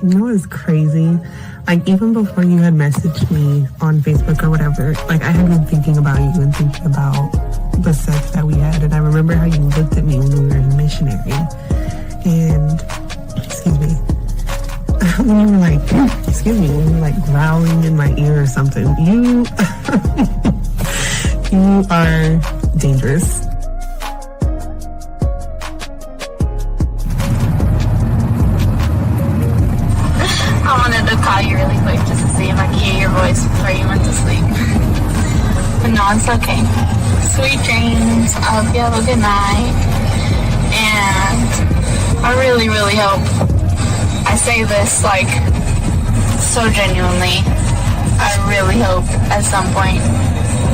You know what's crazy? Like, even before you had messaged me on Facebook or whatever, like, I had been thinking about you and thinking about the sex that we had. And I remember how you looked at me when we were in missionary. And, excuse me, when you were like, when you were like growling in my ear or something. You, you are dangerous. I wanted to call you really quick just to see if I could hear your voice before you went to sleep. But no, it's okay. Sweet dreams. I hope you have a good night. And I really, really hope, I say this like so genuinely, I really hope at some point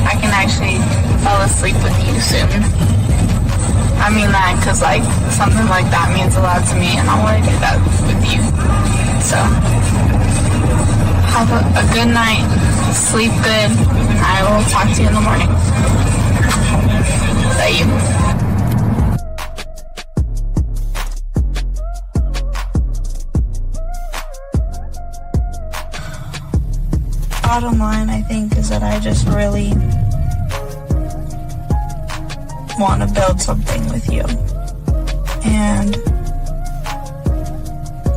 I can actually fall asleep with you soon. I mean that because like something like that means a lot to me and I want to do that with you. So, have a good night, sleep good, and I will talk to you in the morning. Love you. Bottom line, I think, is that I just really want to build something with you. And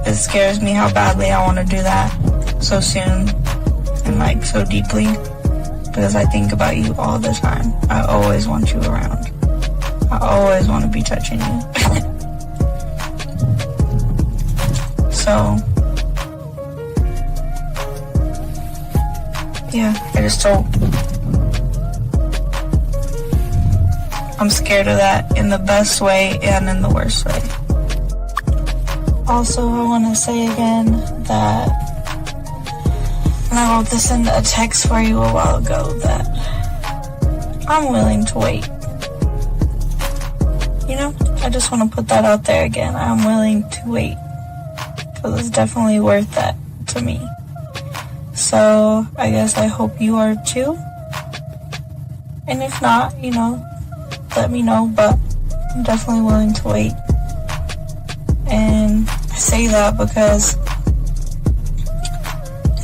it scares me how badly I want to do that so soon and like so deeply because I think about you all the time. I always want you around. I always want to be touching you. So, yeah, I just don't. I'm scared of that in the best way and in the worst way. Also, I want to say again that when I wrote this in a text for you a while ago that I'm willing to wait. You know, I just want to put that out there again. I'm willing to wait because it's definitely worth that to me. So I guess I hope you are too. And if not, you know, let me know, but I'm definitely willing to wait. And I say that because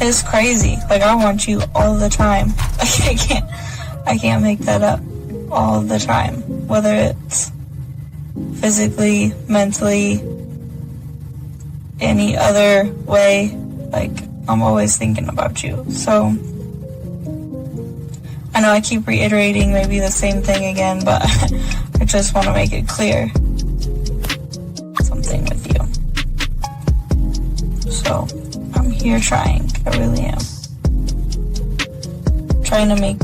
it's crazy. Like, I want you all the time. Like, I can't make that up all the time. Whether it's physically, mentally, any other way, like, I'm always thinking about you. So, I know I keep reiterating maybe the same thing again, but I just want to make it clear. Something with you. So, I'm here trying. I really am. Trying to make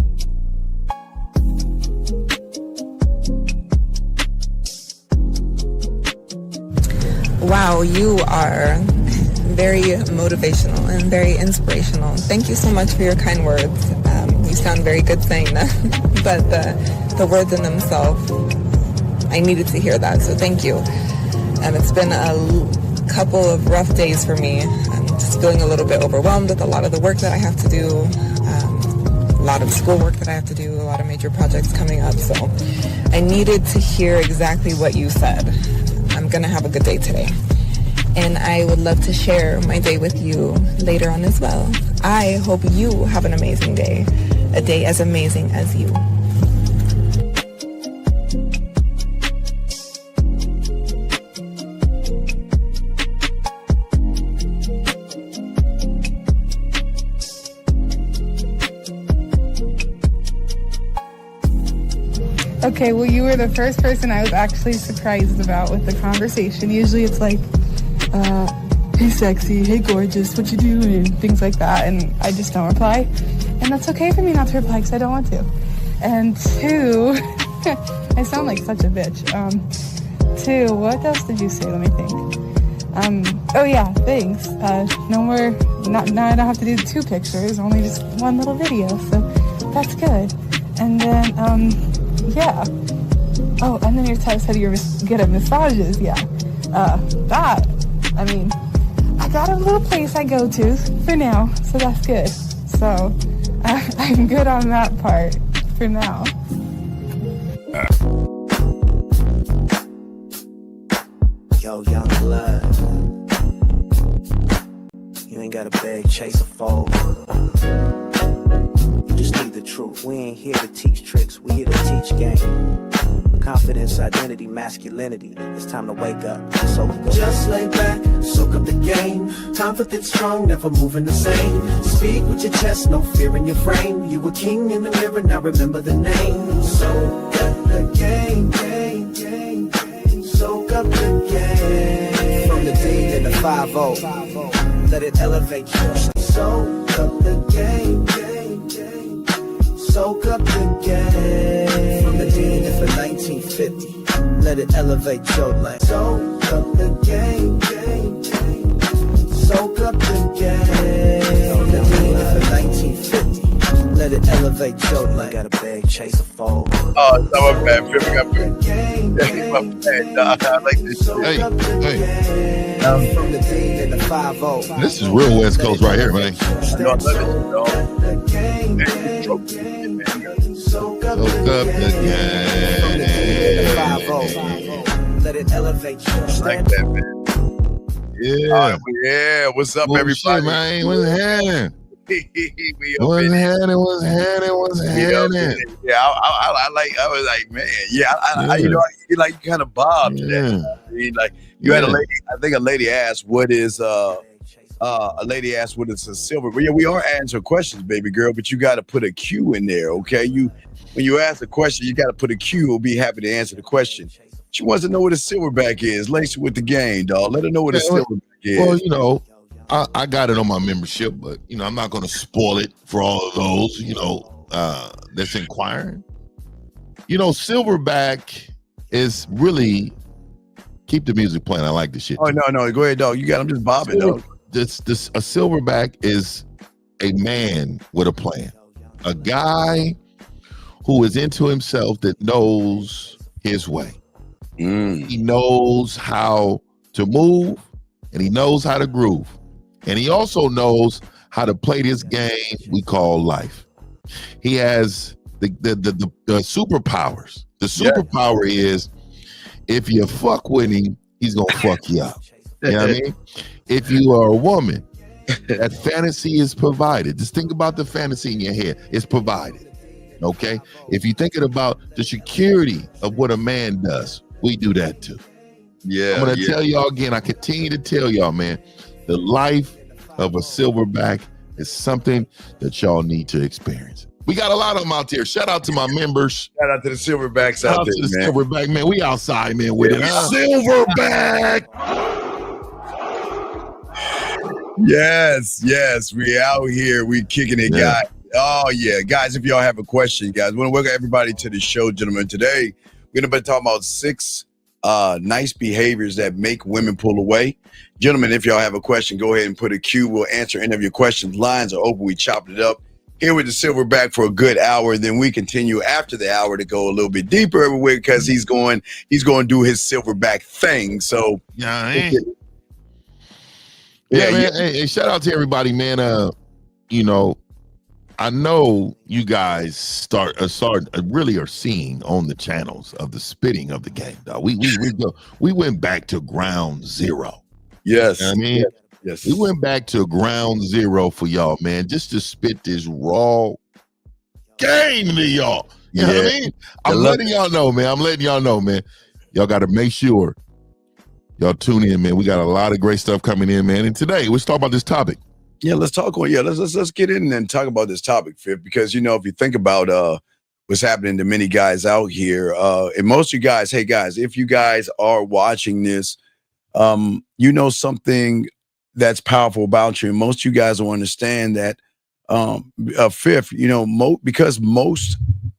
Wow, you are very motivational and very inspirational. Thank you so much for your kind words. You sound very good saying them, but the words in themselves, I needed to hear that, so thank you. It's been a couple of rough days for me. I'm just feeling a little bit overwhelmed with a lot of the work that I have to do, a lot of schoolwork that I have to do, a lot of major projects coming up, so I needed to hear exactly what you said. I'm gonna have a good day today. And I would love to share my day with you later on as well. I hope you have an amazing day, a day as amazing as you. Okay, well, you were the first person I was actually surprised about with the conversation. Usually it's like, hey sexy, hey gorgeous, what you doing, things like that, and I just don't reply. And that's okay for me not to reply because I don't want to. And two, I sound like such a bitch. Two, what else did you say? Let me think. Oh yeah, thanks. No more, now I don't have to do 2 pictures, only just 1 little video, so that's good. And then, yeah. Oh, and then your text said you're good at massages, yeah. That, I mean, I got a little place I go to for now, so that's good. So, I'm good on that part for now. Yo, young blood. ain't gotta beg, chase a fold. You just need the truth. We ain't here to teach tricks, we here to teach game. Confidence, identity, masculinity. It's time to wake up. So just lay back, soak up the game. Confident, strong, never moving the same. Speak with your chest, no fear in your frame. You a king in the mirror, now remember the name. Soak up the game. Soak up the game. From the D and the 5-0, let it elevate you. Soak up the game. Soak up the game. From the D for 1950, let it elevate your life. Soak up the game. Soak up the game. From the D for 1950, let it elevate your life. Got a bag, chase a fold. Oh, it's not my bad. My bad. I like this. Hey. From the D and the 5-0. This is real West Coast right here, man. I love it, Hey, soak up the game. Let it elevate you. like that, man. Yeah. Yeah. What's up, Bullshit, everybody? man. What's happening? We up What's in it. happening? What's happening? What's We up in happening? it. Yeah, I was like, man, yeah, I you know, you like kind of bobbed to that. I mean, like you had a lady. I think a lady asked, "What is a lady asked what is a silver?" But yeah, we are answering questions, baby girl. But you got to put a Q in there, okay? When you ask a question, you got to put a Q. We'll be happy to answer the question. She wants to know what a silverback is. Lace her with the game, dog. Let her know what a silverback is. Well, you know, I got it on my membership, but you know, I'm not going to spoil it for all of those, you know, that's inquiring. You know, silverback is really, keep the music playing. I like this shit. Oh no, go ahead, dog. You got. I'm just bobbing, dog. A silverback is a man with a plan, a guy who is into himself that knows his way. He knows how to move and he knows how to groove. And he also knows how to play this game we call life. He has the superpowers. The superpower is if you fuck with him, he's gonna fuck you up. You know what I mean? If you are a woman, that fantasy is provided. Just think about the fantasy in your head. It's provided. Okay? If you're thinking about the security of what a man does, we do that too. Yeah. I'm gonna tell y'all again, I continue to tell y'all, man, the life of a silverback is something that y'all need to experience. We got a lot of them out there. Shout out to my members. Shout out to the silverbacks Shout out out there, to the man. silverback, man. We outside, man, with it. Silverback. Yes, we out here. We kicking it, guys. Oh yeah, guys. If y'all have a question, guys, we want to welcome everybody to the show, gentlemen. Today we're gonna be talking about 6 nice behaviors that make women pull away. Gentlemen, if y'all have a question, go ahead and put a Q. We'll answer any of your questions. Lines are open. We chopped it up here with the silverback for a good hour, and then we continue after the hour to go a little bit deeper everywhere because he's going to do his silverback thing. So man. Hey, shout out to everybody, man. You know, I know you guys really are seeing on the channels of the spitting of the game, dog. We went back to ground zero. Yes. You know what I mean? Yes. We went back to ground zero for y'all, man, just to spit this raw game to y'all. You know what I mean? I'm letting y'all know, man. Y'all got to make sure y'all tune in, man. We got a lot of great stuff coming in, man. And today, let's talk about this topic. Yeah, let's talk. Let's get in and talk about this topic, Fifth, because, you know, if you think about what's happening to many guys out here, and most of you guys, hey, guys, if you guys are watching this, you know something that's powerful about you. And most of you guys will understand that, Fifth, you know, because most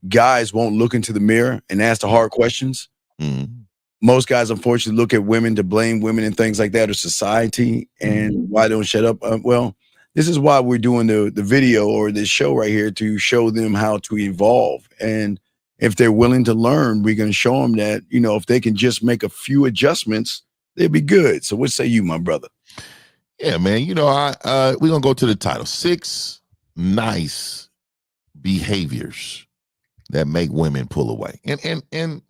guys won't look into the mirror and ask the hard questions. Mm-hmm. Most guys, unfortunately, look at women to blame women and things like that, or society, and why don't shut up? Well, this is why we're doing the video or this show right here, to show them how to evolve. And if they're willing to learn, we're going to show them that, you know, if they can just make a few adjustments, they'll be good. So what say you, my brother? Yeah, man. You know, we're going to go to the title. 6 nice behaviors that make women pull away. And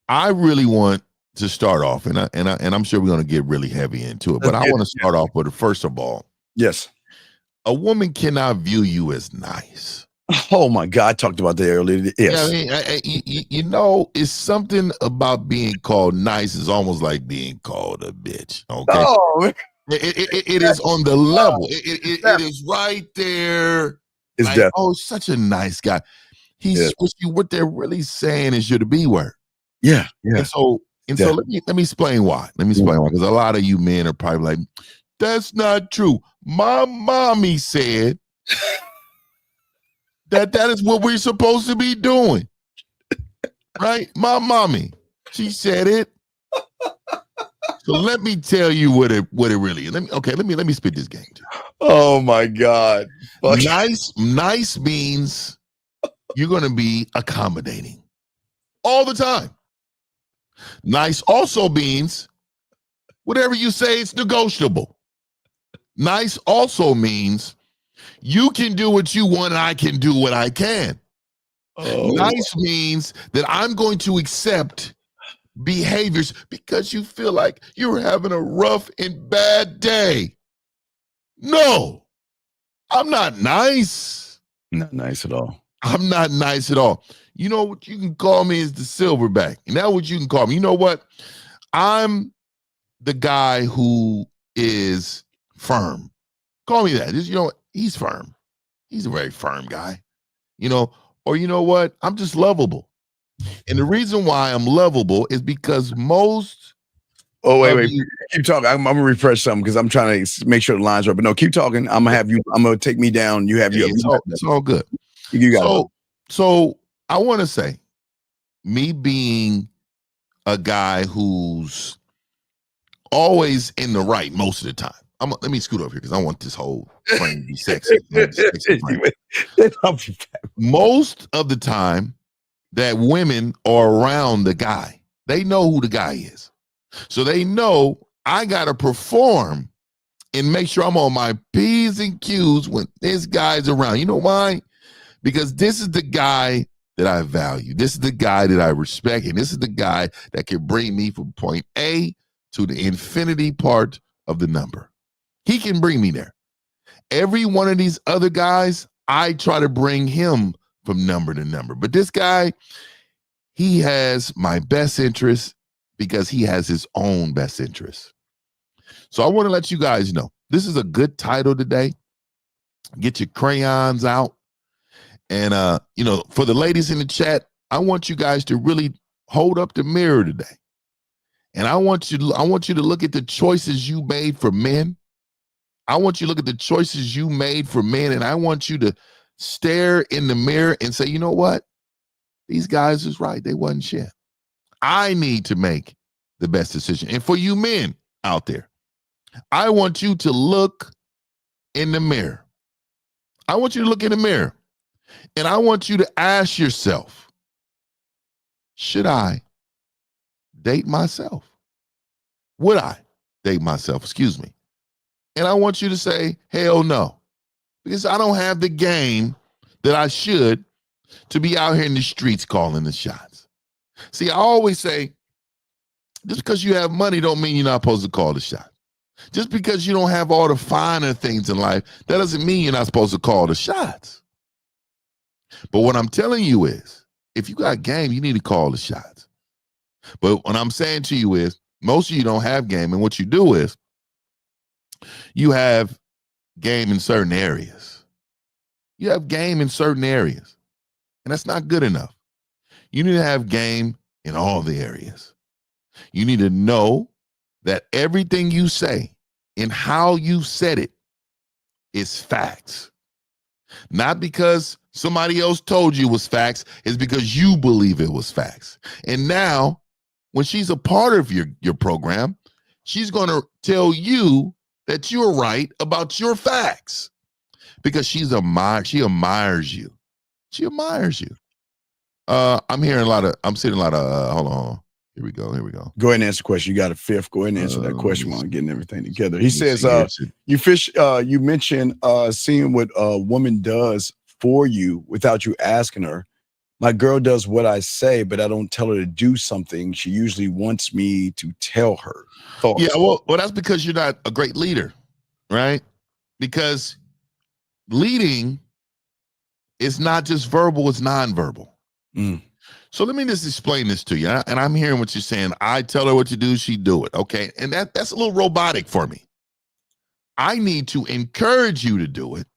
I really want to start off, and I'm sure we're going to get really heavy into it, but I want to start off with, first of all, Yes. A woman cannot view you as nice. Oh my God, I talked about that earlier. Yes. Yeah, I mean, you know, it's something about being called nice is almost like being called a bitch. Okay. Oh, It is on the level. It is right there. it's Like, death. oh, such a nice guy. He's what they're really saying is you're the B word. Yeah. Yeah. And so let me explain why. Let me explain why. Because a lot of you men are probably like, that's not true. My mommy said that is what we're supposed to be doing. Right? My mommy. She said it. So let me tell you what it really is. Let me spit this game to you. Oh my God. Fuck. Nice means you're gonna be accommodating all the time. Nice also means whatever you say is negotiable. Nice also means you can do what you want and I can do what I can. Oh. Nice means that I'm going to accept behaviors because you feel like you're having a rough and bad day. No, I'm not nice. Not nice at all. I'm not nice at all. You know what you can call me is the silverback. And that's what you can call me. You know what? I'm the guy who is firm. Call me that. You know, he's firm. He's a very firm guy. You know, or you know what? I'm just lovable. And the reason why I'm lovable is because most. Oh, wait. Keep talking. I'm gonna refresh something because I'm trying to make sure the lines are up. But no, keep talking. I'm gonna take me down. You have your. It's all good. You got it. So I want to say, me being a guy who's always in the right most of the time. Let me scoot over here because I want this whole frame to be sexy. Most of the time that women are around the guy, they know who the guy is. So they know I got to perform and make sure I'm on my P's and Q's when this guy's around. You know why? Because this is the guy that I value. This is the guy that I respect. And this is the guy that can bring me from point A to the infinity part of the number. He can bring me there. Every one of these other guys, I try to bring him from number to number. But this guy, he has my best interest because he has his own best interest. So I want to let you guys know, this is a good title today. Get your crayons out. And, for the ladies in the chat, I want you guys to really hold up the mirror today. And I want you to look at the choices you made for men. I want you to look at the choices you made for men. And I want you to stare in the mirror and say, you know what? These guys is right. They wasn't shit. I need to make the best decision. And for you men out there, I want you to look in the mirror. I want you to look in the mirror. And I want you to ask yourself, should I date myself? Would I date myself? Excuse me. And I want you to say, hell no. Because I don't have the game that I should to be out here in the streets calling the shots. See, I always say, just because you have money don't mean you're not supposed to call the shot. Just because you don't have all the finer things in life, that doesn't mean you're not supposed to call the shots. But what I'm telling you is, if you got game, you need to call the shots. But what I'm saying to you is, most of you don't have game. And what you do is, you have game in certain areas. You have game in certain areas. And that's not good enough. You need to have game in all the areas. You need to know that everything you say and how you said it is facts. Not because somebody else told you it was facts, it's because you believe it was facts. And now, when she's a part of your program, she's going to tell you that you're right about your facts because she admires you. She admires you. I'm seeing a lot of, hold on. Here we go. Go ahead and answer the question. You got a fifth. Go ahead and answer that question while I'm getting everything together. He says, you mentioned seeing what a woman does for you without you asking her. My girl does what I say, but I don't tell her to do something. She usually wants me to tell her. Thoughts? Yeah, well, that's because you're not a great leader, right? because leading is not just verbal, it's nonverbal. So let me just explain this to you. And I'm hearing what you're saying. I tell her what to do, she do it. Okay. And that's a little robotic for me. I need to encourage you to do it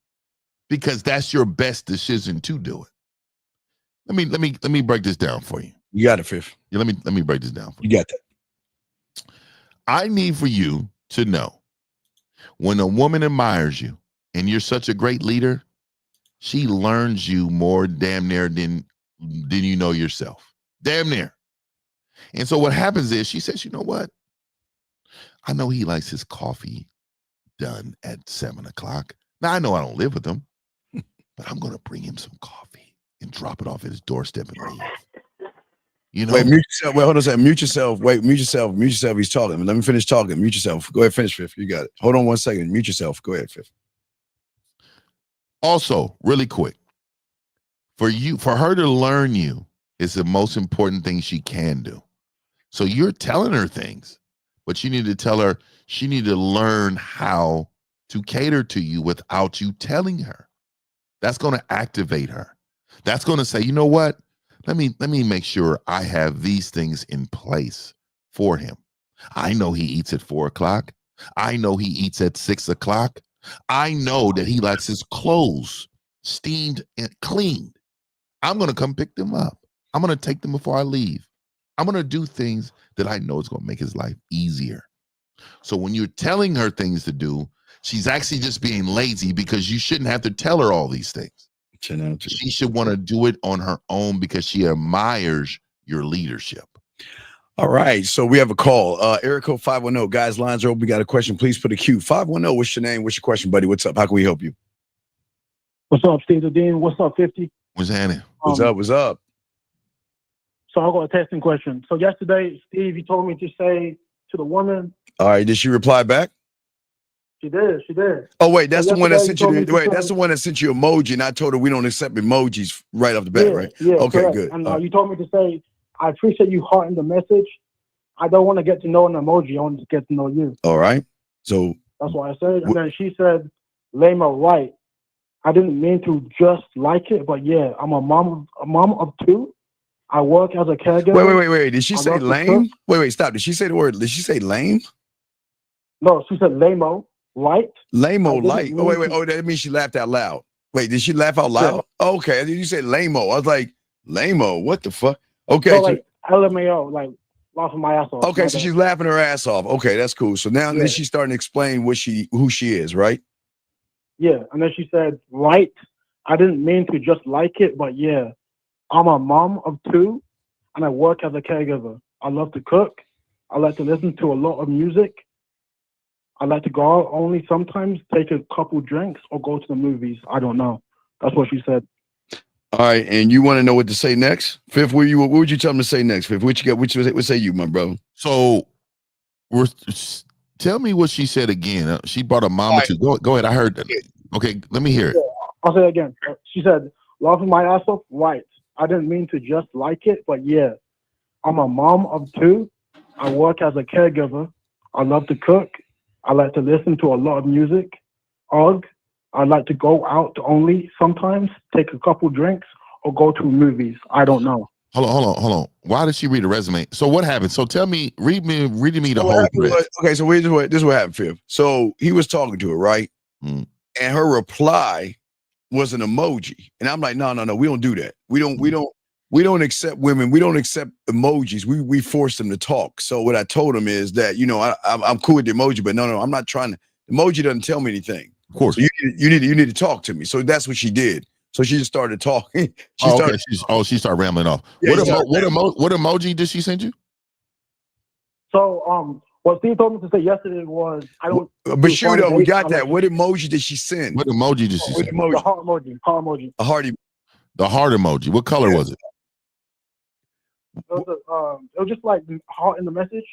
because that's your best decision to do it. Let me break this down for you. You got it, Fifth. Yeah, let me break this down for you. You got that. I need for you to know when a woman admires you and you're such a great leader, she learns you more damn near than you know yourself. Damn near. And so what happens is she says, you know what? I know he likes his coffee done at 7:00. Now I know I don't live with him, but I'm going to bring him some coffee and drop it off at his doorstep and leave. You know? Wait, mute yourself. Wait, hold on a second. Mute yourself. Wait, mute yourself. Mute yourself. He's talking. Let me finish talking. Mute yourself. Go ahead, finish, Fifth. You got it. Hold on 1 second. Mute yourself. Go ahead, Fifth. Also, really quick, for her to learn you is the most important thing she can do. So you're telling her things, but you need to tell her she need to learn how to cater to you without you telling her. That's going to activate her. That's going to say, you know what? Let me make sure I have these things in place for him. I know he eats at 4:00. I know he eats at 6:00. I know that he likes his clothes steamed and cleaned. I'm going to come pick them up. I'm going to take them before I leave. I'm going to do things that I know is going to make his life easier. So when you're telling her things to do, she's actually just being lazy because you shouldn't have to tell her all these things. She should want to do it on her own because she admires your leadership. All right. So we have a call. Area code 510. Guys, lines are open. We got a question. Please put a Q. 510. What's your name? What's your question, buddy? What's up? How can we help you? What's up, Steve Dean? What's up, 50? What's happening? What's up? What's up? So I got a testing question. So yesterday, Steve, you told me to say to the woman. All right. Did she reply back? She did. She did. Oh, wait. That's so the one that sent you. Wait, that's the one that sent you emoji, and I told her we don't accept emojis right off the bat, right? Yeah. Okay, correct. good. And you told me to say, I appreciate you hearting the message. I don't want to get to know an emoji. I want to get to know you. All right. So that's what I said. And then she said, lame or right. I didn't mean to just like it, but yeah, I'm a mom of two. I work as a caregiver. Wait. Did she say lame? Wait, stop. Did she say the word? Did she say lame? No, she said lame-o, light. Lame-o, light. Oh, wait. Oh, that means she laughed out loud. Wait, did she laugh out loud? Yeah. Okay. Did you say lame-o? I was like, lame-o, what the fuck? Okay. So like LMAO, like laughing my ass off. Okay, so she's laughing her ass off. Okay, that's cool. So now then she's starting to explain who she is, right? Yeah, and then she said, right. I didn't mean to just like it, but yeah, I'm a mom of two, and I work as a caregiver. I love to cook. I like to listen to a lot of music. I like to go out only sometimes, take a couple drinks, or go to the movies. I don't know. That's what she said. All right, and you want to know what to say next? Fifth, what would you tell him to say next? Fifth, what say you, my bro? So, tell me what she said again. She brought a mama to. Go ahead. I heard that. Okay, let me hear it. Yeah, I'll say it again. She said, laughing my ass off, right. I didn't mean to just like it, but yeah, I'm a mom of two. I work as a caregiver. I love to cook. I like to listen to a lot of music. I like to go out only sometimes, take a couple drinks, or go to movies. I don't know. Hold on. Why did she read a resume? So what happened? So tell me, read me the whole thread. Okay, so this is what happened, Phil. So he was talking to her, right? And her reply was an emoji. And I'm like, no, we don't do that. We don't accept women. We don't accept emojis. We force them to talk. So what I told him is that, I'm cool with the emoji, but no, I'm not trying to. Emoji doesn't tell me anything. Of course. So you need to talk to me. So that's what she did. So she just started talking. She started rambling off. Yeah, what emoji did she send you? So what Steve told me to say yesterday was I don't. But shoot, we got that. What emoji did she send? What emoji did she send? The heart emoji. Heart emoji. A hearty. The heart emoji. What color was it? It was just like heart in the message.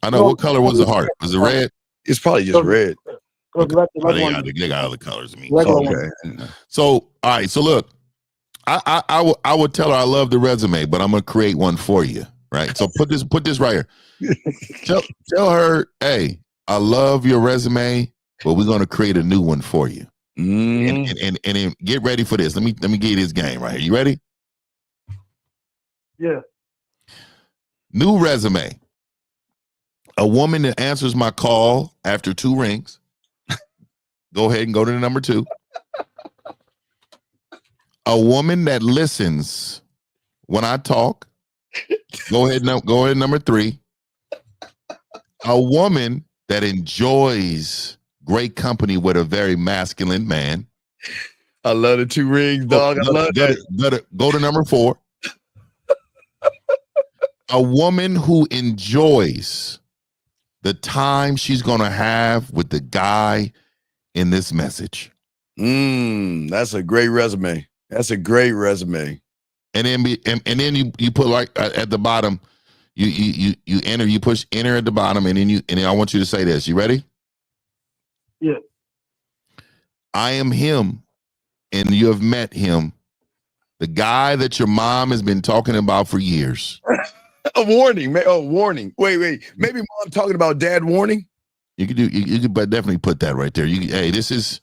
I know. What color was the heart? Was it red? It's probably just red. Okay. They got other colors. Okay. So, all right. So look, I would tell her I love the resume, but I'm gonna create one for you. Right. So put this right here. tell her, hey, I love your resume. but we're going to create a new one for you. Mm. And then get ready for this. Let me give you this game right here. You ready? Yeah. New resume. A woman that answers my call after 2 rings. Go ahead and go to the number 2. A woman that listens when I talk. Go ahead, number 3. A woman that enjoys great company with a very masculine man. I love the 2 rings, dog. I love that. Go to number 4. A woman who enjoys the time she's going to have with the guy in this message. That's a great resume. That's a great resume. And then you put like at the bottom, you enter, you push enter at the bottom, and then I want you to say this. You ready? Yeah. I am him, and you have met him, the guy that your mom has been talking about for years. A warning, man. Oh, warning. Wait. Maybe mom talking about dad warning. You could but definitely put that right there. This is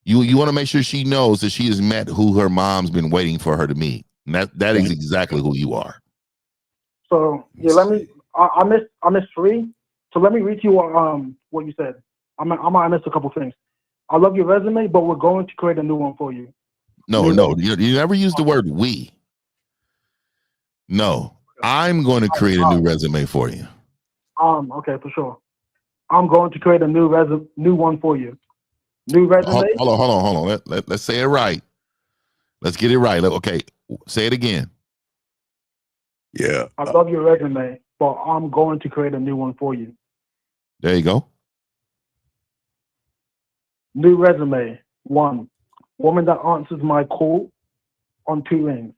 you want to make sure she knows that she has met who her mom's been waiting for her to meet. And that is exactly who you are. So yeah, I missed 3. So let me read you what you said. I missed a couple things. I love your resume, but we're going to create a new one for you. No, you never use the word we. No, I'm going to create a new resume for you. Okay, for sure. I'm going to create a new one for you. New resume. Hold on. Let's say it right. Let's get it right. Okay, say it again. Yeah. I love your resume, but I'm going to create a new one for you. There you go. New resume. 1. Woman that answers my call on 2 rings.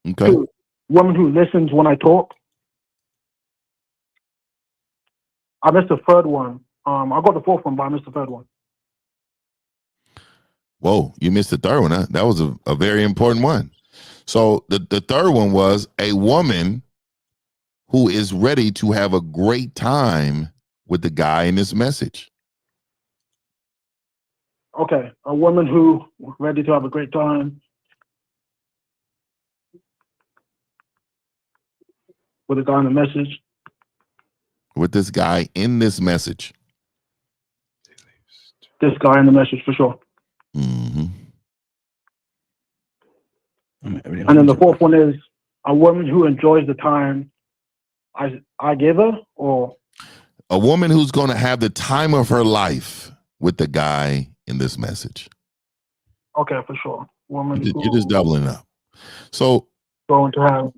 Okay. 2. Woman who listens when I talk. I missed the 3rd one. I got the 4th one, but I missed the 3rd one. Whoa, you missed the 3rd one, huh? That was a very important one. So the 3rd one was a woman who is ready to have a great time with the guy in this message. Okay, a woman who ready to have a great time with a guy in the message. With this guy in this message. This guy in the message for sure. Mm-hmm. And then the 4th one is a woman who enjoys the time I give her, or a woman who's going to have the time of her life with the guy in this message. Okay, for sure. Woman, you're just doubling up. So going to have.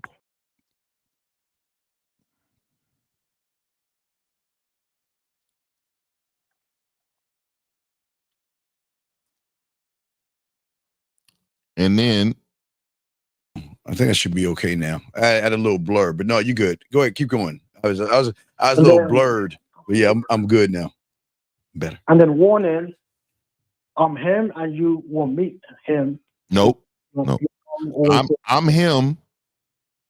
And then I think I should be okay now. I had a little blur, but no, you good. Go ahead, keep going. I was a little blurred, but yeah, I'm good now. Better. And then warning, I'm him, and you will meet him. Nope. No. I'm him.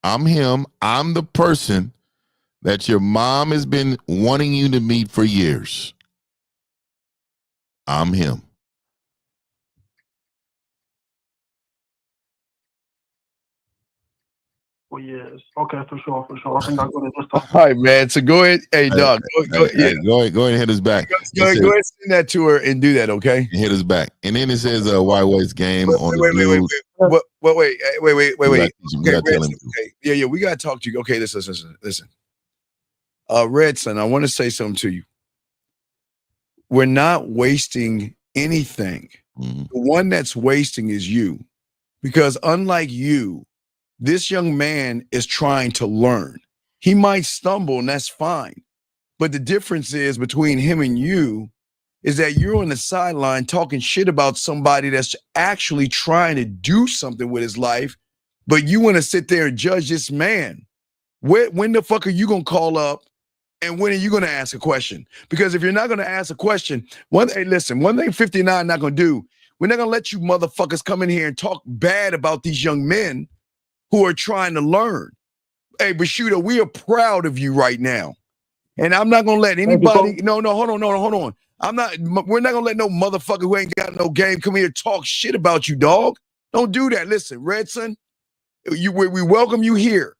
I'm him. I'm the person that your mom has been wanting you to meet for years. I'm him. For years. Okay, for sure. I think I'm gonna just talk. All right, man. So go ahead. Hey, dog. Go ahead and hit us back. Go ahead and send that to her and do that, okay? And hit us back. And then it says why waste game on wait. Okay, yeah. We gotta talk to you. Okay, listen. Red Son, I want to say something to you. We're not wasting anything. Mm-hmm. The one that's wasting is you. Because unlike you, this young man is trying to learn. He might stumble, and that's fine. But the difference is between him and you is that you're on the sideline talking shit about somebody that's actually trying to do something with his life, but you want to sit there and judge this man. When the fuck are you going to call up, and when are you going to ask a question? Because if you're not going to ask a question, one thing 59 not going to do, we're not going to let you motherfuckers come in here and talk bad about these young men who are trying to learn. Hey, Bashuda, we are proud of you right now. And I'm not gonna let Thank you, anybody. Coach. No, hold on. We're not gonna let no motherfucker who ain't got no game come here and talk shit about you, dog. Don't do that. Listen, Redson, we welcome you here,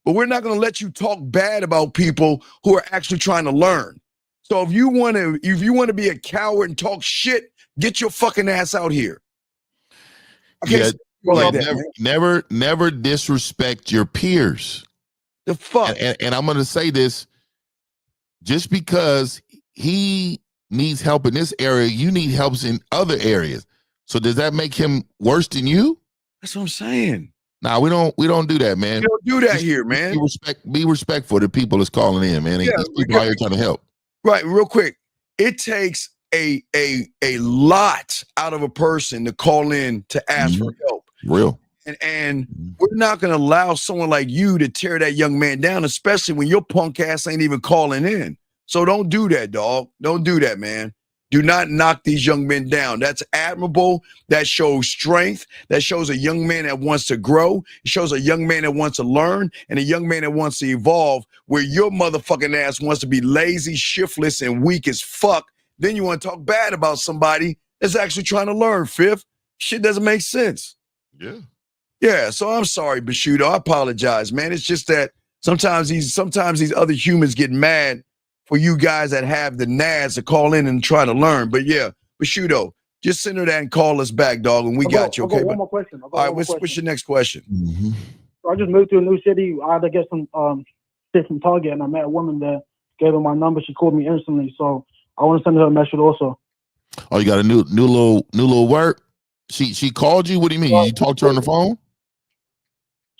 but we're not gonna let you talk bad about people who are actually trying to learn. So if you want to be a coward and talk shit, get your fucking ass out here. Yeah, like that, never disrespect your peers. The fuck. And I'm gonna say this: just because he needs help in this area, you need help in other areas. So does that make him worse than you? That's what I'm saying. Nah, we don't do that, man. We don't do that here, man. Be respectful to people that's calling in, man. Yeah, These people out here trying to help. Right, real quick. It takes a lot out of a person to call in to ask for help. Real. And we're not going to allow someone like you to tear that young man down, especially when your punk ass ain't even calling in. So don't do that, dog. Don't do that, man. Do not knock these young men down. That's admirable. That shows strength. That shows a young man that wants to grow. It shows a young man that wants to learn and a young man that wants to evolve, where your motherfucking ass wants to be lazy, shiftless, and weak as fuck. Then you want to talk bad about somebody that's actually trying to learn, Fifth. Shit doesn't make sense. Yeah. Yeah, so I'm sorry, Bashudo. I apologize, man. It's just that sometimes these other humans get mad for you guys that have the nads to call in and try to learn. But yeah, Bashudo, just send her that and call us back, dog, and we got you, okay? One more question. All right, what's your next question? Mm-hmm. So I just moved to a new city. I had to get some shit from Target, and I met a woman there. Gave her my number. She called me instantly. So I want to send her a message also. Oh, you got a new little work? She called you? What do you mean? You talked to her on the phone?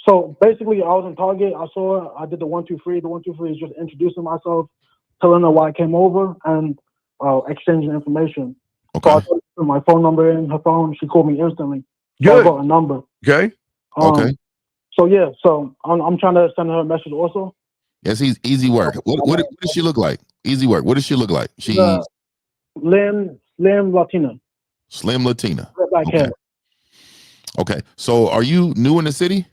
So basically, I was in Target. I saw her. I did the 1, 2, 3. The 1, 2, 3 is just introducing myself, telling her why I came over, and exchanging information. Okay. So I put my phone number in her phone. She called me instantly. Good. So I got a number. Okay. Okay. So yeah, so I'm trying to send her a message also. Yes, he's easy work. What does she look like? Easy work. What does she look like? She's Slim Latina. Slim Latina. Black hair. Okay. So are you new in the city?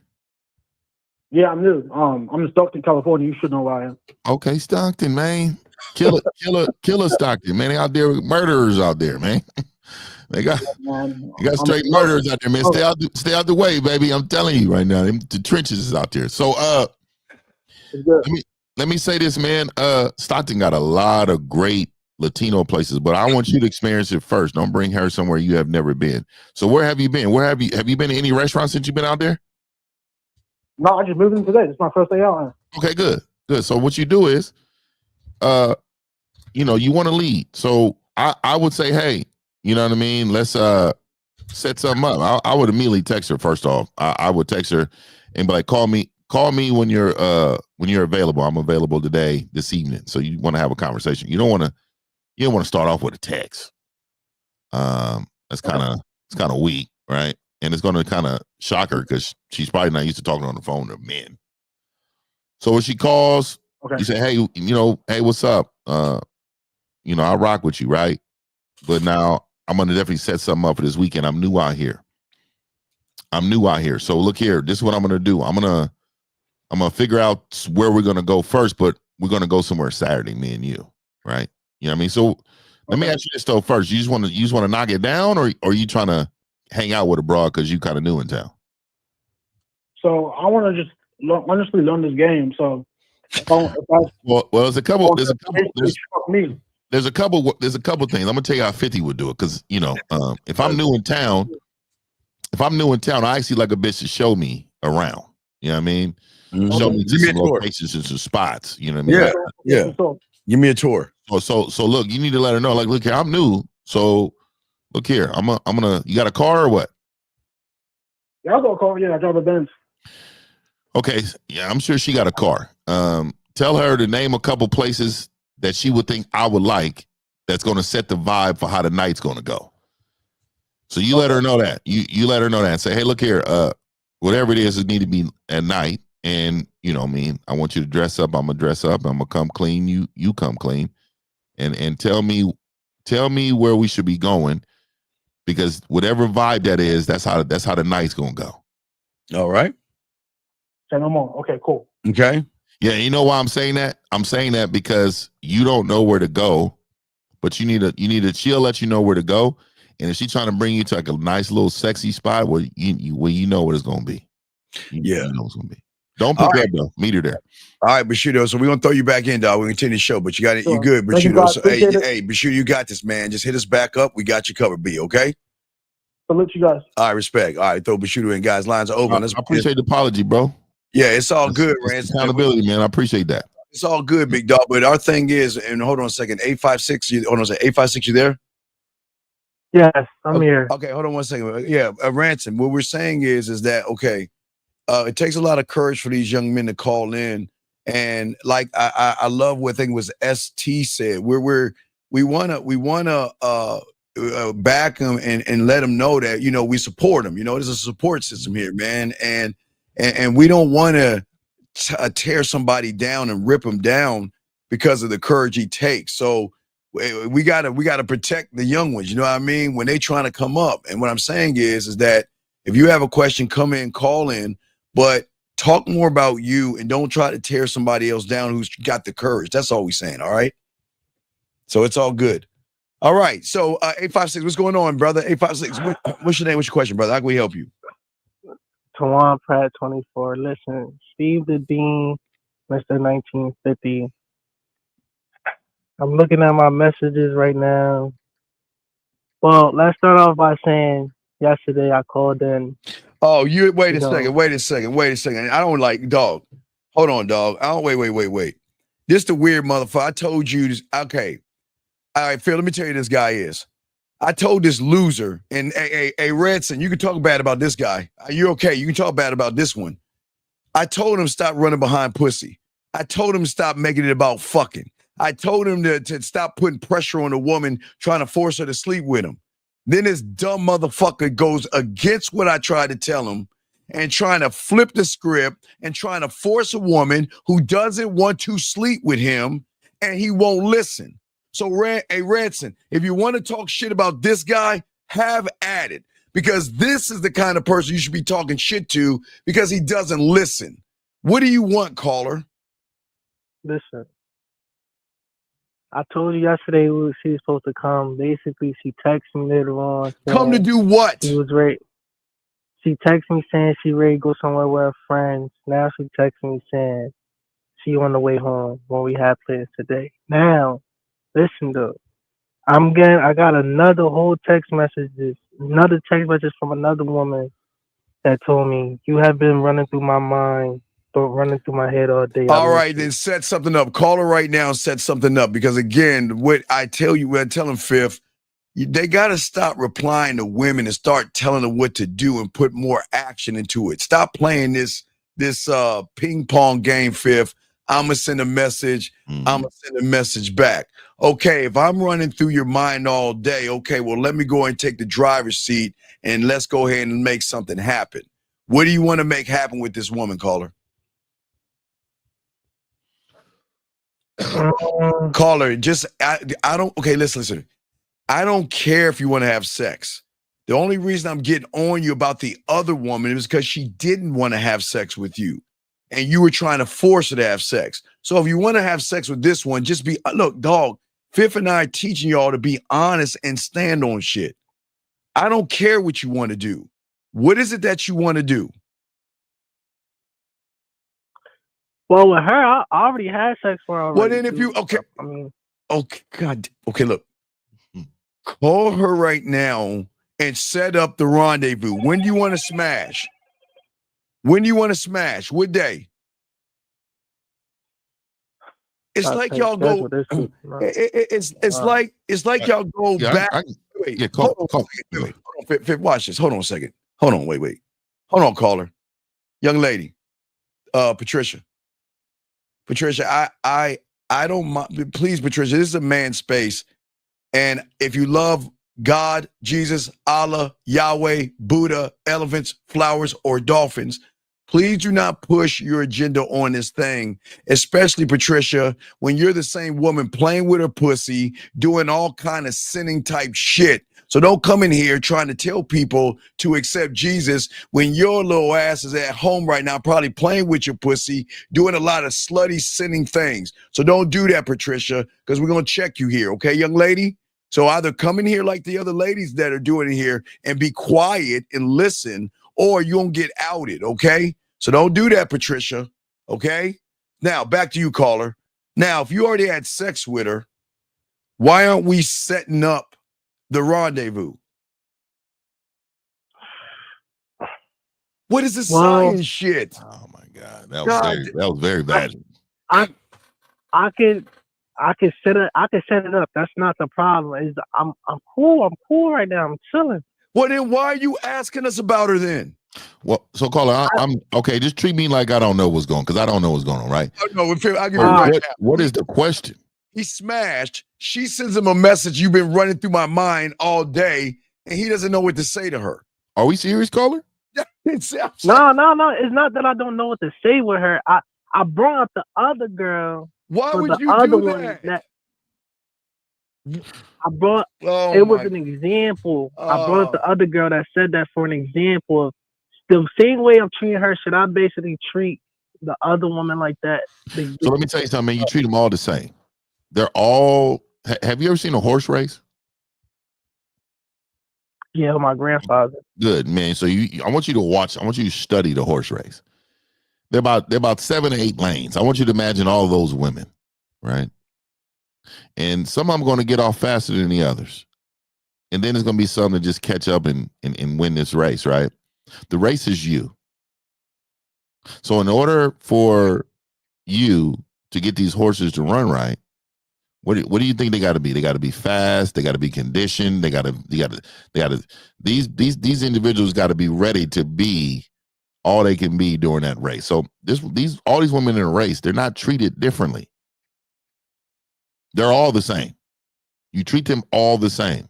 Yeah, I'm new. I'm in Stockton, California. You should know where I am. Okay, Stockton, man. Killer Stockton, man. They out there, murderers out there, man. They got straight murderers out there, man. Stay out the way, baby. I'm telling you right now. The trenches is out there. So let me say this, man. Stockton got a lot of great Latino places, but I want you to experience it first. Don't bring her somewhere you have never been. So where have you been? Have you been to any restaurants since you've been out there? No, I just moved in today. It's my first day out. Okay, good. So what you do is, you want to lead. So I would say, hey, you know what I mean? Let's set something up. I would immediately text her first off. I would text her and be like, call me when you're available. I'm available today, this evening. So you want to have a conversation. You don't want to start off with a text. It's kind of weak, right? And it's going to kind of shock her because she's probably not used to talking on the phone to men. So when she calls, you say, hey, hey, what's up? I rock with you, right? But now I'm going to definitely set something up for this weekend. I'm new out here. So look here, this is what I'm going to do. I'm going to figure out where we're going to go first, but we're going to go somewhere Saturday, me and you, right? You know what I mean? So let me ask you this though first. You just want to knock it down, or are you trying to hang out with a broad because you kind of new in town? So I want to just honestly learn this game. So there's a couple things. I'm gonna tell you how 50 would do it, because if I'm new in town, I actually like a bitch to show me around. You know what I mean? Mm-hmm. Show me some locations and some spots. You know what I mean? Yeah. Give me a tour. So look, you need to let her know. Like, look here, I'm new. So look here, I'm gonna. You got a car or what? Yeah, I got a car. Yeah, I drive a Benz. Okay, yeah, I'm sure she got a car. Tell her to name a couple places that she would think I would like. That's going to set the vibe for how the night's going to go. So you let her know that. You let her know that and say, hey, look here, whatever it is, it need to be at night. And I want you to dress up. I'm gonna dress up. I'm gonna come clean. You come clean, and tell me where we should be going, because whatever vibe that is, that's how the night's gonna go. All right. Say no more. Okay, cool. Okay. Yeah, you know why I'm saying that? I'm saying that because you don't know where to go, but you need to. She'll let you know where to go, and if she's trying to bring you to like a nice little sexy spot where you know what it's gonna be. You know what it's gonna be. Don't pick her up though. Meet her there. All right, Bashudo. So we're gonna throw you back in, dog. We continue the show, but you got it. You Sure. good, Thank you, Bashudo. guys. So Appreciate it. hey, Bashudo, you got this, man. Just hit us back up. We got you covered, B. Okay. Salute you guys. All right, respect. All right, throw Bashudo in, guys. Lines are open. I appreciate the apology, bro. Yeah, it's all good, man. It's accountability, man. I appreciate that. It's all good, big dog. But our thing is, and hold on a second, 856. Hold on a second, 856. You there? Yes, I'm here. Okay, hold on one second. Yeah, Ransom. What we're saying is that okay? It takes a lot of courage for these young men to call in, and like I love what I think was ST said. We wanna back them and let them know that we support them. There's a support system here, man, and we don't want to tear somebody down and rip them down because of the courage he takes. So we gotta protect the young ones. You know what I mean? When they trying to come up. And what I'm saying is that if you have a question, come in, call in, but talk more about you and don't try to tear somebody else down who's got the courage. That's all we're saying. All right. So it's all good. All right. So 856, what's going on, brother? 856. What's your name? What's your question, brother? How can we help you? Tawan Pratt 24. Listen, Steve the Dean, Mr. 1950. I'm looking at my messages right now. Well, let's start off by saying yesterday I called in. Oh, wait a second. I don't like dog. Hold on, dog. I don't wait. This the weird motherfucker. I told you this. Okay. All right, Phil, let me tell you this guy is. I told this loser, and hey, Redson, you can talk bad about this guy. You're okay. You can talk bad about this one. I told him stop running behind pussy. I told him stop making it about fucking. I told him to stop putting pressure on a woman trying to force her to sleep with him. Then this dumb motherfucker goes against what I tried to tell him and trying to flip the script and trying to force a woman who doesn't want to sleep with him, and he won't listen. So, Ranson, if you want to talk shit about this guy, have at it. Because this is the kind of person you should be talking shit to because he doesn't listen. What do you want, caller? Listen, I told you yesterday she was supposed to come. Basically, she texted me later on. Come to do what? She was ready. She texted me saying she ready to go somewhere with her friends. Now she texted me saying she on the way home when we had plans today. Now, listen though, I got another text message from another woman that told me you have been running through my mind, running through my head all day. All right, then set something up. Call her right now and set something up. Because again, what I tell him, Fifth, they got to stop replying to women and start telling them what to do and put more action into it. Stop playing this ping pong game, Fifth. I'm going to send a message. I'm going to send a message back. Okay, if I'm running through your mind all day, okay, well, let me go and take the driver's seat and let's go ahead and make something happen. What do you want to make happen with this woman, caller? Caller, I don't, okay, listen. I don't care if you want to have sex. The only reason I'm getting on you about the other woman is because she didn't want to have sex with you. And you were trying to force her to have sex. So if you want to have sex with this one, just look, dog, Fifth and I are teaching y'all to be honest and stand on shit. I don't care what you want to do. What is it that you want to do? Well, with her, I already had sex with her already. Well, then look. Call her right now and set up the rendezvous. When do you want to smash? What day? It's like y'all go. It's like y'all go back. Hold on, Fifth, watch this. Hold on a second. Hold on, wait. Hold on, caller. Young lady, Patricia, I don't mind. Please, Patricia, this is a man's space. And if you love God, Jesus, Allah, Yahweh, Buddha, elephants, flowers, or dolphins, Please do not push your agenda on this thing, especially Patricia, when you're the same woman playing with her pussy, doing all kind of sinning type shit. So don't come in here trying to tell people to accept Jesus when your little ass is at home right now, probably playing with your pussy, doing a lot of slutty sinning things. So don't do that, Patricia, because we're going to check you here. Okay, young lady? So either come in here like the other ladies that are doing it here and be quiet and listen, or you won't get outed, okay? So don't do that, Patricia, okay? Now, back to you, caller. Now, if you already had sex with her, why aren't we setting up the rendezvous? What is this science shit? Oh, my God. That was very bad. I can set it up. That's not the problem. I'm cool. I'm cool right now. I'm chilling. Well, then why are you asking us about her then? Well, so caller, I'm okay. Just treat me like I don't know what's going on, because I don't know what's going on, right? No, I'll give it right now. What is the question? He smashed. She sends him a message you've been running through my mind all day, and he doesn't know what to say to her. Are we serious, caller? No. It's not that I don't know what to say with her. I brought up the other girl. Why would the you other do one that? I brought. It was an example. I brought up the other girl that said that for an example of the same way I'm treating her. Should I basically treat the other woman like that? So let me tell you something, man. You treat them all the same. They're all. Have you ever seen a horse race? Yeah, my grandfather. Good, man. So I want you to watch. I want you to study the horse race. They're about 7 or 8 lanes. I want you to imagine all those women, right? And some of them are going to get off faster than the others. And then there's going to be some that just catch up and win this race, right? The race is you. So in order for you to get these horses to run right, what do you think they got to be? They got to be fast. They got to be conditioned. These individuals got to be ready to be all they can be during that race. So all these women in a race, they're not treated differently. They're all the same. You treat them all the same.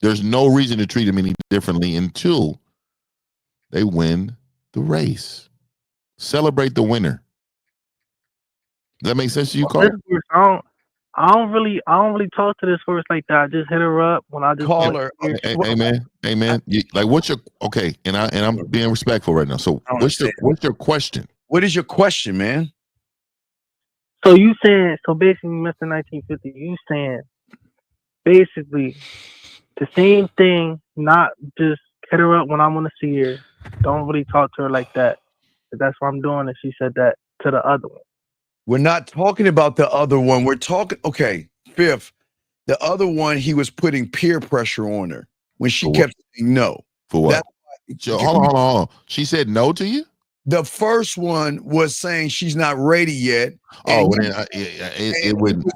There's no reason to treat them any differently until they win the race. Celebrate the winner. Does that make sense to you, Carl? I don't really talk to this horse like that. I just hit her up when I just call her. Hey man. What's your okay? And I'm being respectful right now. So what's your question? What is your question, man? So you saying basically, Mr. 1950, you saying basically the same thing, not just hit her up when I want to see her. Don't really talk to her like that. That's what I'm doing. And she said that to the other one. We're not talking about the other one. We're talking, okay, Fifth, the other one, he was putting peer pressure on her when she kept saying no. For what? Hold on. She said no to you? The first one was saying she's not ready yet. It wouldn't.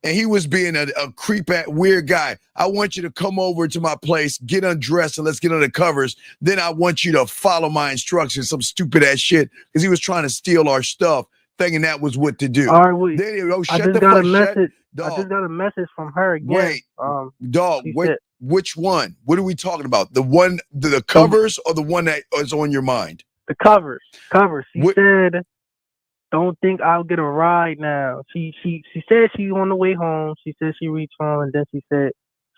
And he was being a creep at weird guy. I want you to come over to my place, get undressed, and let's get under covers. Then I want you to follow my instructions, some stupid ass shit, because he was trying to steal our stuff, thinking that was what to do. All right, I just got a message from her again. Wait, dog, which one? What are we talking about? The one, the covers, or the one that is on your mind? The covers. She said, "Don't think I'll get a ride now." She said she's on the way home. She said she reached home, and then she said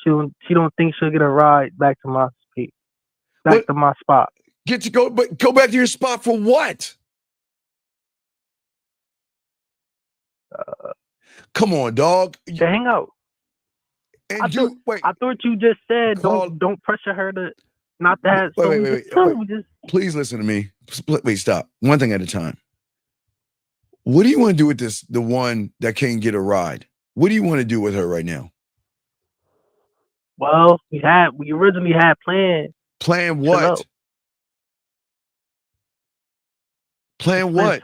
she don't think she'll get a ride back to my to my spot. Go back to your spot for what? Come on, dog. To hang out. And I thought you just said don't pressure her to not to have. Wait. Please listen to me. Wait, stop. One thing at a time. What do you want to do with this? The one that can't get a ride. What do you want to do with her right now? Well, we originally had planned. Plan what? Plan what?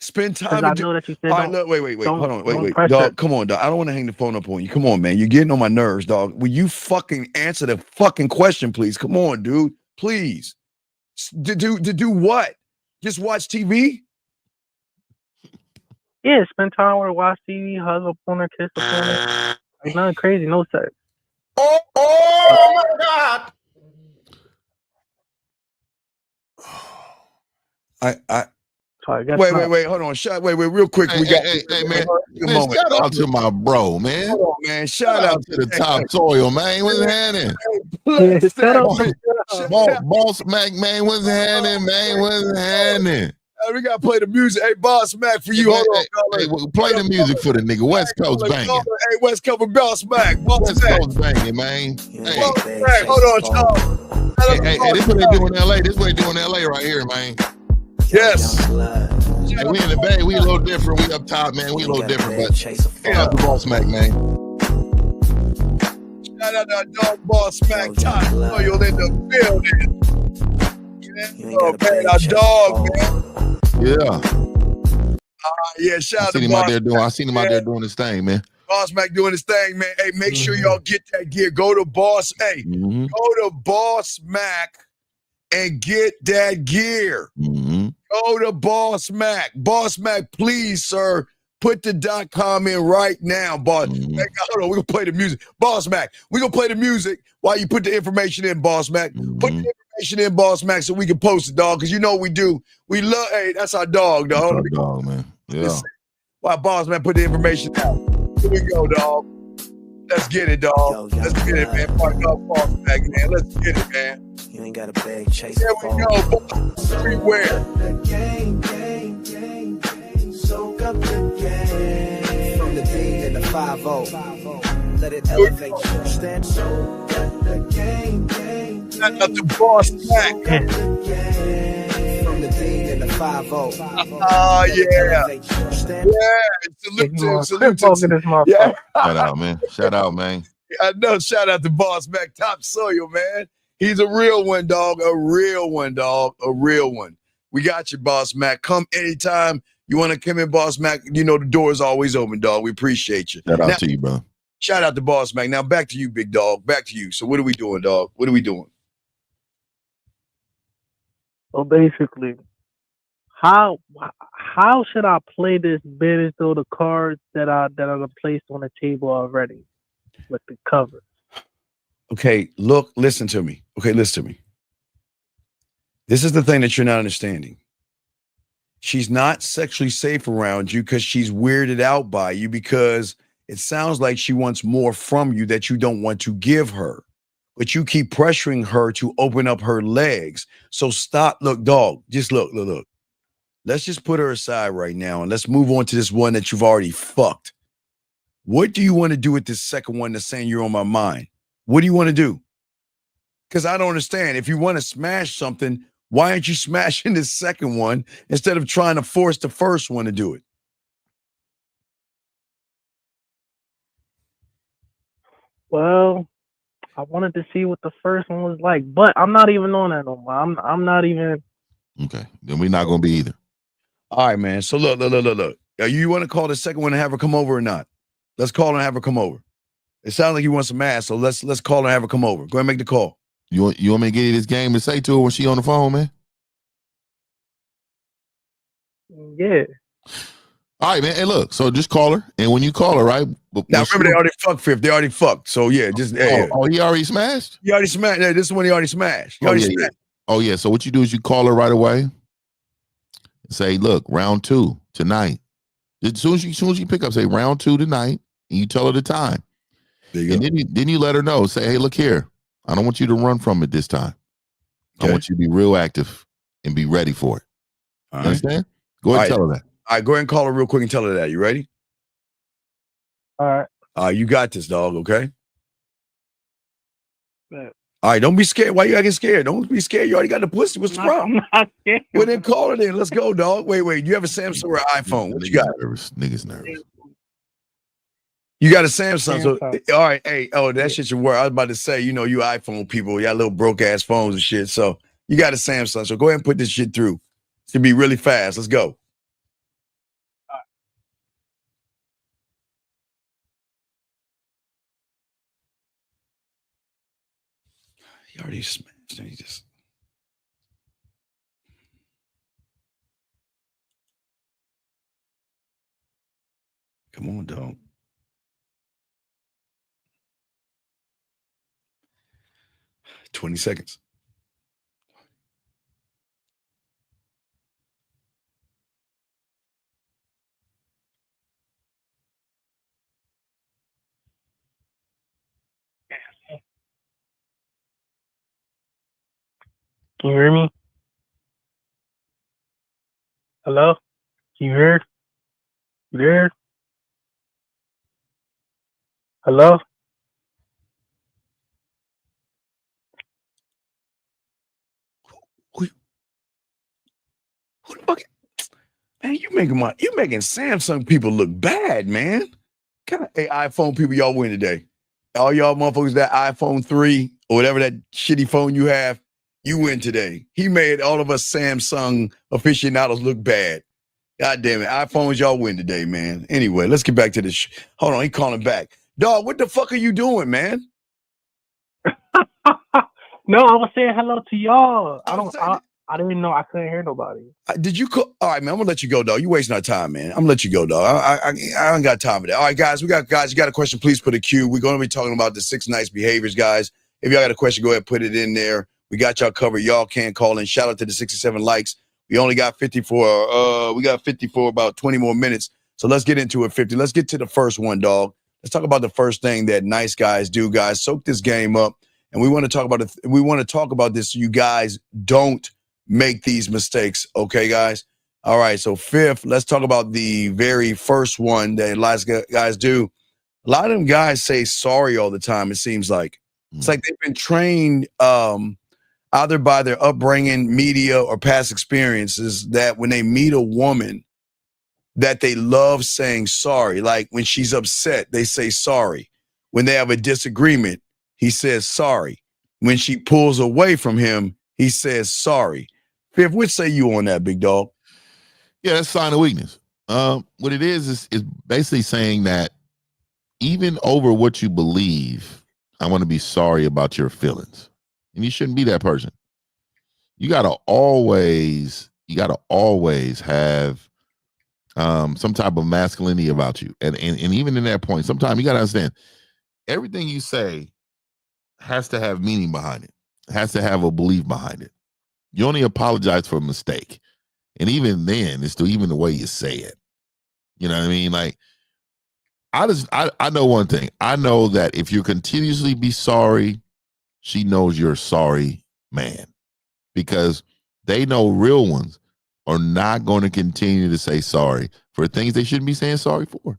Spend time. I know that you said. All right, look, wait. Hold on. Wait. Dog, come on, dog. I don't want to hang the phone up on you. Come on, man. You're getting on my nerves, dog. Will you fucking answer the fucking question, please? Come on, dude. Please. To do what? Just watch TV? Yeah, spend time with her, watch TV, hug up on her, kiss up on her. Like nothing crazy, no sex. Oh my God. So I guess Wait, not. hold on. Wait, real quick. Hey, We got man. a Man, moment. shout out to my bro, man. Hold on, man. Shout out to the top soil, man. What's happening? Yeah, shut up. Boss Mac, man. What's happening, man? What's happening? We gotta play the music. Hey, Boss Mac, for you. Hold on, hey, play the music for the nigga. West Coast banging. Hey, West Coast Boss Mac. West Coast banging, man. Hey, hold on, Charles. Hey, this is what they do in LA. This is what they do in LA right here, man. Yes. Hey, we in the Bay. We a little different. We up top, man. We a little different, but shout out to Boss Mac, man. Shout out to our dog, Boss Mac. Top soil in the building. Oh, man, our dog, man. Yeah. Yeah, shout out to I seen him out there doing his thing, man. Boss Mac doing his thing, man. Hey, make sure y'all get that gear. Go to Boss. Hey, go to Boss Mac and get that gear. Go to Boss Mac. Boss Mac, please, sir. Put the .com in right now, boss. Hey, hold on, we're gonna play the music. Boss Mac, we're gonna play the music while you put the information in, Boss Mac. Put the information in, Boss Mac, so we can post it, dog. Because you know what we do. We love, hey, that's our dog, dog. That's our dog, man. Yeah. Why Boss Mac put the information out. Here we go, dog. Let's get it, dog. Let's get it, man. Park up, Boss Mac, man. Let's get it, man. You ain't got a bag chase. There we go, boss. Everywhere. Gang. Soak up the game. From the D and the 5-0. Let it elevate you. Stand so. The gang. Shout out to Boss Mac. From the D and the 5-0. Oh, yeah. Yeah. Salute. Yeah. Shout out, man. I know. Shout out to Boss Mac, top soil, man. He's a real one, dog. A real one, dog. A real one. We got you, Boss Mac. Come anytime you want to come in, Boss Mac. You know the door is always open, dog. We appreciate you. Shout out to you, bro. Shout out to Boss Mac. Now back to you, big dog. Back to you. So what are we doing, dog? What are we doing? So basically, how should I play this bit as though the cards that are placed on the table already with the cover? Okay, listen to me. Okay, listen to me. This is the thing that you're not understanding. She's not sexually safe around you because she's weirded out by you, because it sounds like she wants more from you that you don't want to give her. But you keep pressuring her to open up her legs. So stop. Look, dog, just look. Let's just put her aside right now and let's move on to this one that you've already fucked. What do you want to do with this second one that's saying you're on my mind? What do you want to do? Because I don't understand. If you want to smash something, why aren't you smashing this second one instead of trying to force the first one to do it? Well, I wanted to see what the first one was like, but I'm not even on that no more. I'm not even. Okay, then we're not gonna be either. All right, man. So look. You want to call the second one and have her come over or not? Let's call her and have her come over. It sounds like you want some ass, so let's call her and have her come over. Go ahead and make the call. You want me to get you this game to say to her when she on the phone, man? Yeah. All right, man. Hey, look. So just call her, and when you call her, right? Now remember, they already fucked Fifth. They already fucked. So yeah, just yeah. Oh, he already smashed. He already smashed. Yeah, this is when he already smashed. Smashed. Oh yeah. So what you do is you call her right away. Say, look, round 2 tonight. As soon as you pick up, say round 2 tonight, and you tell her the time. There you and go. then you let her know. Say, hey, look here. I don't want you to run from it this time. Okay. I want you to be real active and be ready for it. You understand? Go ahead and tell her that. All right, go ahead and call her real quick and tell her that. You ready? All right. You got this, dog, okay? Bet. All right, don't be scared. Why you acting scared? Don't be scared. You already got the pussy. What's the problem? I'm not scared. Well, then call her then. Let's go, dog. Wait. You have a Samsung or an iPhone? What you got? Niggas nervous. You got a Samsung. So, all right. Hey, that shit should work. I was about to say, you iPhone people, you got little broke ass phones and shit. So you got a Samsung. So go ahead and put this shit through. It's gonna be really fast. Let's go. He already smashed. He just. Come on, dog. $20 seconds. Can you hear me? Hello? Can you hear? You there? Hello? Who the fuck? Man, you making Samsung people look bad, man. Kind of iPhone people y'all win today. All y'all motherfuckers that iPhone 3 or whatever that shitty phone you have, you win today. He made all of us Samsung aficionados look bad. God damn it. iPhones, y'all win today, man. Anyway, let's get back to this. Hold on, he calling back. Dog, what the fuck are you doing, man? No, I was saying hello to y'all. I didn't know I couldn't hear nobody. Did you call? All right, man. I'm gonna let you go, dog. You wasting our time, man. I'm gonna let you go, dog. I don't got time for that. All right, guys. You got a question? Please put a Q. We're gonna be talking about the 6 nice behaviors, guys. If y'all got a question, go ahead and put it in there. We got y'all covered. Y'all can call in. Shout out to the 67 likes. We only got 54. We got 54. About 20 more minutes. So let's get into it. 50. Let's get to the first one, dog. Let's talk about the first thing that nice guys do, guys. Soak this game up, and we want to talk about it. We want to talk about this. So you guys don't make these mistakes, okay, guys? All right, so fifth, let's talk about the very first one that a lot of guys do. A lot of them guys say sorry all the time, it seems like. It's like they've been trained either by their upbringing, media, or past experiences that when they meet a woman that they love saying sorry. Like when she's upset, they say sorry. When they have a disagreement, he says sorry. When she pulls away from him, he says sorry. Fifth, what say you on that, big dog? Yeah, that's a sign of weakness. What it is basically saying that even over what you believe, I want to be sorry about your feelings. And you shouldn't be that person. You gotta always have some type of masculinity about you. And even in that point, sometimes you gotta understand everything you say has to have meaning behind it, has to have a belief behind it. You only apologize for a mistake. And even then, it's still even the way you say it. You know what I mean? Like, I know one thing. I know that if you continuously be sorry, she knows you're a sorry man. Because they know real ones are not going to continue to say sorry for things they shouldn't be saying sorry for.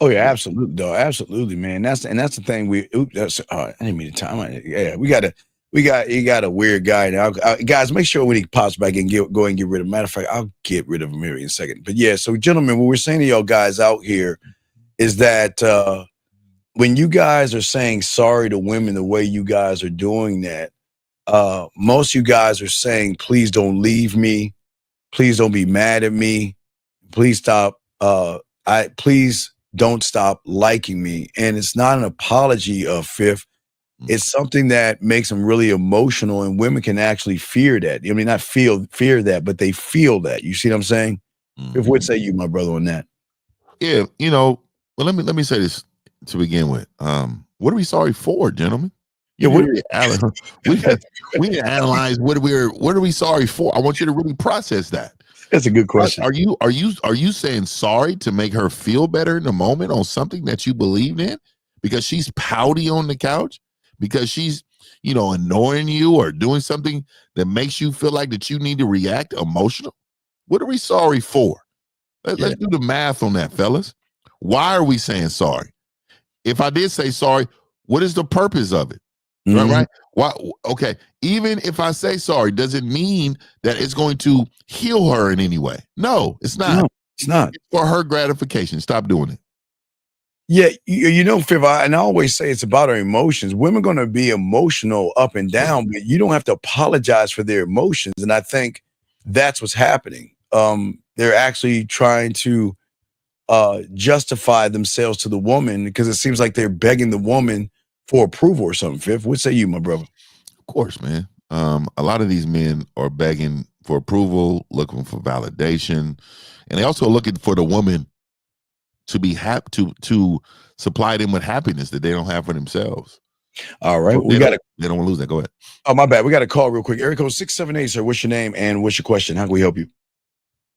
Oh yeah, absolutely, dog. Absolutely, man. That's the thing. I didn't mean to time. Yeah, you got a weird guy now. Guys, make sure when he pops back and go and get rid of him. Matter of fact, I'll get rid of him here in a second. But yeah, so gentlemen, what we're saying to y'all guys out here is that when you guys are saying sorry to women the way you guys are doing that, most of you guys are saying, please don't leave me. Please don't be mad at me. Please stop. Please don't stop liking me. And it's not an apology of fifth. It's something that makes them really emotional, and women can actually fear that. I mean, not fear that, but they feel that. You see what I'm saying? If what say you, my brother, on that? Yeah, well, let me say this to begin with. What are we sorry for, gentlemen? Yeah, we analyze what are we sorry for? I want you to really process that. That's a good question. Are you saying sorry to make her feel better in the moment on something that you believed in? Because she's pouty on the couch? Because she's, annoying you or doing something that makes you feel like that you need to react emotional? What are we sorry for? Let's do the math on that, fellas. Why are we saying sorry? If I did say sorry, what is the purpose of it? Right? Why? Okay. Even if I say sorry, does it mean that it's going to heal her in any way? No, it's not. No, it's not. It's for her gratification. Stop doing it. Yeah, Fiv, and I always say it's about our emotions. Women are going to be emotional up and down, but you don't have to apologize for their emotions. And I think that's what's happening. They're actually trying to justify themselves to the woman because it seems like they're begging the woman for approval or something. Fiv, what say you, my brother? Of course, man. A lot of these men are begging for approval, looking for validation, and they also looking for the woman to be happy to supply them with happiness that they don't have for themselves. All right, they don't want to lose that. Go ahead. Oh, my bad. We got a call real quick. Area code 678, sir. What's your name and what's your question? How can we help you?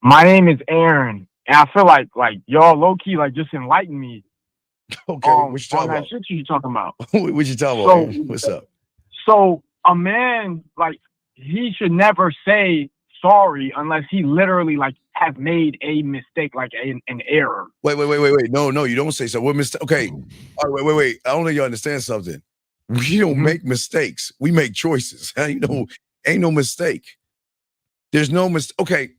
My name is Aaron, and I feel like y'all low key just enlighten me. Okay, what you talking about? Shit you talking about? What you talking about? What's up? So a man he should never say sorry unless he literally like have made a mistake, like an error. Wait. No, you don't say so. What mistake? Okay. All right, wait. I don't think you understand something. We don't make mistakes. We make choices. Ain't no mistake. There's no mistake. Okay.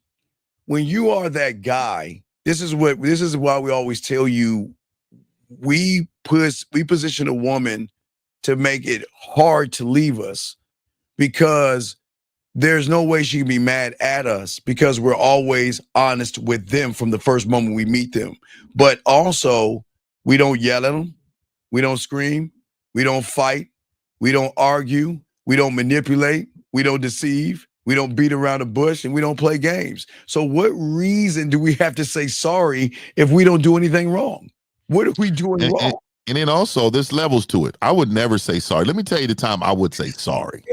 When you are that guy, this is why we always tell you we position a woman to make it hard to leave us, because there's no way she can be mad at us because we're always honest with them from the first moment we meet them. But also, we don't yell at them. We don't scream. We don't fight. We don't argue. We don't manipulate. We don't deceive. We don't beat around the bush, and we don't play games. So what reason do we have to say sorry if we don't do anything wrong? What are we doing wrong? And then also, there's levels to it. I would never say sorry. Let me tell you the time I would say sorry.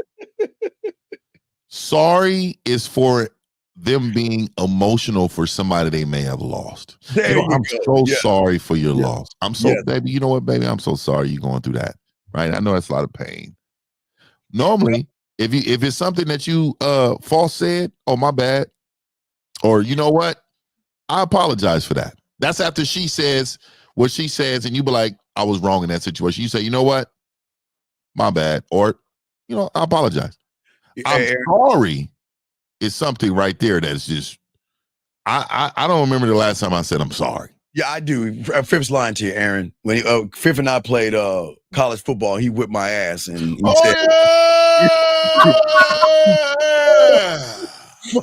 Sorry is for them being emotional for somebody they may have lost. I'm so sorry for your loss. I'm so, baby, you know what, baby? I'm so sorry you're going through that. Right? I know that's a lot of pain. Normally, if it's something that you false said, oh, my bad. Or you know what? I apologize for that. That's after she says what she says, and you be like, I was wrong in that situation. You say, you know what? My bad. Or, I apologize. I'm sorry is something right there that's just, I don't remember the last time I said I'm sorry. Yeah, I do. Fifth's lying to you, Aaron. When Fifth and I played college football, he whipped my ass, and he said,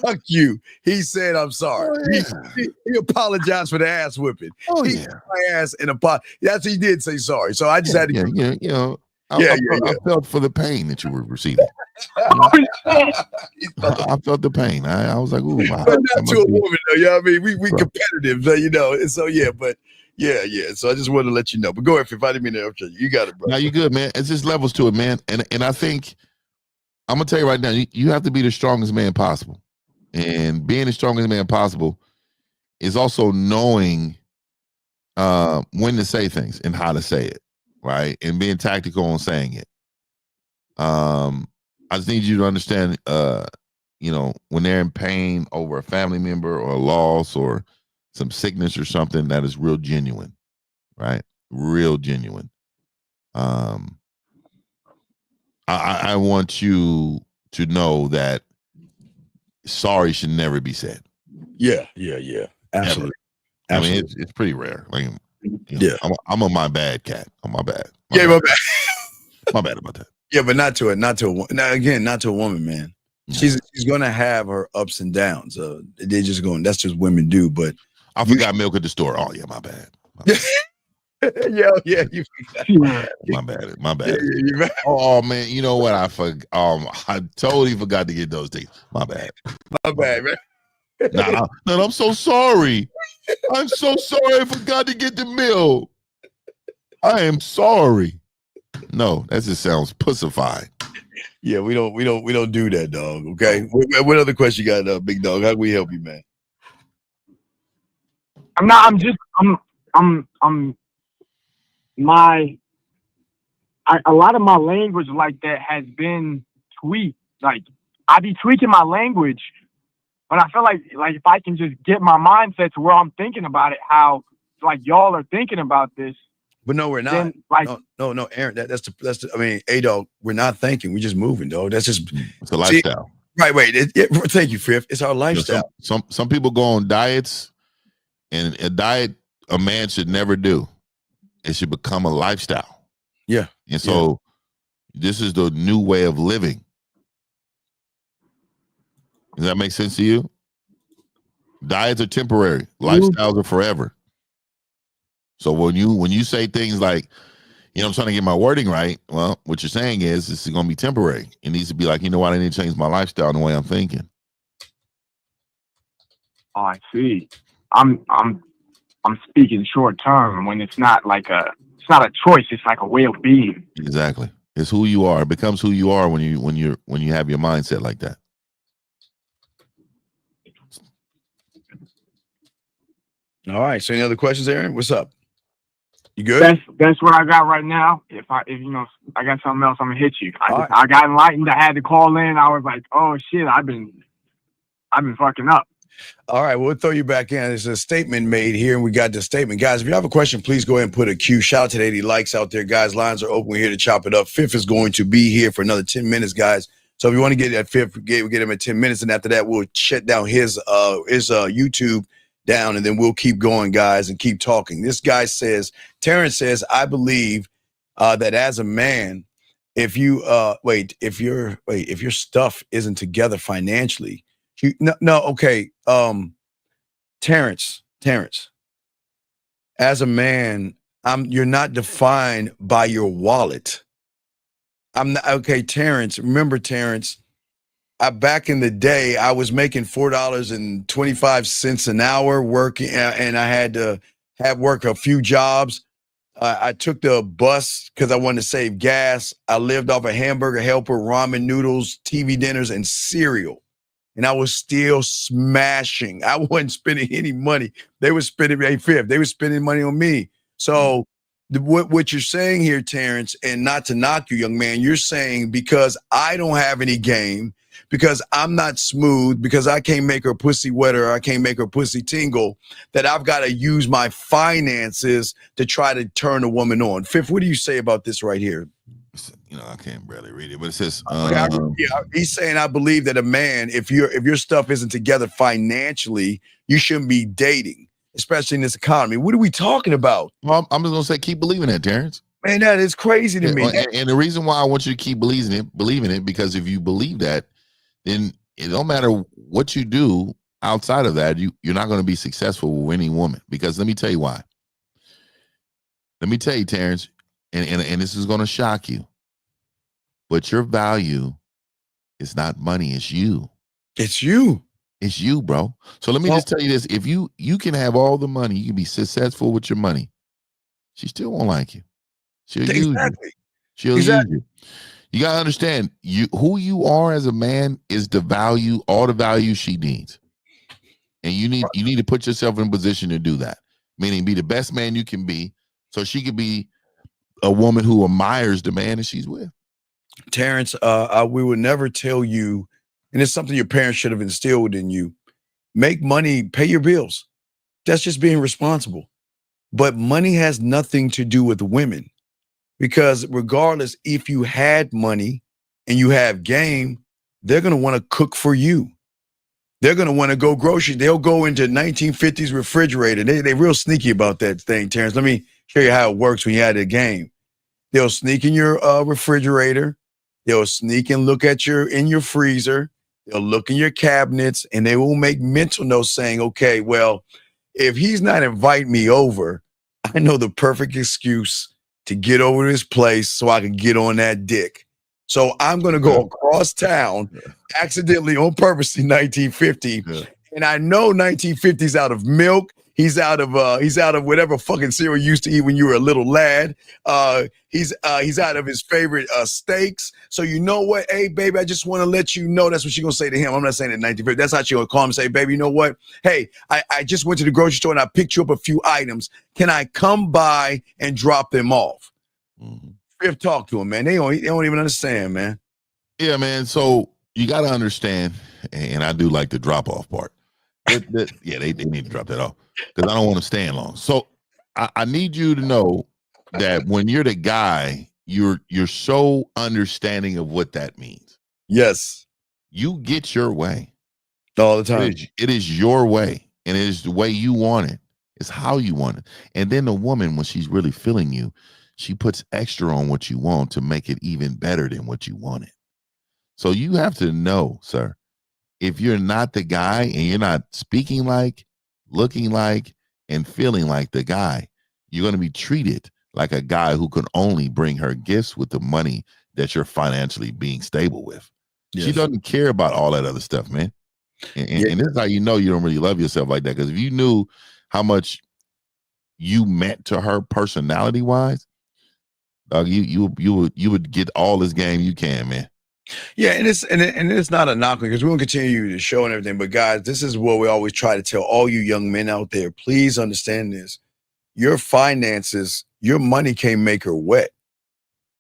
"Fuck you." He said, "I'm sorry." He apologized for the ass whipping. He whipped my ass and That's he did say sorry. So I just had to. I felt for the pain that you were receiving. I felt the pain. I was like, "Ooh, wow." But not to a woman, though. You know what I mean? We competitive, and so So I just wanted to let you know. But go ahead, if I didn't mean to interrupt you. You got it, bro. Now you good, man. It's just levels to it, man. And I think I'm gonna tell you right now, you have to be the strongest man possible. And being the strongest man possible is also knowing when to say things and how to say it, right? And being tactical on saying it. I just need you to understand, when they're in pain over a family member or a loss or some sickness or something that is real genuine, right? Real genuine. I want you to know that sorry should never be said. Yeah. Absolutely. I mean, it's pretty rare. Like, I'm a my bad cat. I'm my bad. My bad. My bad about that. Yeah, but not to a woman, man. She's gonna have her ups and downs. They're just going. That's just women do. But I forgot milk at the store. Oh yeah, my bad. Yeah, you forgot. My bad. Oh man, you know what? I totally forgot to get those things. My bad, man. No, I'm so sorry. I'm so sorry. I forgot to get the milk. I am sorry. No, that just sounds pussified. Yeah, we don't do that, dog. Okay. What other question you got, big dog? How can we help you, man? A lot of my language like that has been tweaked. Like I be tweaking my language, but I feel like if I can just get my mindset to where I'm thinking about it, how like y'all are thinking about this. But no, we're not. Then, like, no, Aaron. That's the. I mean, dog. We're not thinking. We're just moving, dog. That's just. It's a lifestyle. Right. Thank you, Fifth. It's our lifestyle. Some people go on diets, and a diet a man should never do. It should become a lifestyle. Yeah. And so, this is the new way of living. Does that make sense to you? Diets are temporary. Lifestyles are forever. So when you say things like, I'm trying to get my wording right, well, what you're saying is this is going to be temporary. It needs to be like, you know what, I need to change my lifestyle and the way I'm thinking. Oh, I see. I'm speaking short term when it's not it's not a choice. It's like a way of being. Exactly. It's who you are. It becomes who you are when you have your mindset like that. All right. So any other questions, Aaron? What's up? You good? That's what I got right now. If you know I got something else, I'm gonna hit you. All right. I got enlightened. I had to call in. I was like, oh shit, I've been fucking up. All right, we'll throw you back in. There's a statement made here, and we got the statement. Guys, if you have a question, please go ahead and put a Q. Shout out to the 80 likes out there, guys. Lines are open. We're here to chop it up. Fifth is going to be here for another 10 minutes, guys. So if you want to get that fifth, we'll get him at 10 minutes, and after that, we'll shut down his YouTube down, and then we'll keep going, guys, and keep talking. This guy says, Terrence says, I believe that as a man, if your stuff isn't together financially, okay. Terrence, as a man, you're not defined by your wallet. I'm not okay, Terrence. Remember, Terrence, back in the day, I was making $4.25 an hour working, and I had to work a few jobs. I took the bus because I wanted to save gas. I lived off a hamburger helper, ramen noodles, TV dinners, and cereal. And I was still smashing. I wasn't spending any money. They were spending they were spending money on me. So what you're saying here, Terrence, and not to knock you, young man, you're saying because I don't have any game, because I'm not smooth, because I can't make her pussy wetter, I can't make her pussy tingle, that I've got to use my finances to try to turn a woman on. Fifth, what do you say about this right here? You know, I can't barely read it, but it says he's saying, I believe that a man, if your stuff isn't together financially, you shouldn't be dating, especially in this economy. What are we talking about? Well, I'm just gonna say, keep believing that, Terrence. Man, that is crazy to me. And the reason why I want you to keep believing it, because if you believe that, then it don't matter what you do outside of that, you're not going to be successful with any woman. Because let me tell you why. Let me tell you, Terrence, and this is going to shock you, but your value is not money. It's you. It's you. It's you, bro. So let me just tell you this. If you can have all the money, you can be successful with your money, she still won't like you. She'll use you. She'll use you. You gotta understand, who you are as a man is all the value she needs. And you need to put yourself in a position to do that. Meaning be the best man you can be, so she could be a woman who admires the man that she's with. Terrence, we would never tell you, and it's something your parents should have instilled in you. Make money, pay your bills. That's just being responsible. But money has nothing to do with women, because regardless, if you had money and you have game, they're going to want to cook for you. They're going to want to go grocery. They'll go into 1950s refrigerator. They're real sneaky about that thing, Terrence. Let me show you how it works when you had a game. They'll sneak in your refrigerator. They'll sneak and look at in your freezer. They'll look in your cabinets, and they will make mental notes saying, okay, well, if he's not inviting me over, I know the perfect excuse to get over to his place so I can get on that dick. So I'm going to go across town accidentally on purpose in 1950. Yeah. And I know 1950's out of milk. He's out of whatever fucking cereal you used to eat when you were a little lad. He's out of his favorite steaks. So you know what? Hey, baby, I just want to let you know. That's what she's going to say to him. I'm not saying it in 1950. That's how she's going to call him and say, baby, you know what? Hey, I just went to the grocery store and I picked you up a few items. Can I come by and drop them off? Mm-hmm. Fifth, talk to him, man. They don't even understand, man. Yeah, man. So you got to understand, and I do like the drop off part. They need to drop that off, because I don't want to stand long. So I need you to know that when you're the guy, you're so understanding of what that means. Yes. You get your way. All the time. It is your way, and it is the way you want it. It's how you want it. And then the woman, when she's really feeling you, she puts extra on what you want to make it even better than what you wanted. So you have to know, sir, if you're not the guy and you're not speaking like, looking like, and feeling like the guy, you're going to be treated like a guy who can only bring her gifts with the money that you're financially being stable with. Yes. She doesn't care about all that other stuff, man. And this is how you know you don't really love yourself like that. Because if you knew how much you meant to her personality wise, dog, you would get all this game you can, man. Yeah, and it's not a knock, because we're gonna continue the show and everything. But guys, this is what we always try to tell all you young men out there. Please understand this. your finances, your money can't make her wet.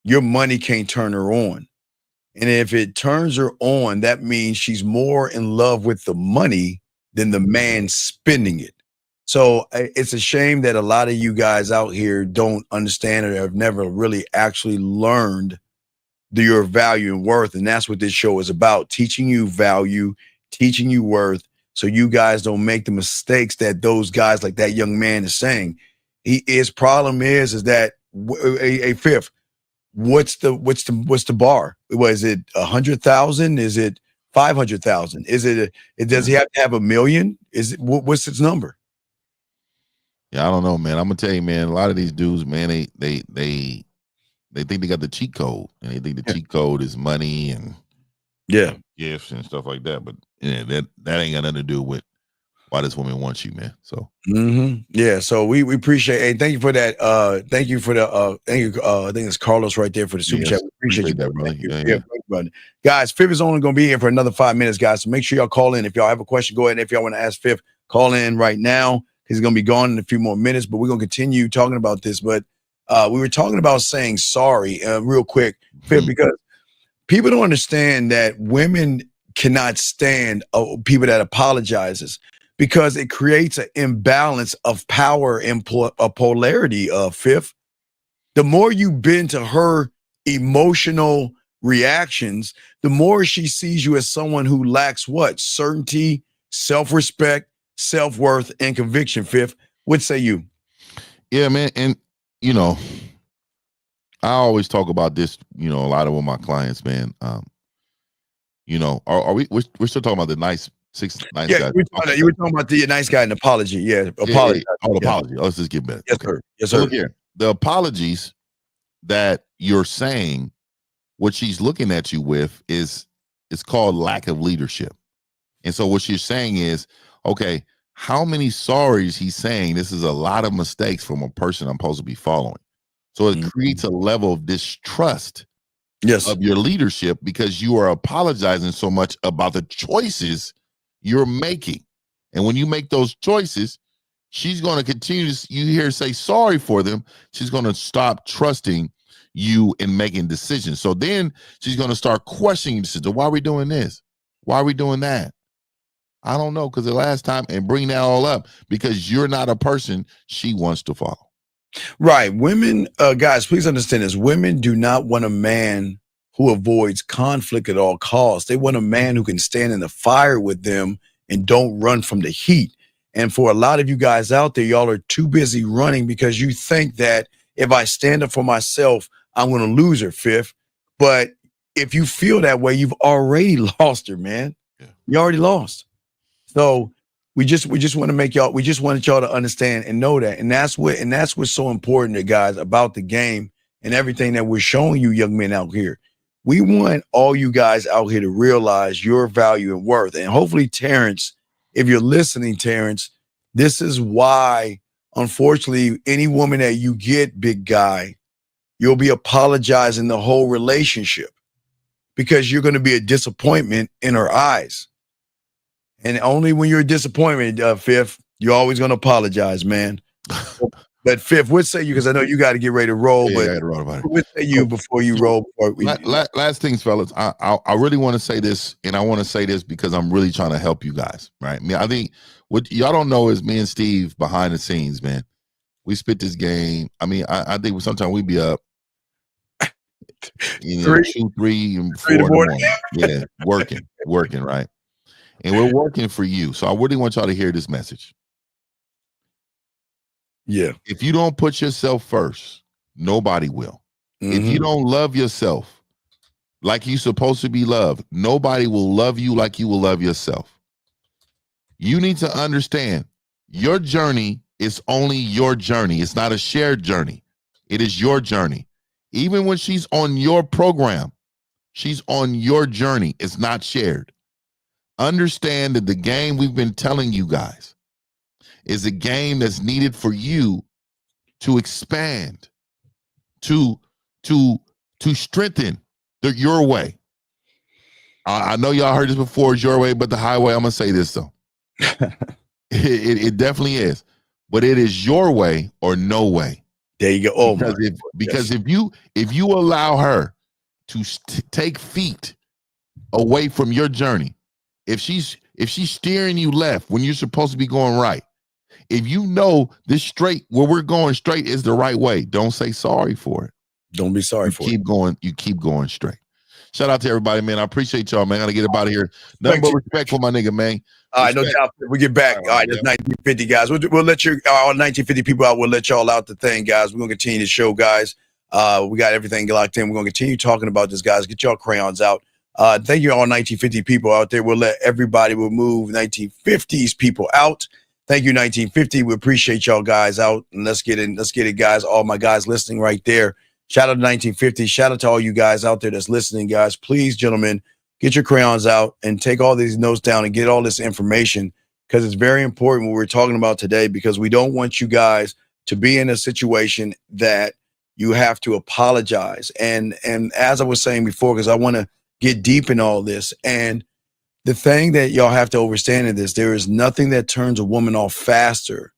Your money can't turn her on. And if it turns her on, that means she's more in love with the money than the man spending it. So it's a shame that a lot of you guys out here don't understand or have never really actually learned your value and worth. And that's what this show is about, teaching you value, teaching you worth, so you guys don't make the mistakes that those guys like that young man is saying. His problem is that a fifth. What's the bar? Was it 100,000? Is it 500,000? Is it? Does he have to have 1 million? Is it? What's its number? Yeah, I don't know, man. I'm gonna tell you, man. A lot of these dudes, man, they think they got the cheat code, and they think the cheat code is money and gifts and stuff like that. But yeah, that ain't got nothing to do with why this woman wants you, man. So yeah, so we appreciate. Hey, thank you for that. Thank you for the thank you. I think it's Carlos right there for the super chat. We appreciate you, that, brother. Yeah. Guys, Fifth is only gonna be here for another 5 minutes, guys. So make sure y'all call in. If y'all have a question, go ahead. And if y'all want to ask Fifth, call in right now. He's gonna be gone in a few more minutes, but we're gonna continue talking about this. But we were talking about saying sorry real quick, Fifth, because people don't understand that women cannot stand people that apologizes, because it creates an imbalance of power and a polarity of Fifth. The more you bend to her emotional reactions, the more she sees you as someone who lacks what? Certainty, self-respect, self-worth, and conviction, Fifth. What say you? Yeah, man. And, you know, I always talk about this, you know, a lot with my clients, man. You know, we're still talking about the nice guys. You were talking about the nice guy and apology. Yeah, apology. Apology. Let's just get better. Yes, sir. Yes, sir. Look here. The apologies that you're saying, what she's looking at you with it's called lack of leadership. And so what she's saying is, okay, how many sorries he's saying? This is a lot of mistakes from a person I'm supposed to be following. So it creates a level of distrust of your leadership, because you are apologizing so much about the choices you're making. And when you make those choices, she's going to continue to, you hear her say sorry for them. She's going to stop trusting you in making decisions. So then she's going to start questioning decisions. Why are we doing this? Why are we doing that? I don't know, because the last time, and bring that all up because you're not a person she wants to follow. Right. Women, guys, please understand this. Women do not want a man who avoids conflict at all costs. They want a man who can stand in the fire with them and don't run from the heat. And for a lot of you guys out there, y'all are too busy running because you think that if I stand up for myself, I'm going to lose her, Fifth. But if you feel that way, you've already lost her, man. Yeah. You already lost. So we just want to make y'all, we just wanted y'all to understand and know that. And that's what's so important to guys about the game and everything that we're showing you young men out here. We want all you guys out here to realize your value and worth. And hopefully, Terrence, if you're listening, Terrence, this is why, unfortunately, any woman that you get, big guy, you'll be apologizing the whole relationship because you're going to be a disappointment in her eyes. And only when you're a disappointment, Fifth, you're always going to apologize, man. But Fifth, what say you? Because I know you got to get ready to roll. Yeah, but I got to roll about it. What say you before you roll? Last things, fellas. I really want to say this, and I want to say this because I'm really trying to help you guys, right? I mean, I think what y'all don't know is me and Steve behind the scenes, man. We spit this game. I mean, I think sometimes we be up, 2, 3, and 4 in the morning. Yeah, working, right? And we're working for you. So I really want y'all to hear this message. Yeah. If you don't put yourself first, nobody will. If you don't love yourself like you're supposed to be loved, nobody will love you like you will love yourself. You need to understand your journey is only your journey. It's not a shared journey. It is your journey. Even when she's on your program, she's on your journey. It's not shared. Understand that the game we've been telling you guys is a game that's needed for you to expand, to strengthen your way. I know y'all heard this before, it's your way, but the highway, I'm going to say this though. It definitely is. but it is your way or no way. There you go. Oh, because if you allow her to take feet away from your journey, if she's steering you left when you're supposed to be going right, if you know this straight where we're going straight is the right way, don't say sorry for it. Don't be sorry for it. You keep going straight. Shout out to everybody, man. I appreciate y'all, man. I gotta get up out of here. Nothing but respect for my nigga, man. All right, no doubt. We get back. All right, that's 1950, guys. We'll let you, all 1950 people out. We'll let y'all out the thing, guys. We're going to continue the show, guys. We got everything locked in. We're going to continue talking about this, guys. Get y'all crayons out. Thank you all 1950 people out there. We'll let everybody move 1950s people out. Thank you, 1950. We appreciate y'all guys out. And let's get it, guys. All my guys listening right there. Shout out to 1950. Shout out to all you guys out there that's listening, guys. Please, gentlemen, get your crayons out and take all these notes down and get all this information, because it's very important what we're talking about today, because we don't want you guys to be in a situation that you have to apologize. And as I was saying before, because I want to get deep in all this, and the thing that y'all have to understand in this, there is nothing that turns a woman off faster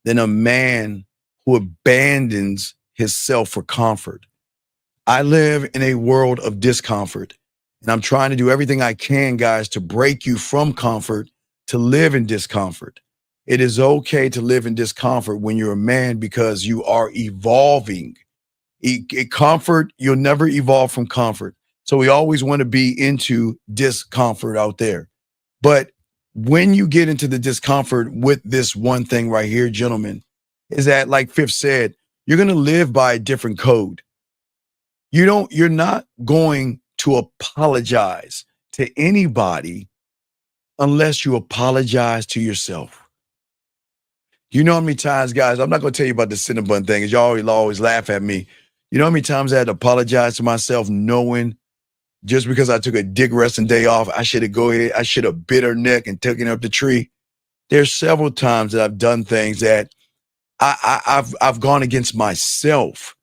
than a man who abandons himself for comfort. I live in a world of discomfort, and I'm trying to do everything I can, guys, to break you from comfort to live in discomfort. It is okay to live in discomfort when you're a man, because you are evolving. Comfort, you'll never evolve from comfort. So we always want to be into discomfort out there. But when you get into the discomfort with this one thing right here, gentlemen, is that, like Fifth said, you're going to live by a different code. You're not going to apologize to anybody unless you apologize to yourself. You know how many times, guys, I'm not going to tell you about the Cinnabon thing, because y'all always laugh at me. You know how many times I had to apologize to myself, knowing just because I took a dick resting day off, I should have bit her neck and taken her up the tree. There's several times that I've done things that I've gone against myself.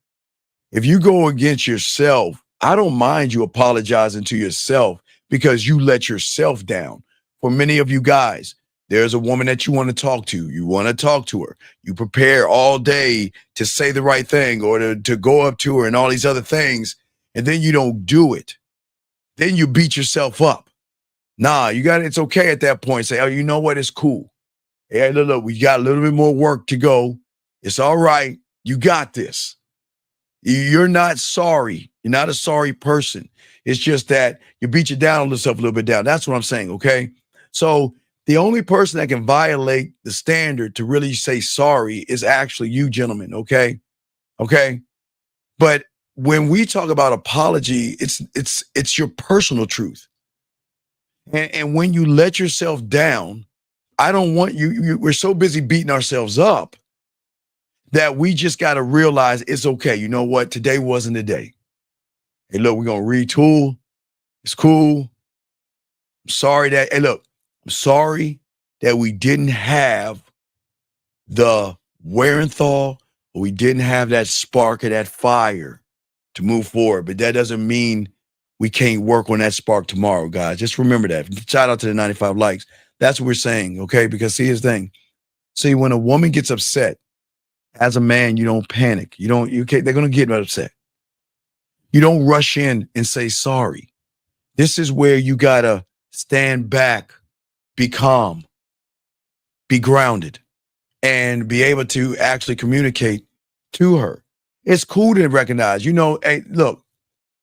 If you go against yourself, I don't mind you apologizing to yourself, because you let yourself down. For many of you guys, there's a woman that you want to talk to. You want to talk to her. You prepare all day to say the right thing or to go up to her and all these other things, and then you don't do it. Then you beat yourself up. Nah, it's okay at that point. Say, oh, you know what? It's cool. Hey, look, we got a little bit more work to go. It's all right. You got this. You're not sorry. You're not a sorry person. It's just that you beat you down on yourself a little bit down. That's what I'm saying, okay? So the only person that can violate the standard to really say sorry is actually you, gentlemen, okay? Okay? But when we talk about apology, it's your personal truth. And when you let yourself down, I don't want we're so busy beating ourselves up that we just got to realize it's okay. You know what? Today wasn't the day. Hey, look, we're going to retool. It's cool. I'm sorry I'm sorry that we didn't have the wear and thaw, or we didn't have that spark of that fire to move forward. But that doesn't mean we can't work on that spark tomorrow, guys. Just remember that. Shout out to the 95 likes. That's what we're saying, okay? Because see, here's the thing. See, when a woman gets upset, as a man, you don't panic. They're going to get upset. You don't rush in and say sorry. This is where you got to stand back, be calm, be grounded, and be able to actually communicate to her. It's cool to recognize, hey, look,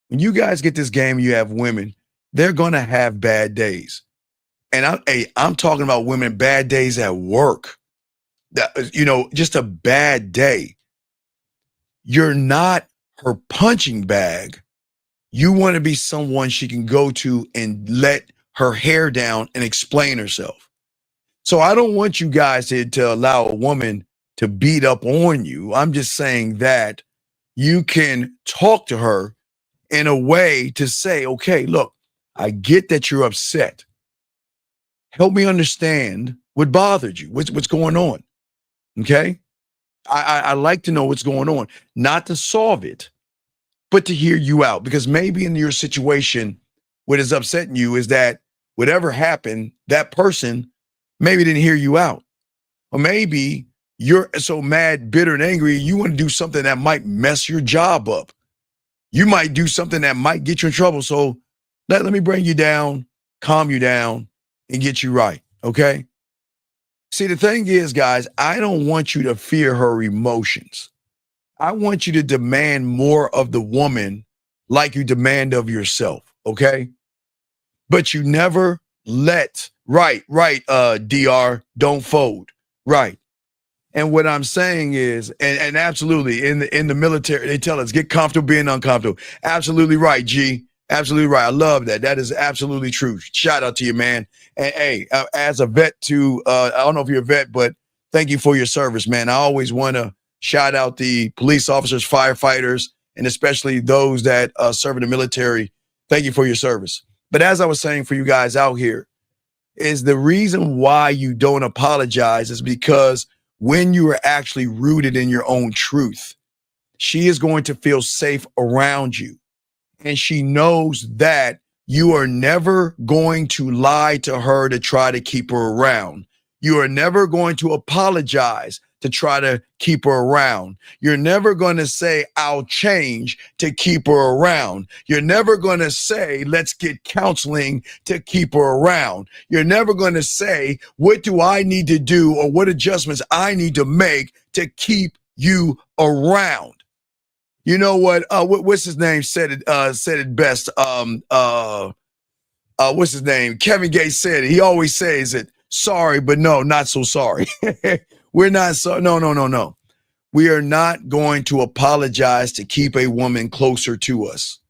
when you guys get this game, you have women, they're going to have bad days. And I'm talking about women, bad days at work. Just a bad day. You're not her punching bag. You want to be someone she can go to and let her hair down and explain herself. So I don't want you guys to allow a woman to beat up on you. I'm just saying that you can talk to her in a way to say, okay, look, I get that you're upset. Help me understand what bothered you. What's going on? Okay? I like to know what's going on, not to solve it, but to hear you out. Because maybe in your situation, what is upsetting you is that whatever happened, that person maybe didn't hear you out. Or maybe you're so mad, bitter, and angry, you want to do something that might mess your job up. You might do something that might get you in trouble. So let me bring you down, calm you down, and get you right, okay? See, the thing is, guys, I don't want you to fear her emotions. I want you to demand more of the woman like you demand of yourself, okay? But you never let, right, DR, don't fold, right. And what I'm saying is, and absolutely, in the military, they tell us, get comfortable being uncomfortable. Absolutely right, G. Absolutely right. I love that. That is absolutely true. Shout out to you, man. And hey, as a vet too, I don't know if you're a vet, but thank you for your service, man. I always want to shout out the police officers, firefighters, and especially those that serve in the military. Thank you for your service. But as I was saying for you guys out here, is the reason why you don't apologize is because when you are actually rooted in your own truth, she is going to feel safe around you. And she knows that you are never going to lie to her to try to keep her around. You are never going to apologize to try to keep her around. You're never going to say, I'll change to keep her around. You're never going to say, let's get counseling to keep her around. You're never going to say, what do I need to do or what adjustments I need to make to keep you around? You know what? What's his name said it best. What's his name? Kevin Gates said it. He always says it. Sorry, but no, not so sorry. We're not so. No. We are not going to apologize to keep a woman closer to us.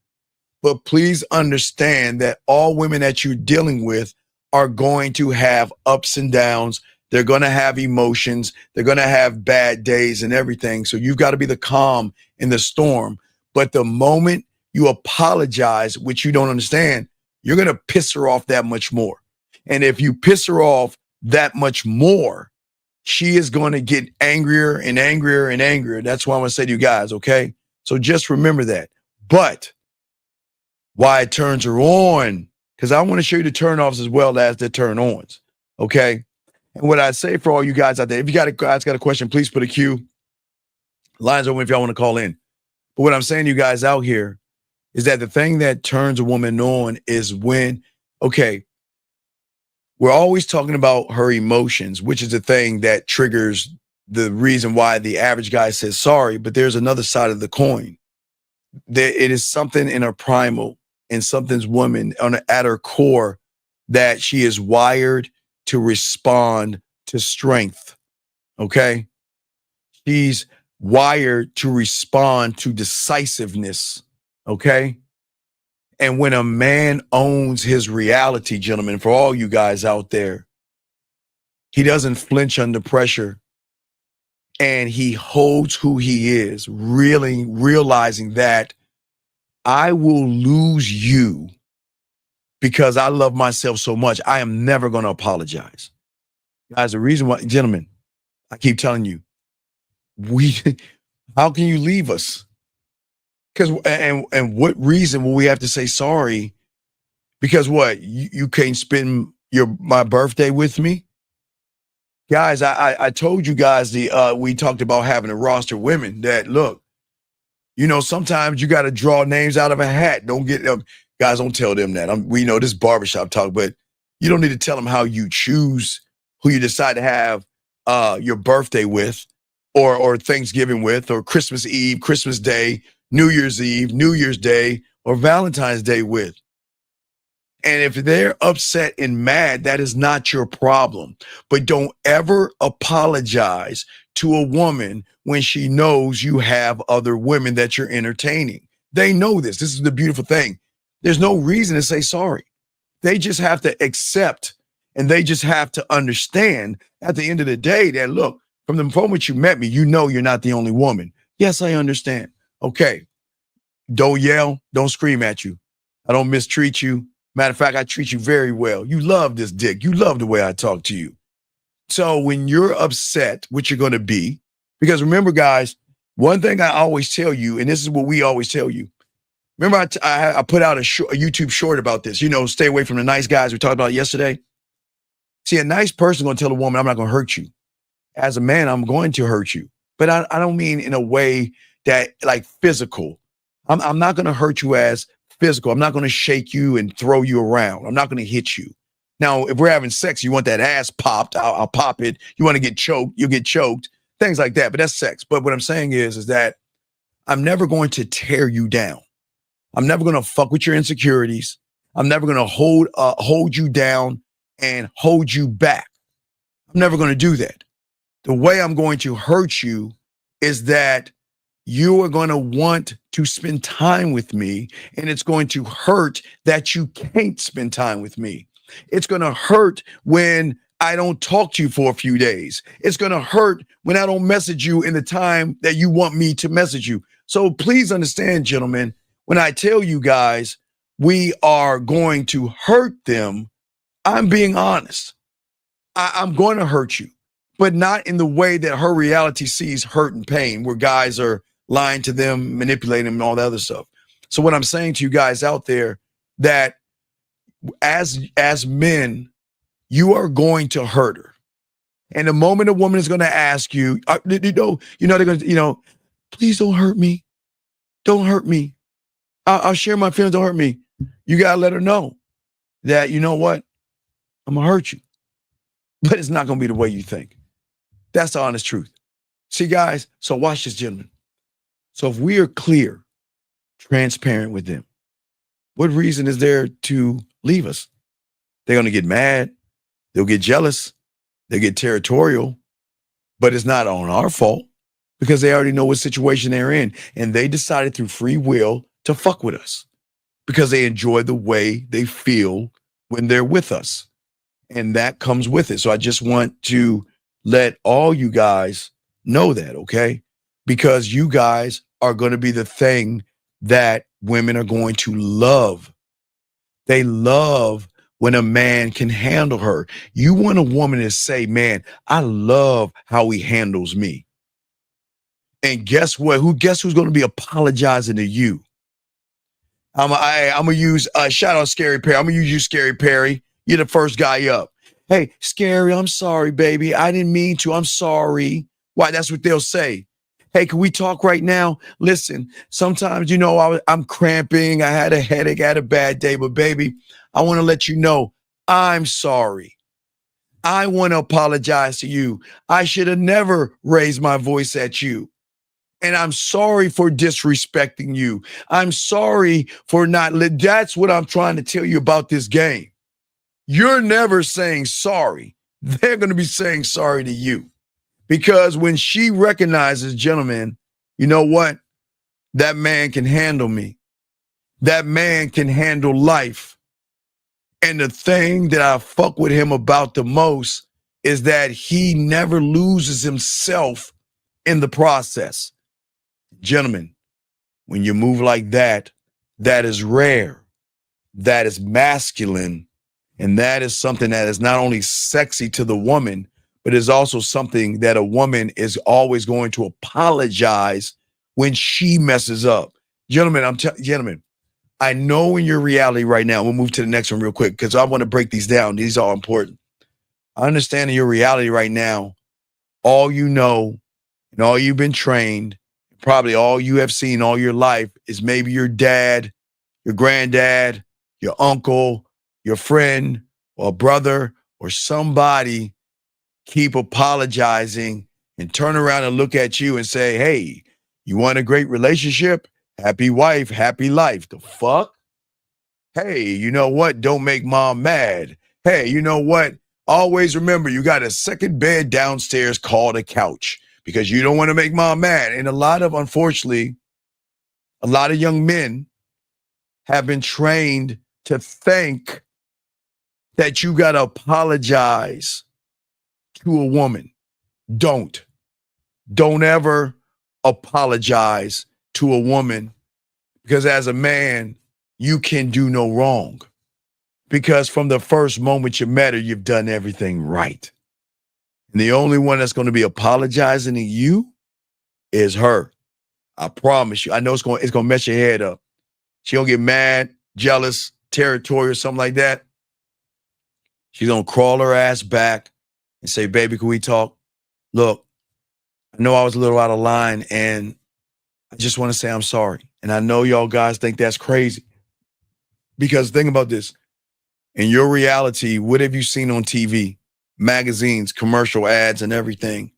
But please understand that all women that you're dealing with are going to have ups and downs. They're going to have emotions. They're going to have bad days and everything. So you've got to be the calm in the storm. But the moment you apologize, which you don't understand, you're going to piss her off that much more. And if you piss her off that much more, she is going to get angrier and angrier and angrier. That's why I'm going to say to you guys, okay? So just remember that. But why it turns her on, because I want to show you the turn-offs as well as the turn-ons, okay? And what I say for all you guys out there, if you got a question, please put a Q. Lines open if y'all want to call in. But what I'm saying to you guys out here is that the thing that turns a woman on is when, okay, we're always talking about her emotions, which is the thing that triggers the reason why the average guy says sorry. But there's another side of the coin. It is something in her primal and something's woman at her core that she is wired to respond to strength. Okay. She's wired to respond to decisiveness. Okay. And when a man owns his reality, gentlemen, for all you guys out there, he doesn't flinch under pressure and he holds who he is, really realizing that I will lose you because I love myself so much. I am never going to apologize. Guys, the reason why, gentlemen, I keep telling you, how can you leave us? Because and what reason will we have to say sorry? Because what, you can't spend my birthday with me? Guys, I told you guys we talked about having a roster of women that look, sometimes you got to draw names out of a hat. Don't get them. Guys, don't tell them that. We know this barbershop talk, but you don't need to tell them how you choose who you decide to have your birthday with or Thanksgiving with or Christmas Eve, Christmas Day, New Year's Eve, New Year's Day, or Valentine's Day with. And if they're upset and mad, that is not your problem. But don't ever apologize to a woman when she knows you have other women that you're entertaining. They know this. This is the beautiful thing. There's no reason to say sorry. They just have to accept and they just have to understand at the end of the day that, look, from the moment you met me, you know you're not the only woman. Yes, I understand. Okay. Don't yell. Don't scream at you. I don't mistreat you. Matter of fact, I treat you very well. You love this dick. You love the way I talk to you. So when you're upset, which you're going to be, because remember, guys, one thing I always tell you, and this is what we always tell you. Remember, I put out a YouTube short about this, stay away from the nice guys we talked about yesterday. See, a nice person going to tell a woman, I'm not going to hurt you. as a man, I'm going to hurt you. But I don't mean in a way that like physical. I'm not going to hurt you as physical. I'm not going to shake you and throw you around. I'm not going to hit you. Now, if we're having sex, you want that ass popped, I'll pop it. You want to get choked, you'll get choked, things like that. But that's sex. But what I'm saying is that I'm never going to tear you down. I'm never going to fuck with your insecurities. I'm never going to hold you down and hold you back. I'm never going to do that. The way I'm going to hurt you is that you are going to want to spend time with me, and it's going to hurt that you can't spend time with me. It's going to hurt when I don't talk to you for a few days. It's going to hurt when I don't message you in the time that you want me to message you. So please understand, gentlemen, when I tell you guys we are going to hurt them, I'm being honest. I'm going to hurt you, but not in the way that her reality sees hurt and pain, where guys are lying to them, manipulating them, and all that other stuff. So what I'm saying to you guys out there, that as men, you are going to hurt her. And the moment a woman is going to ask you, they're going to, please don't hurt me. Don't hurt me. I'll share my feelings. Don't hurt me. You got to let her know that, you know what? I'm going to hurt you. But it's not going to be the way you think. That's the honest truth. See, guys, so watch this, gentlemen. So if we are clear, transparent with them, what reason is there to leave us? They're going to get mad. They'll get jealous. They'll get territorial. But it's not on our fault because they already know what situation they're in. And they decided through free will to fuck with us because they enjoy the way they feel when they're with us. And that comes with it. So I just want to let all you guys know that, okay? Because you guys are going to be the thing that women are going to love. They love when a man can handle her. You want a woman to say, man, I love how he handles me. And guess what? Guess who's going to be apologizing to you? I'm going to use shout out Scary Perry. I'm going to use you, Scary Perry. You're the first guy up. Hey, Scary, I'm sorry, baby. I didn't mean to. I'm sorry. Why? That's what they'll say. Hey, can we talk right now? Listen, sometimes, I'm cramping. I had a headache. I had a bad day. But, baby, I want to let you know I'm sorry. I want to apologize to you. I should have never raised my voice at you. And I'm sorry for disrespecting you. I'm sorry for not. That's what I'm trying to tell you about this game. You're never saying sorry. They're going to be saying sorry to you. Because when she recognizes, gentlemen, you know what? That man can handle me. That man can handle life. And the thing that I fuck with him about the most is that he never loses himself in the process. Gentlemen, when you move like that, that is rare. That is masculine. And that is something that is not only sexy to the woman, but is also something that a woman is always going to apologize when she messes up. Gentlemen, gentlemen, I know in your reality right now, we'll move to the next one real quick because I want to break these down. These are important. I understand in your reality right now, all you know and all you've been trained, probably all you have seen all your life is maybe your dad, your granddad, your uncle, your friend or brother or somebody keep apologizing and turn around and look at you and say, hey, you want a great relationship? Happy wife, happy life. The fuck? Hey, you know what? Don't make mom mad. Hey, you know what? Always remember you got a second bed downstairs called a couch because you don't want to make mom mad. And unfortunately, a lot of young men have been trained to think that you got to apologize to a woman. Don't ever apologize to a woman because as a man, you can do no wrong because from the first moment you met her, you've done everything right. And the only one that's going to be apologizing to you is her. I promise you. I know it's going to mess your head up. She gonna get mad, jealous, territorial, something like that. She's gonna crawl her ass back and say, baby, can we talk? Look, I know I was a little out of line, and I just want to say I'm sorry. And I know y'all guys think that's crazy. Because think about this. In your reality, what have you seen on TV, magazines, commercial ads, and everything?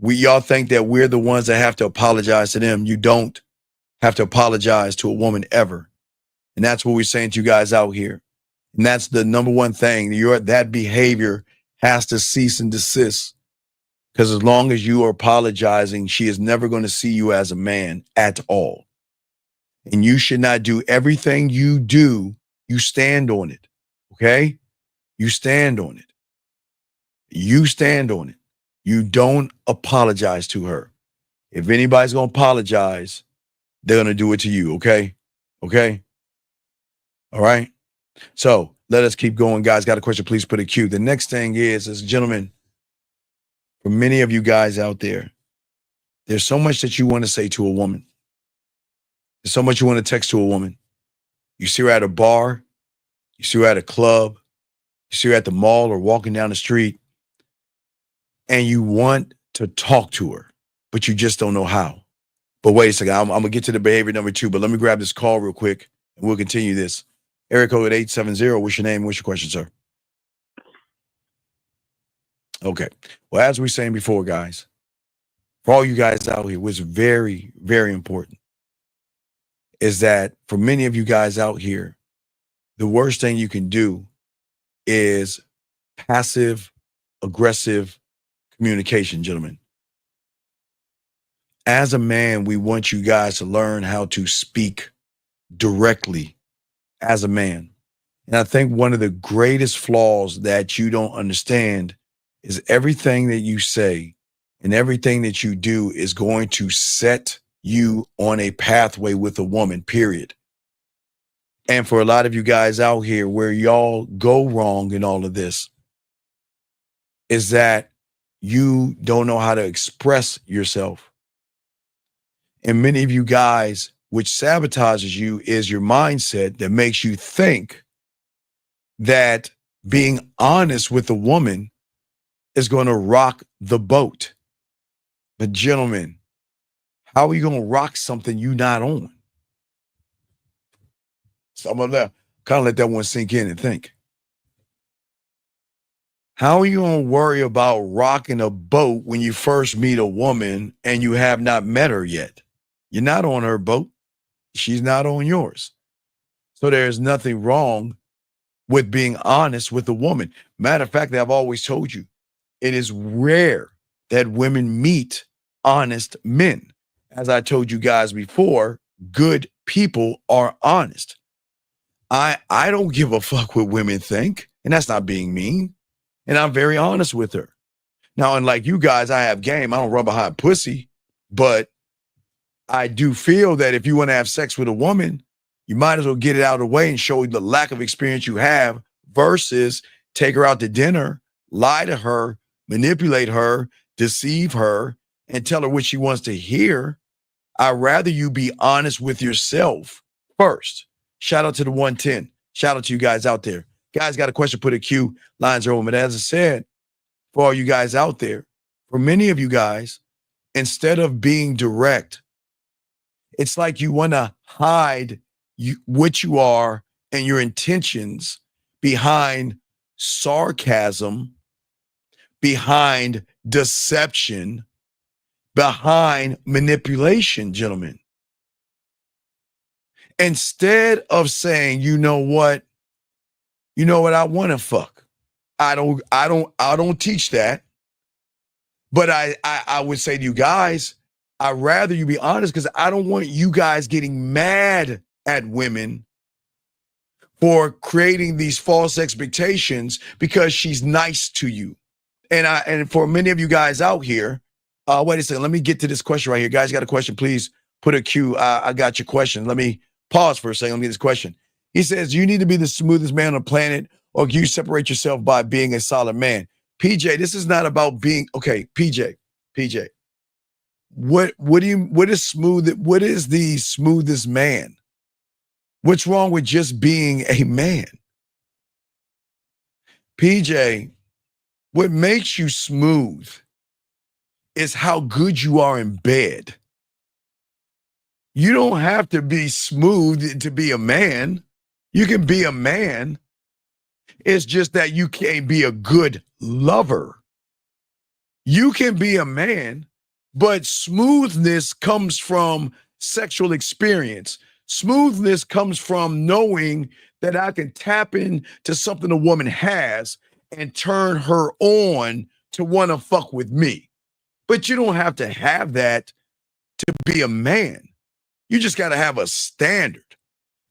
Y'all think that we're the ones that have to apologize to them. You don't have to apologize to a woman ever. And that's what we're saying to you guys out here. And that's the number one thing. That behavior has to cease and desist. Because as long as you are apologizing, she is never going to see you as a man at all. And you should not do everything you do. You stand on it. Okay? You stand on it. You stand on it. You don't apologize to her. If anybody's going to apologize, they're going to do it to you. Okay? Okay? All right? So let us keep going. Guys, got a question? Please put a Q. The next thing is gentlemen, for many of you guys out there, there's so much that you want to say to a woman. There's so much you want to text to a woman. You see her at a bar. You see her at a club. You see her at the mall or walking down the street. And you want to talk to her, but you just don't know how. But wait a second. I'm going to get to the behavior number 2, but let me grab this call real quick and we'll continue this. Area code 870. What's your name? What's your question, sir? Okay. Well, as we were saying before, guys, for all you guys out here, what's very, very important is that for many of you guys out here, the worst thing you can do is passive, aggressive communication, gentlemen. As a man, we want you guys to learn how to speak directly as a man. And I think one of the greatest flaws that you don't understand is everything that you say and everything that you do is going to set you on a pathway with a woman, period. And for a lot of you guys out here, where y'all go wrong in all of this is that you don't know how to express yourself. And many of you guys, which sabotages you, is your mindset that makes you think that being honest with a woman is going to rock the boat. But gentlemen, how are you going to rock something you're not on? So I'm going to kind of let that one sink in and think. How are you going to worry about rocking a boat when you first meet a woman and you have not met her yet? You're not on her boat. She's not on yours. So there's nothing wrong with being honest with a woman. Matter of fact, I've always told you, it is rare that women meet honest men. As I told you guys before, good people are honest. I don't give a fuck what women think, and that's not being mean. And I'm very honest with her. Now, unlike you guys, I have game. I don't run behind pussy, but I do feel that if you want to have sex with a woman, you might as well get it out of the way and show the lack of experience you have versus take her out to dinner, lie to her, manipulate her, deceive her, and tell her what she wants to hear. I'd rather you be honest with yourself first. Shout out to the 110. Shout out to you guys out there. Guys, got a question, put a Q. Lines are open. But as I said, for all you guys out there, for many of you guys, instead of being direct, it's like you want to hide what you are and your intentions behind sarcasm, behind deception, behind manipulation, gentlemen. Instead of saying, you know what, I want to fuck. I don't teach that. But I would say to you guys, I'd rather you be honest because I don't want you guys getting mad at women for creating these false expectations because she's nice to you. And for many of you guys out here, wait a second, let me get to this question right here. Guys, got a question, please put a Q. I got your question. Let me pause for a second. Let me get this question. He says, you need to be the smoothest man on the planet, or you separate yourself by being a solid man. PJ, this is not about being, okay, PJ, what is smooth? What is the smoothest man? What's wrong with just being a man? PJ, what makes you smooth is how good you are in bed. You don't have to be smooth to be a man. You can be a man. It's just that you can't be a good lover. You can be a man, but smoothness comes from sexual experience. Smoothness comes from knowing that I can tap into something a woman has and turn her on to want to fuck with me. But you don't have to have that to be a man. You just got to have a standard.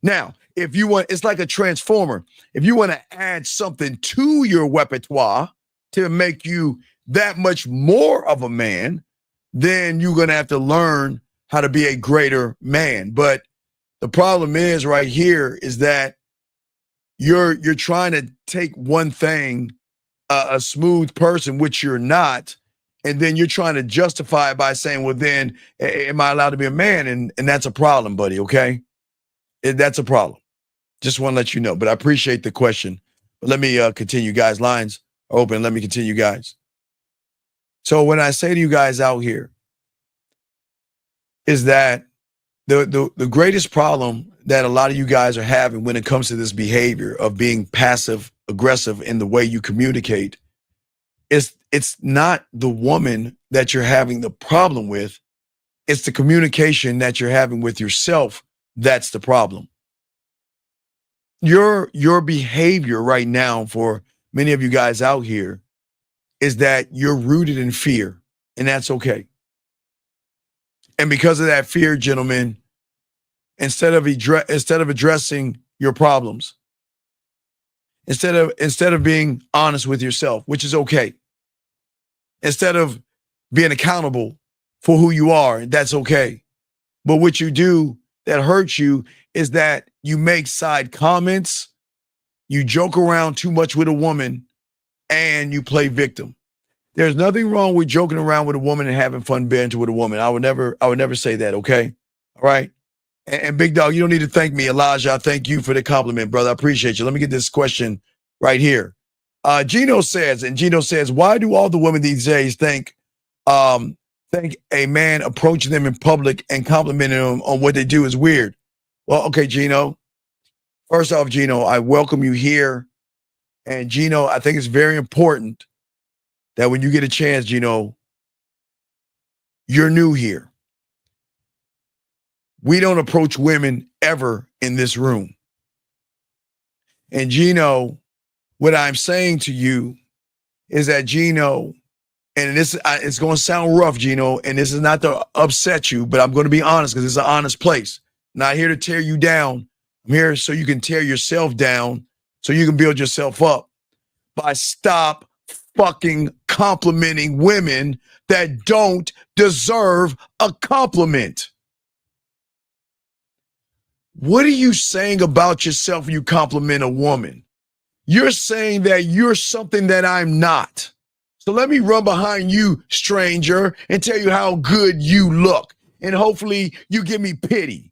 Now, if you want, it's like a transformer. If you want to add something to your repertoire to make you that much more of a man, then you're going to have to learn how to be a greater man. But the problem is right here is that you're trying to take one thing, a smooth person, which you're not, and then you're trying to justify it by saying, well, then am I allowed to be a man? And that's a problem, buddy, okay? That's a problem. Just want to let you know, but I appreciate the question. But let me continue, guys. Lines are open. Let me continue, guys. So when I say to you guys out here is that the greatest problem that a lot of you guys are having when it comes to this behavior of being passive aggressive in the way you communicate is it's not the woman that you're having the problem with. It's the communication that you're having with yourself. That's the problem. Your behavior right now for many of you guys out here is that you're rooted in fear, and that's okay. And because of that fear, gentlemen, instead of addressing your problems, instead of being honest with yourself, which is okay, instead of being accountable for who you are, that's okay. But what you do that hurts you is that you make side comments, you joke around too much with a woman, and you play victim. There's nothing wrong with joking around with a woman and having fun banter with a woman. I would never say that, okay? All right? And Big Dog, you don't need to thank me. Elijah, I thank you for the compliment, brother. I appreciate you. Let me get this question right here. Gino says, why do all the women these days think a man approaching them in public and complimenting them on what they do is weird? Well, okay, Gino. First off, Gino, I welcome you here. And Gino, I think it's very important that when you get a chance, Gino, you're new here. We don't approach women ever in this room. And Gino, what I'm saying to you is that Gino, and this it's going to sound rough, Gino, and this is not to upset you, but I'm going to be honest because it's an honest place. Not here to tear you down. I'm here so you can tear yourself down, so you can build yourself up. By stop fucking complimenting women that don't deserve a compliment. What are you saying about yourself when you compliment a woman? You're saying that you're something that I'm not. So let me run behind you, stranger, and tell you how good you look. And hopefully you give me pity.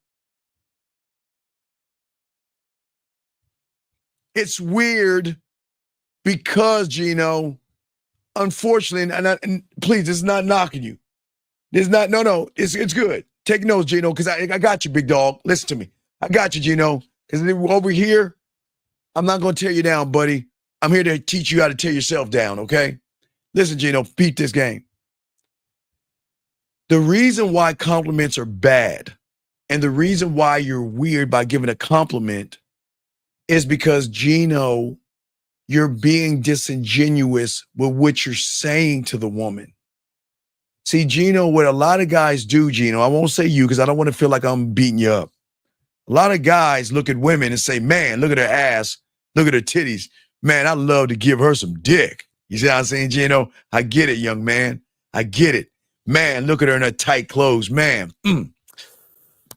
It's weird because, Gino, unfortunately, and please, this is not knocking you. This is not, no, it's good. Take notes, Gino, because I got you, big dog. Listen to me. I got you, Gino, because over here, I'm not going to tear you down, buddy. I'm here to teach you how to tear yourself down, okay? Listen, Gino, beat this game. The reason why compliments are bad and the reason why you're weird by giving a compliment is because, Gino, you're being disingenuous with what you're saying to the woman. See, Gino, what a lot of guys do, Gino, I won't say you because I don't want to feel like I'm beating you up. A lot of guys look at women and say, man, look at her ass, look at her titties. Man, I'd love to give her some dick. You see what I'm saying, Gino? I get it, young man. I get it. Man, look at her in her tight clothes. Man,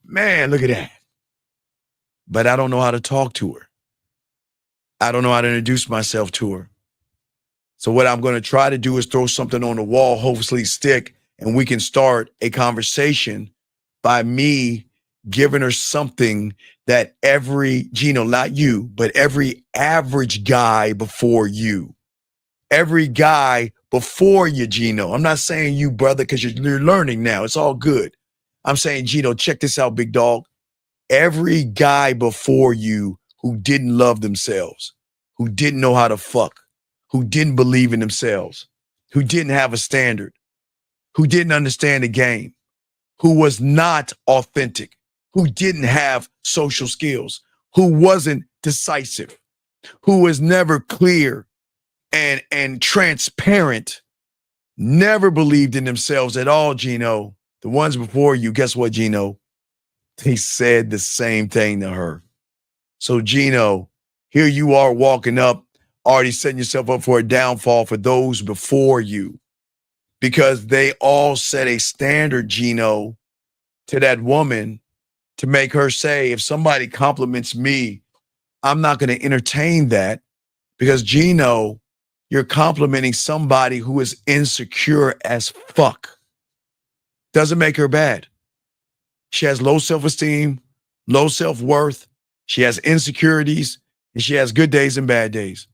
man, look at that. But I don't know how to talk to her. I don't know how to introduce myself to her. So what I'm going to try to do is throw something on the wall, hopefully stick, and we can start a conversation by me giving her something that every, Gino, not you, but every average guy before you, every guy before you, Gino. I'm not saying you, brother, because you're learning now. It's all good. I'm saying, Gino, check this out, big dog. Every guy before you who didn't love themselves, who didn't know how to fuck, who didn't believe in themselves, who didn't have a standard, who didn't understand the game, who was not authentic, who didn't have social skills, who wasn't decisive, who was never clear and transparent, never believed in themselves at all, Gino. The ones before you, guess what, Gino? They said the same thing to her. So, Gino, here you are walking up, already setting yourself up for a downfall for those before you, because they all set a standard, Gino, to that woman to make her say, if somebody compliments me, I'm not going to entertain that, because, Gino, you're complimenting somebody who is insecure as fuck. Doesn't make her bad. She has low self-esteem, low self-worth. She has insecurities, and she has good days and bad days.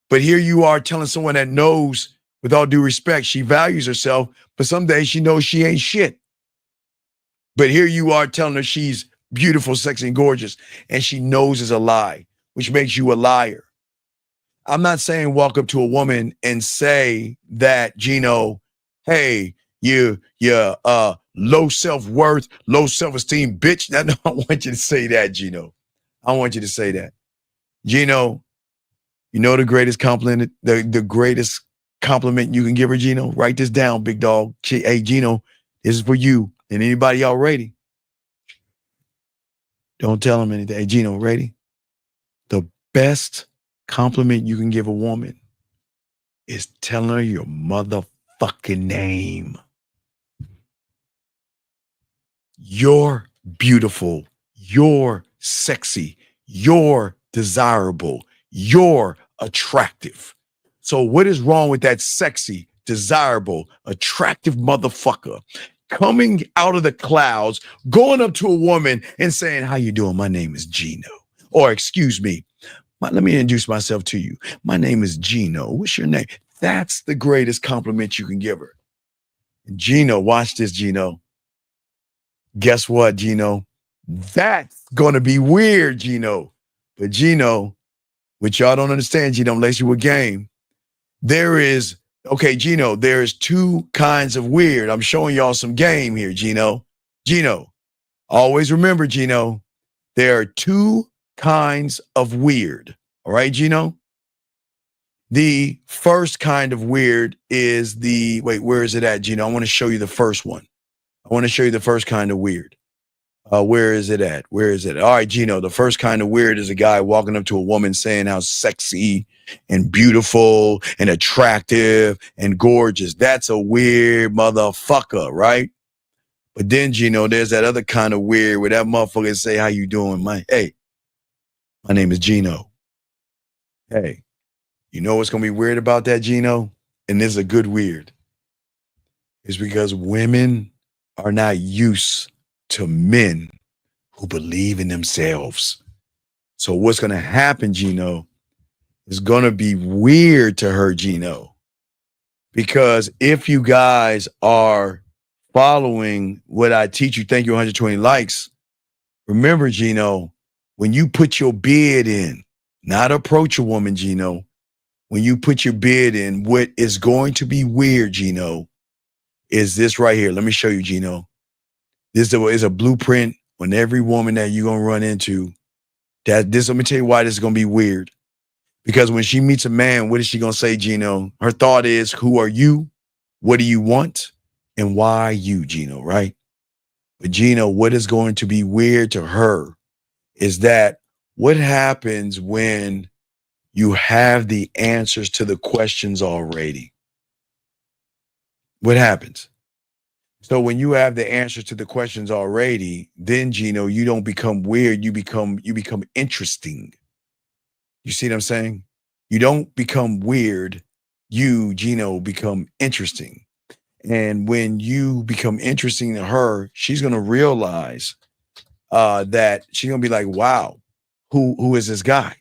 But here you are telling someone that knows, with all due respect, she values herself, but some days she knows she ain't shit. But here you are telling her she's beautiful, sexy, and gorgeous, and she knows it's a lie, which makes you a liar. I'm not saying walk up to a woman and say that, Gino, hey, you low self-worth, low self-esteem bitch. I don't want you to say that, Gino. I want you to say that. Gino, you know the greatest compliment, the greatest compliment you can give her, Gino? Write this down, big dog. Hey, Gino, this is for you and anybody already. Don't tell them anything. Hey, Gino, ready? The best compliment you can give a woman is telling her your motherfucking name. You're beautiful. You're sexy. You're desirable. You're attractive. So what is wrong with that sexy, desirable, attractive motherfucker coming out of the clouds, going up to a woman and saying, how you doing? My name is Gino. Or excuse me, let me introduce myself to you. My name is Gino. What's your name? That's the greatest compliment you can give her. Gino, watch this, Gino. Guess what, Gino? That's going to be weird, Gino. But Gino, which y'all don't understand, Gino, unless you a game, Gino, there's two kinds of weird. I'm showing y'all some game here, Gino. Gino, always remember, Gino, there are two kinds of weird. All right, Gino? The first kind of weird is where is it at, Gino? I want to show you the first one. I want to show you the first kind of weird. Where is it at? Where is it? All right, Gino, the first kind of weird is a guy walking up to a woman saying how sexy and beautiful and attractive and gorgeous. That's a weird motherfucker, right? But then, Gino, there's that other kind of weird where that motherfucker say, how you doing? My name is Gino. Hey, you know what's going to be weird about that, Gino? And this is a good weird. It's because women are not used to men who believe in themselves. So what's going to happen, Gino, is going to be weird to her, Gino. Because if you guys are following what I teach you, thank you, 120 likes. Remember, Gino, when you put your bid in, not approach a woman, Gino. When you put your bid in, what is going to be weird, Gino, is this right here. Let me show you, Gino. This is a blueprint on every woman that you're going to run into. Let me tell you why this is going to be weird. Because when she meets a man, what is she going to say, Gino? Her thought is, who are you? What do you want? And why you, Gino, right? But Gino, what is going to be weird to her is that what happens when you have the answers to the questions already? What happens? So when you have the answers to the questions already, then, Gino, you don't become weird. You become interesting. You see what I'm saying? You don't become weird. You, Gino, become interesting. And when you become interesting to her, she's going to realize that she's going to be like, wow, who is this guy?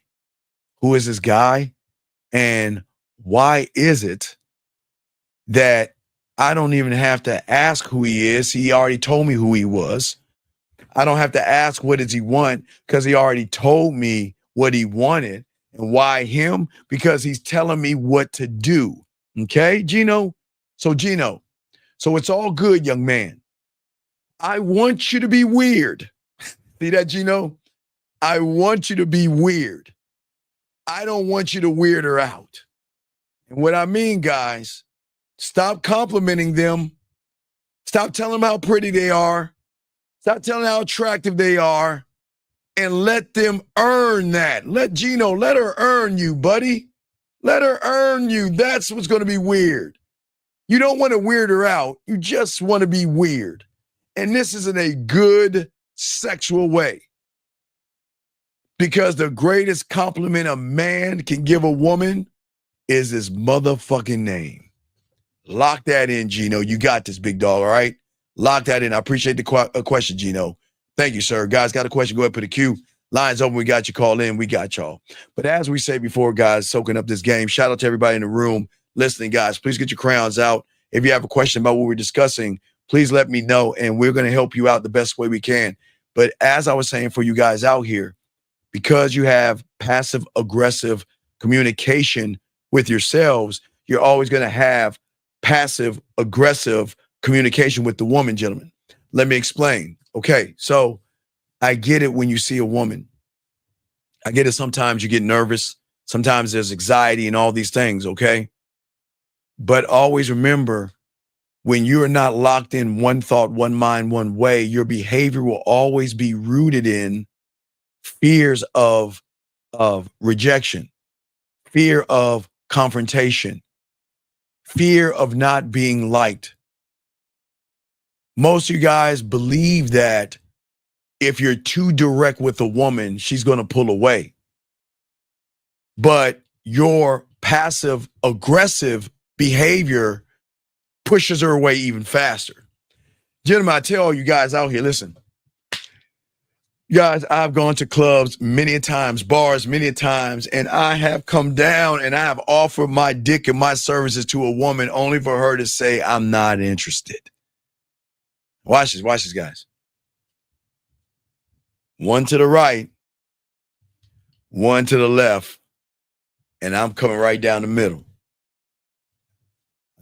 Who is this guy? And why is it that I don't even have to ask who he is. He already told me who he was. I don't have to ask what does he want because he already told me what he wanted. And why him? Because he's telling me what to do. Okay, Gino? So Gino, so it's all good, young man. I want you to be weird. See that, Gino? I want you to be weird. I don't want you to weird her out. And what I mean, guys, stop complimenting them. Stop telling them how pretty they are. Stop telling them how attractive they are. And let them earn that. Let her earn you, buddy. Let her earn you. That's what's going to be weird. You don't want to weird her out. You just want to be weird. And this is in a good sexual way. Because the greatest compliment a man can give a woman is his motherfucking name. Lock that in, Gino. You got this, big dog, all right? Lock that in. I appreciate the question, Gino. Thank you, sir. Guys, got a question? Go ahead, put a Q. Lines open. We got you. Call in. We got y'all. But as we say before, guys, soaking up this game, shout out to everybody in the room listening, guys. Please get your crowns out. If you have a question about what we're discussing, please let me know, and we're going to help you out the best way we can. But as I was saying for you guys out here, because you have passive-aggressive communication with yourselves, you're always going to have passive-aggressive communication with the woman, gentlemen. Let me explain. Okay, so I get it when you see a woman. I get it sometimes you get nervous. Sometimes there's anxiety and all these things, okay? But always remember, when you are not locked in one thought, one mind, one way, your behavior will always be rooted in fears of rejection, fear of confrontation, fear of not being liked. Most of you guys believe that if you're too direct with a woman, she's going to pull away. But your passive aggressive behavior pushes her away even faster. Gentlemen, I tell you guys out here, listen. Guys, I've gone to clubs many times, bars many times, and I have come down and I have offered my dick and my services to a woman only for her to say, I'm not interested. Watch this, guys. One to the right, one to the left, and I'm coming right down the middle.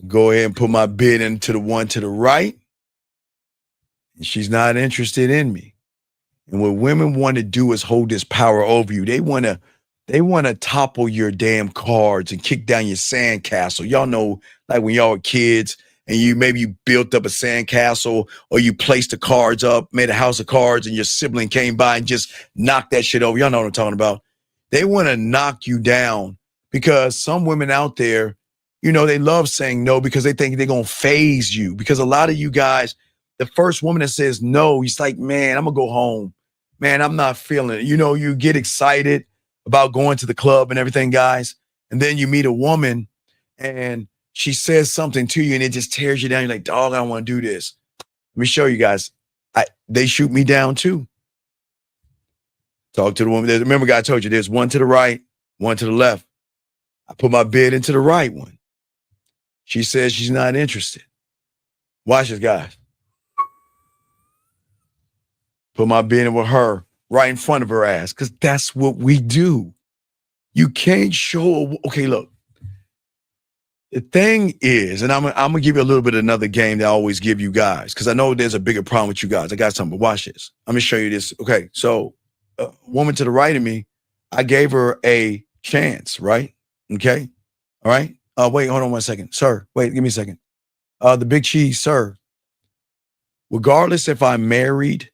Go ahead and put my bid into the one to the right, and she's not interested in me. And what women want to do is hold this power over you. They want to topple your damn cards and kick down your sandcastle. Y'all know, like when y'all were kids and you built up a sandcastle or you placed the cards up, made a house of cards, and your sibling came by and just knocked that shit over. Y'all know what I'm talking about. They want to knock you down because some women out there, you know, they love saying no because they think they're going to phase you. Because a lot of you guys, the first woman that says no, he's like, man, I'm going to go home. Man, I'm not feeling it. You know, you get excited about going to the club and everything, guys. And then you meet a woman and she says something to you and it just tears you down. You're like, dog, I don't want to do this. Let me show you guys. They shoot me down too. Talk to the woman. Remember, guy, I told you there's one to the right, one to the left. I put my bid into the right one. She says she's not interested. Watch this, guys. Put my bid in with her right in front of her ass because that's what we do. You can't show. Okay, look. The thing is, and I'm gonna give you a little bit of another game that I always give you guys because I know there's a bigger problem with you guys. I got something, but watch this. I'm gonna show you this. Okay, so a woman to the right of me, I gave her a chance, right? Okay, all right. Wait, hold on 1 second, sir. Wait, give me a second. The big cheese, sir. Regardless if I'm married,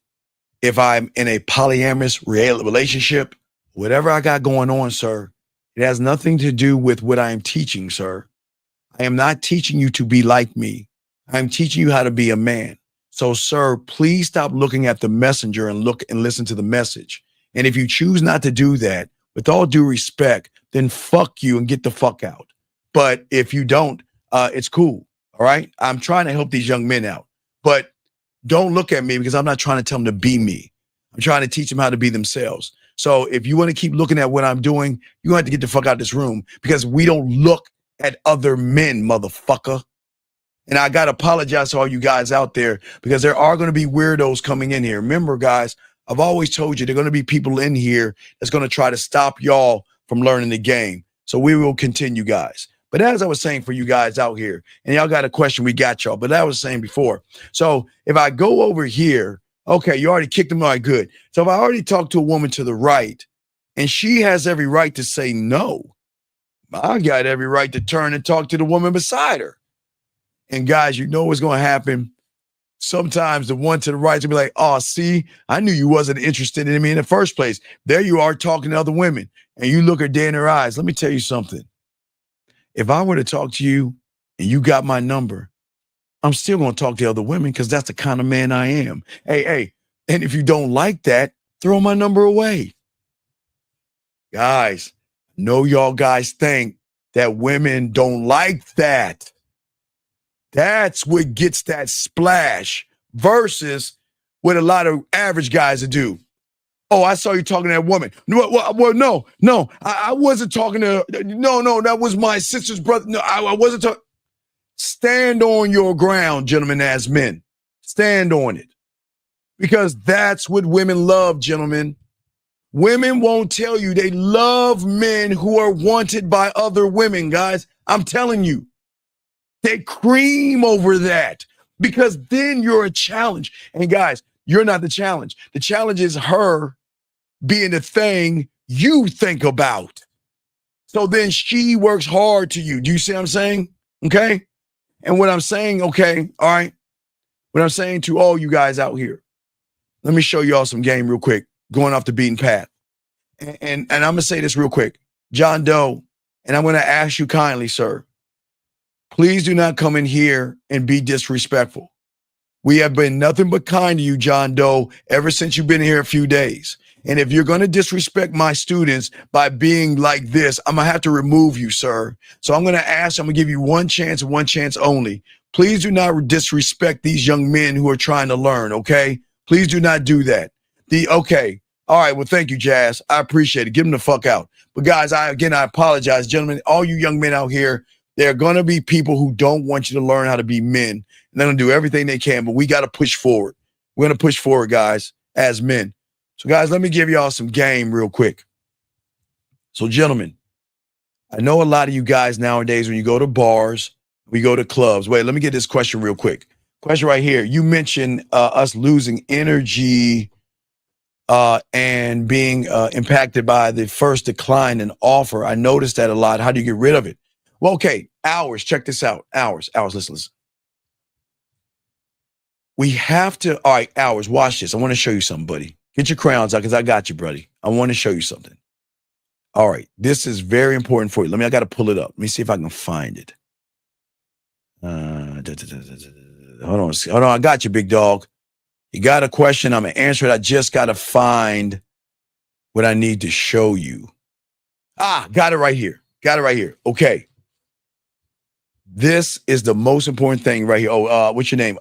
if I'm in a polyamorous relationship, whatever I got going on, sir, it has nothing to do with what I am teaching, sir. I am not teaching you to be like me. I'm teaching you how to be a man. So, sir, please stop looking at the messenger and look and listen to the message. And if you choose not to do that, with all due respect, then fuck you and get the fuck out. But if you don't, it's cool. All right. I'm trying to help these young men out, but don't look at me because I'm not trying to tell them to be me. I'm trying to teach them how to be themselves. So if you want to keep looking at what I'm doing, you have to get the fuck out of this room because we don't look at other men, motherfucker. And I got to apologize to all you guys out there because there are going to be weirdos coming in here. Remember, guys, I've always told you there are going to be people in here that's going to try to stop y'all from learning the game. So we will continue, guys. But as I was saying for you guys out here, and y'all got a question, we got y'all. But that I was saying before. So if I go over here, okay, you already kicked them. All right, good. So if I already talked to a woman to the right, and she has every right to say no, I got every right to turn and talk to the woman beside her. And guys, you know what's going to happen. Sometimes the one to the right will be like, oh, see, I knew you wasn't interested in me in the first place. There you are talking to other women, and you look her dead in her eyes. Let me tell you something. If I were to talk to you and you got my number, I'm still going to talk to other women because that's the kind of man I am. Hey, and if you don't like that, throw my number away. Guys, know y'all guys think that women don't like that. That's what gets that splash versus what a lot of average guys do. Oh, I saw you talking to that woman. Well, no, I wasn't talking to her. No, that was my sister's brother. No, I wasn't talking. Stand on your ground, gentlemen, as men. Stand on it. Because that's what women love, gentlemen. Women won't tell you they love men who are wanted by other women, guys. I'm telling you. They cream over that because then you're a challenge. And guys, you're not the challenge. The challenge is her being the thing you think about. So then she works hard to you. Do you see what I'm saying? Okay. And what I'm saying, okay, all right. What I'm saying to all you guys out here, let me show y'all some game real quick, going off the beaten path. And I'm going to say this real quick. John Doe, and I'm going to ask you kindly, sir, please do not come in here and be disrespectful. We have been nothing but kind to you, John Doe, ever since you've been here a few days. And if you're going to disrespect my students by being like this, I'm going to have to remove you, sir. So I'm going to give you one chance and one chance only. Please do not disrespect these young men who are trying to learn, okay? Please do not do that. Okay. All right. Well, thank you, Jazz. I appreciate it. Get them the fuck out. But guys, I apologize, gentlemen. All you young men out here, there are going to be people who don't want you to learn how to be men. And they're going to do everything they can, but we got to push forward. We're going to push forward, guys, as men. So, guys, let me give y'all some game real quick. So, gentlemen, I know a lot of you guys nowadays, when you go to bars, we go to clubs. Wait, let me get this question real quick. Question right here. You mentioned us losing energy and being impacted by the first decline in offer. I noticed that a lot. How do you get rid of it? Well, okay, hours. Check this out. Hours. Listen. We have to, all right, hours. Watch this. I want to show you something, buddy. Get your crayons out because I got you, buddy. I want to show you something. All right, this is very important for you. I got to pull it up. Let me see if I can find it. Hold on. I got you, big dog. You got a question. I'm going to answer it. I just got to find what I need to show you. Got it right here. Okay. This is the most important thing right here. What's your name?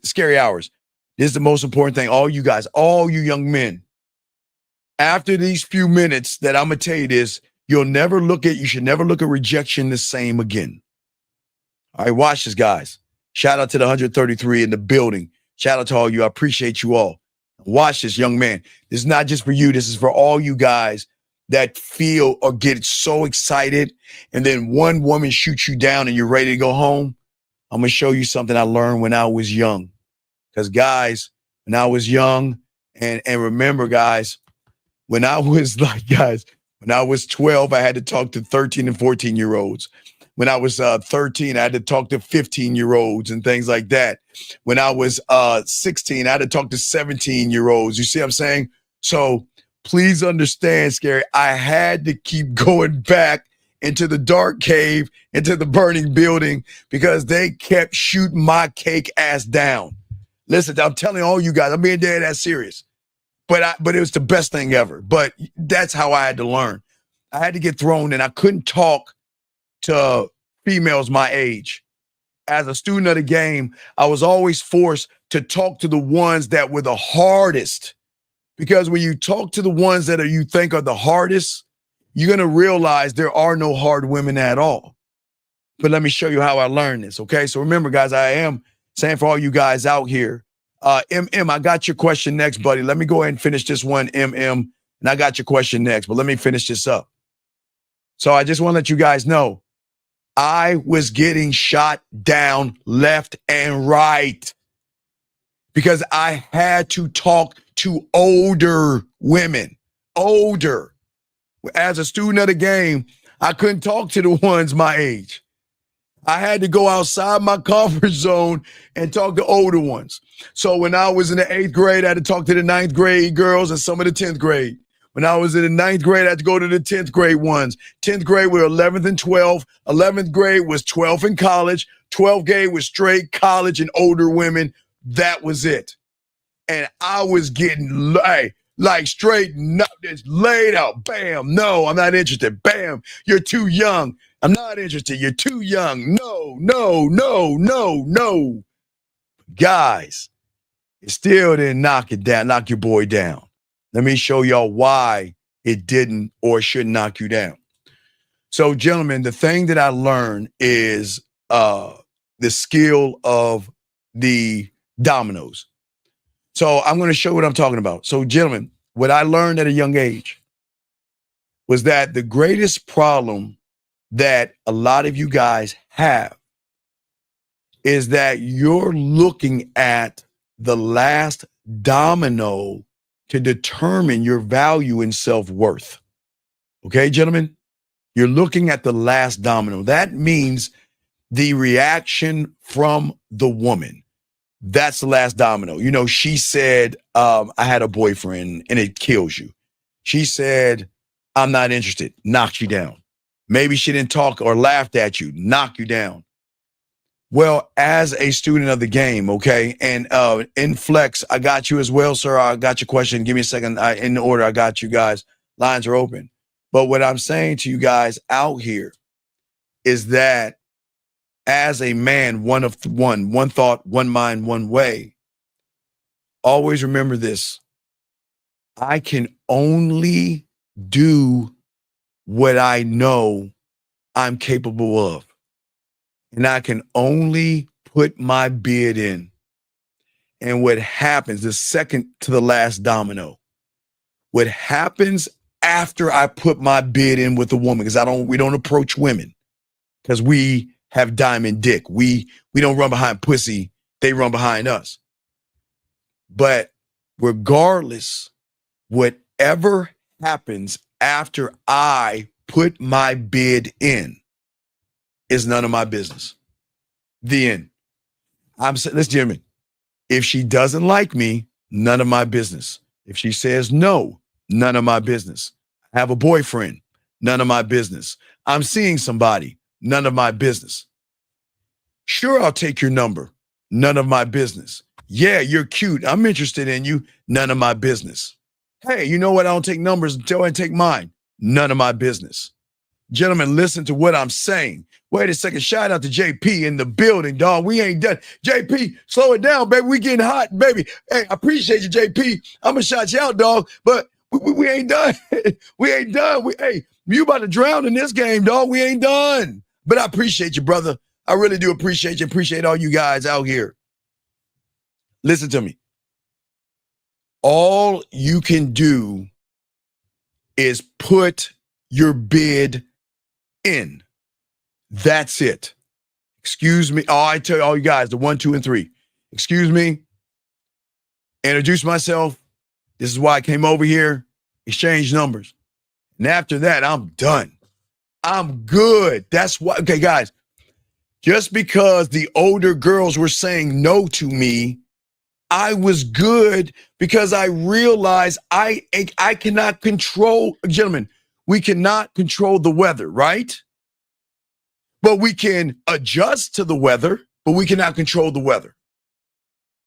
Scary Hours. This is the most important thing. All you guys, all you young men, after these few minutes that I'm going to tell you this, you should never look at rejection the same again. All right, watch this, guys. Shout out to the 133 in the building. Shout out to all you. I appreciate you all. Watch this, young man. This is not just for you. This is for all you guys that feel or get so excited, and then one woman shoots you down and you're ready to go home. I'm going to show you something I learned when I was young. Because, guys, when I was young, and remember, guys, when I was 12, I had to talk to 13 and 14-year-olds. When I was 13, I had to talk to 15-year-olds and things like that. When I was 16, I had to talk to 17-year-olds. You see what I'm saying? So please understand, Scary, I had to keep going back into the dark cave, into the burning building, because they kept shooting my cake ass down. Listen, I'm telling all you guys, I'm being dead ass serious. But it was the best thing ever. But that's how I had to learn. I had to get thrown in. I couldn't talk to females my age. As a student of the game, I was always forced to talk to the ones that were the hardest. Because when you talk to the ones that you think are the hardest, you're going to realize there are no hard women at all. But let me show you how I learned this, okay? So remember, guys, I am saying for all you guys out here, MM, I got your question next, buddy. Let me go ahead and finish this one, MM, and I got your question next, but let me finish this up. So I just want to let you guys know, I was getting shot down left and right because I had to talk to older women, older. As a student of the game, I couldn't talk to the ones my age. I had to go outside my comfort zone and talk to older ones. So when I was in the 8th grade, I had to talk to the 9th grade girls and some of the 10th grade. When I was in the 9th grade, I had to go to the 10th grade ones. 10th grade were 11th and 12th. 11th grade was 12th in college. 12th grade was straight college and older women. That was it. And I was getting like straight, just laid out. Bam. No, I'm not interested. Bam. You're too young. I'm not interested. You're too young. No, no, no, no, no. Guys, it still didn't knock your boy down. Let me show y'all why it didn't or shouldn't knock you down. So, gentlemen, the thing that I learned is the skill of the dominoes. So I'm going to show what I'm talking about. So, gentlemen, what I learned at a young age was that the greatest problem that a lot of you guys have is that you're looking at the last domino to determine your value and self-worth. Okay, gentlemen? You're looking at the last domino. That means the reaction from the woman. That's the last domino. You know, she said, I had a boyfriend, and it kills you. She said, I'm not interested, knocks you down. Maybe she didn't talk or laughed at you, knock you down. Well, as a student of the game, okay, and in Flex, I got you as well, sir. I got your question. Give me a second. In order, I got you guys. Lines are open. But what I'm saying to you guys out here is that as a man, one thought, one mind, one way, always remember this. I can only do what I know I'm capable of. And I can only put my bid in. And what happens, the second to the last domino, what happens after I put my bid in with a woman, because we don't approach women because we have diamond dick. We don't run behind pussy. They run behind us. But regardless, whatever happens after I put my bid in is none of my business. The end. I'm saying, listen, gentlemen, if she doesn't like me, none of my business. If she says no, none of my business. I have a boyfriend, none of my business. I'm seeing somebody, none of my business. Sure, I'll take your number, none of my business. Yeah, you're cute. I'm interested in you, none of my business. Hey, you know what? I don't take numbers until I take mine. None of my business. Gentlemen, listen to what I'm saying. Wait a second. Shout out to JP in the building, dog. We ain't done. JP, slow it down, baby. We getting hot, baby. Hey, I appreciate you, JP. I'm going to shout you out, dog. But we ain't done. We ain't done. Hey, you about to drown in this game, dog. We ain't done. But I appreciate you, brother. I really do appreciate you. Appreciate all you guys out here. Listen to me. All you can do is put your bid in. That's it. Excuse me. Oh, I tell you all you guys, the 1, 2, and 3. Excuse me. Introduce myself. This is why I came over here. Exchange numbers. And after that, I'm done. I'm good. That's why. Okay, guys. Just because the older girls were saying no to me, I was good because I realized I cannot control, gentlemen, we cannot control the weather, right? But we can adjust to the weather, but we cannot control the weather.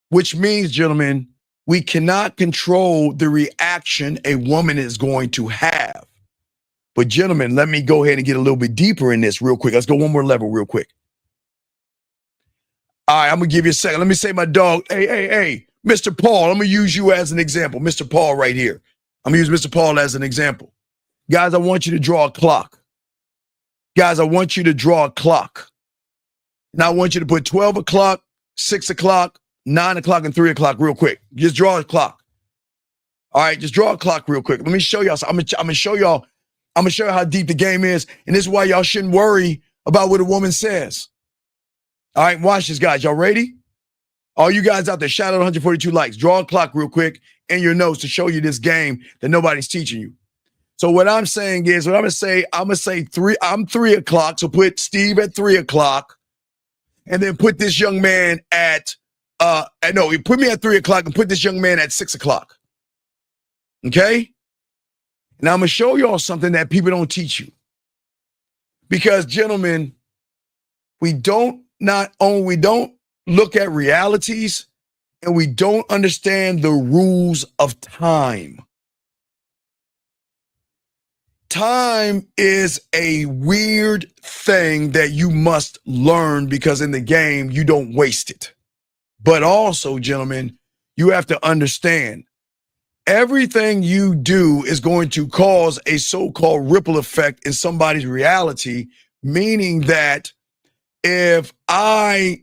Which means, gentlemen, we cannot control the reaction a woman is going to have. But gentlemen, let me go ahead and get a little bit deeper in this real quick. Let's go one more level real quick. All right, I'm going to give you a second. Let me say my dog, hey, Mr. Paul, I'm going to use you as an example. Mr. Paul right here. I'm going to use Mr. Paul as an example. Guys, I want you to draw a clock. Guys, I want you to draw a clock. And I want you to put 12 o'clock, 6 o'clock, 9 o'clock, and 3 o'clock real quick. Just draw a clock. All right, just draw a clock real quick. Let me show y'all. I'm gonna show y'all. I'm gonna show you how deep the game is, and this is why y'all shouldn't worry about what a woman says. All right, watch this, guys. Y'all ready? All you guys out there, shout out 142 likes. Draw a clock real quick in your notes to show you this game that nobody's teaching you. So what I'm saying is, what I'm gonna say three. I'm 3 o'clock. So put Steve at 3 o'clock, and then put this young man at put me at 3 o'clock and put this young man at 6 o'clock. Okay? Now I'm gonna show y'all something that people don't teach you. Because, gentlemen, we don't look at realities, and we don't understand the rules of time. Time is a weird thing that you must learn, because in the game, you don't waste it. But also, gentlemen, you have to understand everything you do is going to cause a so-called ripple effect in somebody's reality, meaning that if I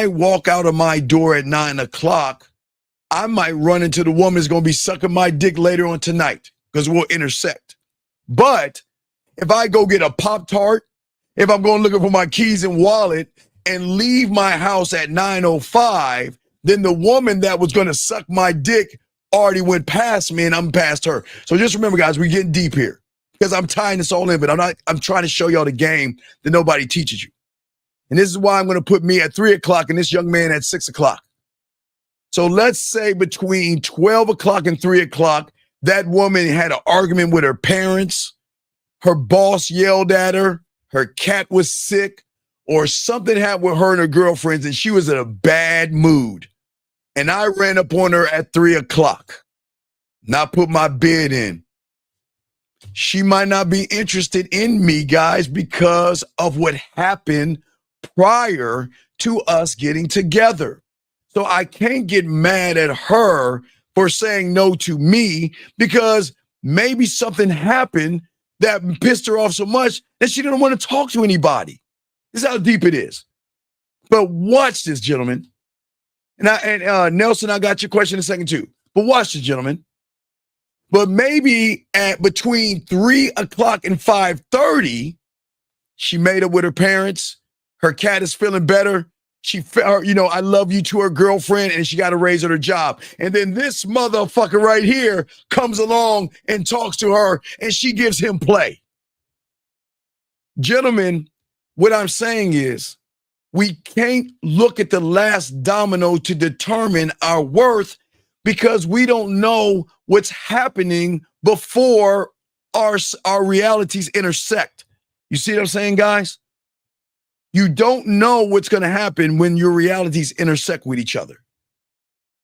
walk out of my door at 9 o'clock, I might run into the woman that's going to be sucking my dick later on tonight, because we'll intersect. But if I go get a Pop-Tart, if I'm going looking for my keys and wallet and leave my house at 9:05, then the woman that was going to suck my dick already went past me and I'm past her. So just remember, guys, we're getting deep here because I'm tying this all in, but I'm trying to show y'all the game that nobody teaches you. And this is why I'm going to put me at 3 o'clock and this young man at 6 o'clock. So let's say between 12 o'clock and 3 o'clock, that woman had an argument with her parents, her boss yelled at her, her cat was sick, or something happened with her and her girlfriends and she was in a bad mood. And I ran up on her at 3 o'clock. And I put my bid in. She might not be interested in me, guys, because of what happened prior to us getting together. So I can't get mad at her for saying no to me, because maybe something happened that pissed her off so much that she didn't want to talk to anybody. This is how deep it is. But watch this, gentlemen. And Nelson, I got your question in a second too. But watch this, gentlemen. But maybe at between 3 o'clock and 5:30, she made up with her parents. Her cat is feeling better. She, I love you to her girlfriend, and she got to raise her job. And then this motherfucker right here comes along and talks to her, and she gives him play. Gentlemen, what I'm saying is, we can't look at the last domino to determine our worth, because we don't know what's happening before our realities intersect. You see what I'm saying, guys? You don't know what's going to happen when your realities intersect with each other.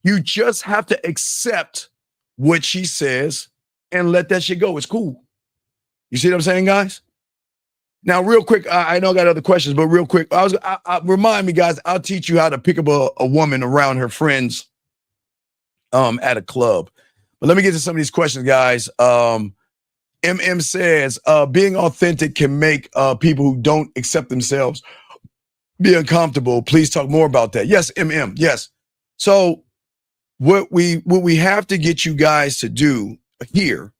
You just have to accept what she says and let that shit go. It's cool. You see what I'm saying, guys? Now, real quick, I know I got other questions, but real quick, remind me, guys, I'll teach you how to pick up a woman around her friends at a club. But let me get to some of these questions, guys. MM says, being authentic can make people who don't accept themselves be uncomfortable. Please talk more about that. Yes, MM, yes. So what we have to get you guys to do here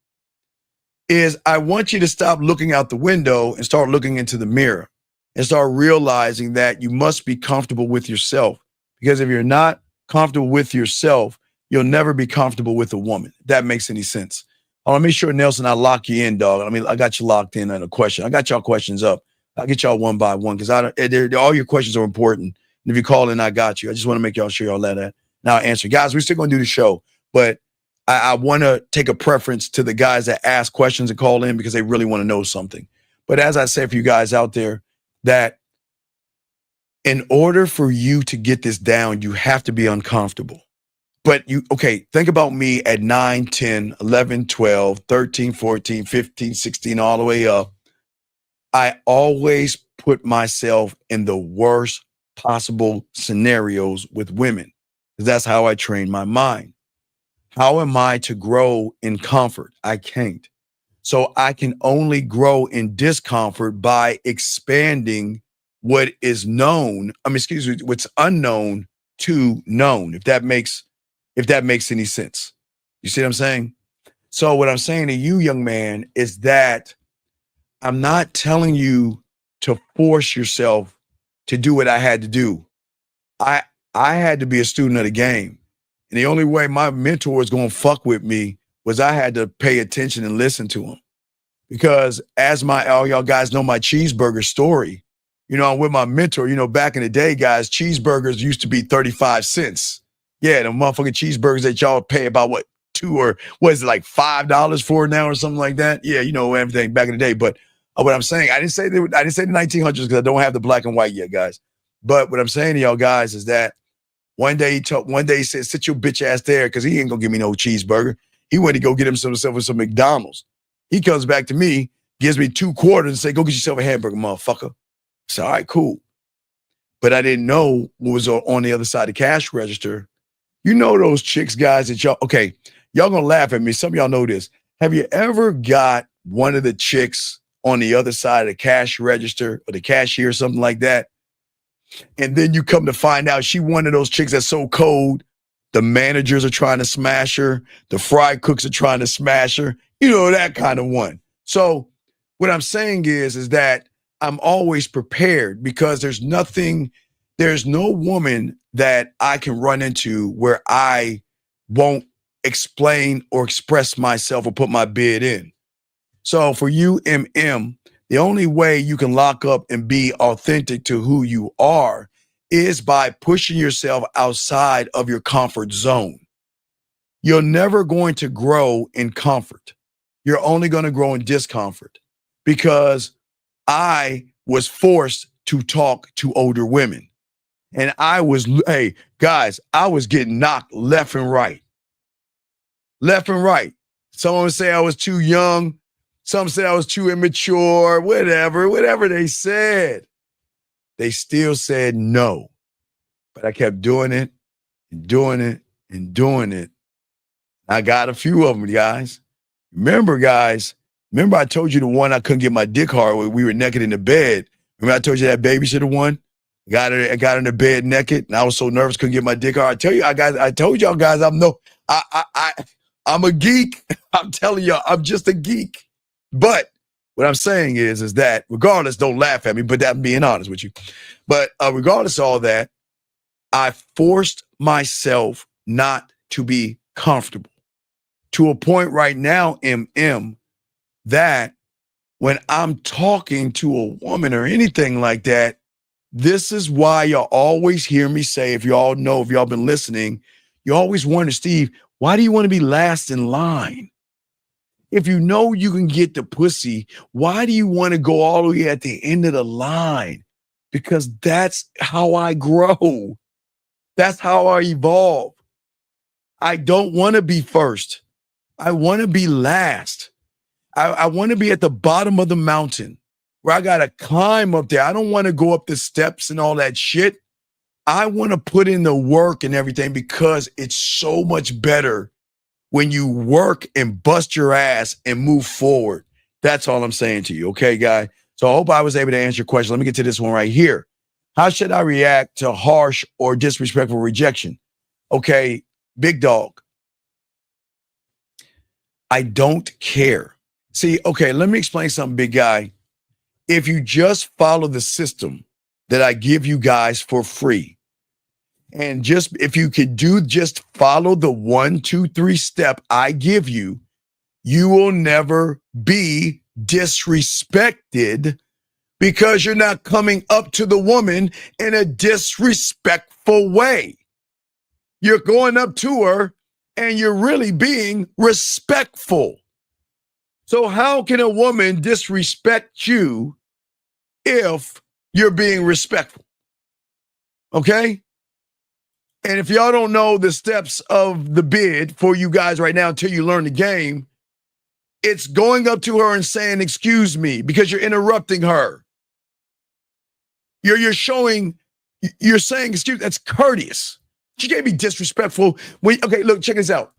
is, I want you to stop looking out the window and start looking into the mirror and start realizing that you must be comfortable with yourself. Because if you're not comfortable with yourself, you'll never be comfortable with a woman. If that makes any sense. I want to make sure, Nelson, I lock you in, dog. I mean, I got you locked in on a question. I got y'all questions up. I'll get y'all one by one, because all your questions are important. And if you call in, I got you. I just want to make y'all sure y'all let that. Now answer. Guys, we're still going to do the show, but I want to take a preference to the guys that ask questions and call in, because they really want to know something. But as I said, for you guys out there, that in order for you to get this down, you have to be uncomfortable. But think about me at 9, 10, 11, 12, 13, 14, 15, 16, all the way up. I always put myself in the worst possible scenarios with women, because that's how I train my mind. How am I to grow in comfort? I can't. So I can only grow in discomfort by expanding what is known, what's unknown to known, if that makes any sense. You see what I'm saying? So what I'm saying to you, young man, is that I'm not telling you to force yourself to do what I had to do. I had to be a student of the game. And the only way my mentor was going to fuck with me was I had to pay attention and listen to him. Because as all y'all guys know my cheeseburger story, I'm with my mentor, back in the day, guys, cheeseburgers used to be 35 cents. Yeah, the motherfucking cheeseburgers that y'all pay about what, $2 or what is it, like $5 for now or something like that? Yeah, everything back in the day. But what I'm saying, I didn't say the 1900s because I don't have the black and white yet, guys. But what I'm saying to y'all guys is that one day he said, sit your bitch ass there, because he ain't gonna give me no cheeseburger. He went to go get himself some McDonald's. He comes back to me, gives me 2 quarters and say, go get yourself a hamburger, motherfucker. I said, all right, cool. But I didn't know what was on the other side of the cash register. Those chicks, guys, that y'all gonna laugh at me. Some of y'all know this. Have you ever got one of the chicks on the other side of the cash register or the cashier or something like that? And then you come to find out she one of those chicks that's so cold, the managers are trying to smash her, the fry cooks are trying to smash her, that kind of one. So what I'm saying is that I'm always prepared, because there's no woman that I can run into where I won't explain or express myself or put my bid in. So for you, the only way you can lock up and be authentic to who you are is by pushing yourself outside of your comfort zone. You're never going to grow in comfort. You're only going to grow in discomfort, because I was forced to talk to older women. And I was getting knocked left and right. Left and right. Someone say I was too young. Some said I was too immature, whatever they said. They still said no. But I kept doing it and doing it and doing it. I got a few of them, guys. Remember I told you the one I couldn't get my dick hard with? We were naked in the bed. Remember I told you that babysitter one? I got in the bed naked, and I was so nervous, couldn't get my dick hard. I told y'all guys, I'm a geek. I'm telling y'all, I'm just a geek. But what I'm saying is that regardless, don't laugh at me, but I'm being honest with you. But regardless of all that, I forced myself not to be comfortable to a point right now, that when I'm talking to a woman or anything like that, this is why y'all always hear me say, if y'all been listening, you always wonder, Steve, why do you want to be last in line? If you know you can get the pussy, why do you want to go all the way at the end of the line? Because that's how I grow. That's how I evolve. I don't want to be first. I want to be last. I want to be at the bottom of the mountain where I got to climb up there. I don't want to go up the steps and all that shit. I want to put in the work and everything, because it's so much better when you work and bust your ass and move forward. That's all I'm saying to you. Okay, guy? So I hope I was able to answer your question. Let me get to this one right here. How should I react to harsh or disrespectful rejection? Okay, big dog. I don't care. See, okay, let me explain something, big guy. If you just follow the system that I give you guys for free, and if you could just follow the 1, 2, 3 step I give you, you will never be disrespected, because you're not coming up to the woman in a disrespectful way. You're going up to her and you're really being respectful. So how can a woman disrespect you if you're being respectful? Okay? And if y'all don't know the steps of the bid for you guys right now until you learn the game, it's going up to her and saying, excuse me, because you're interrupting her. You're saying, excuse, that's courteous. She can't be disrespectful. Okay, look, check this out.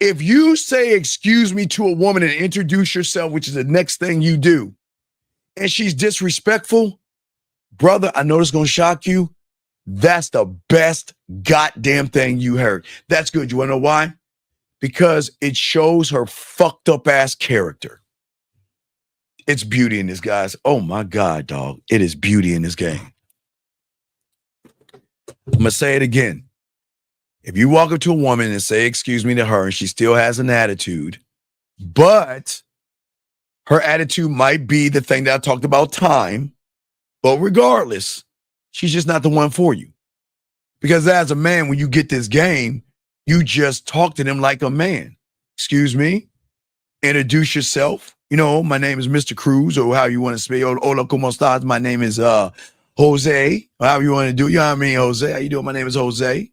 If you say excuse me to a woman and introduce yourself, which is the next thing you do, and she's disrespectful, Brother, I know this is going to shock you. That's the best goddamn thing you heard. That's good. You want to know why? Because it shows her fucked up ass character. It's beauty in this, guys. Oh my God, dog. It is beauty in this game. I'm going to say it again. If you walk up to a woman and say, excuse me to her, and she still has an attitude, but her attitude might be the thing that I talked about, time, but regardless, she's just not the one for you. Because as a man, when you get this game, you just talk to them like a man. Excuse me, introduce yourself. You know, my name is Mr. Cruz, or how you want to say, hola, ¿cómo estás? My name is Jose, or however you want to do. You know what I mean, Jose? How you doing? My name is Jose.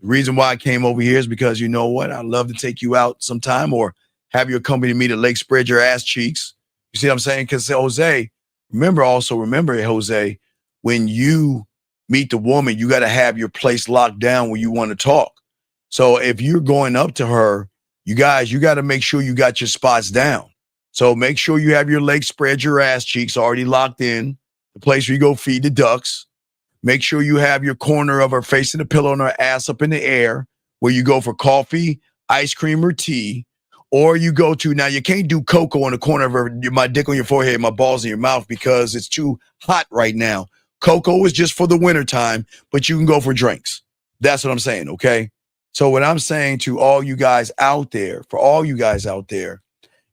The reason why I came over here is because, you know what, I'd love to take you out sometime or have you accompany me to Lake Spread Your Ass Cheeks. You see what I'm saying? Because Jose, remember, Jose, when you meet the woman, you got to have your place locked down when you want to talk. So if you're going up to her, you got to make sure you got your spots down. So make sure you have your Lake Spread Your Ass Cheeks already locked in, the place where you go feed the ducks. Make sure you have your corner of her facing the pillow and her ass up in the air, where you go for coffee, ice cream, or tea. Or you go to, now you can't do cocoa on the corner of her, my dick on your forehead, my balls in your mouth, because it's too hot right now. Cocoa is just for the wintertime, but you can go for drinks. That's what I'm saying, okay? So what I'm saying to all you guys out there,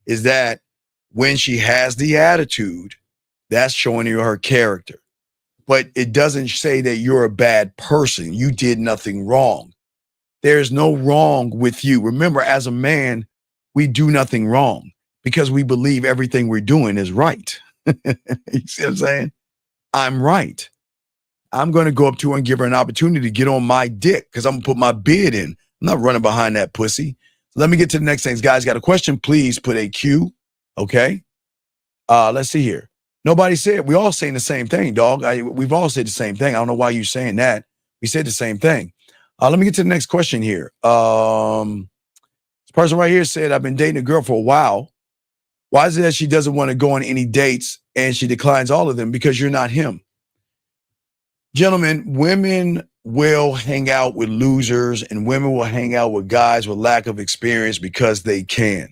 is that when she has the attitude, that's showing you her character. But it doesn't say that you're a bad person. You did nothing wrong. There's no wrong with you. Remember, as a man, we do nothing wrong because we believe everything we're doing is right. You see what I'm saying? I'm right. I'm going to go up to her and give her an opportunity to get on my dick because I'm going to put my bid in. I'm not running behind that pussy. Let me get to the next things. Guys, got a question? Please put a Q. Okay. Let's see here. Nobody said, we all saying the same thing, dog. We've all said the same thing. I don't know why you're saying that. We said the same thing. Let me get to the next question here. This person right here said, I've been dating a girl for a while. Why is it that she doesn't want to go on any dates and she declines all of them? Because you're not him. Gentlemen, women will hang out with losers and women will hang out with guys with lack of experience because they can.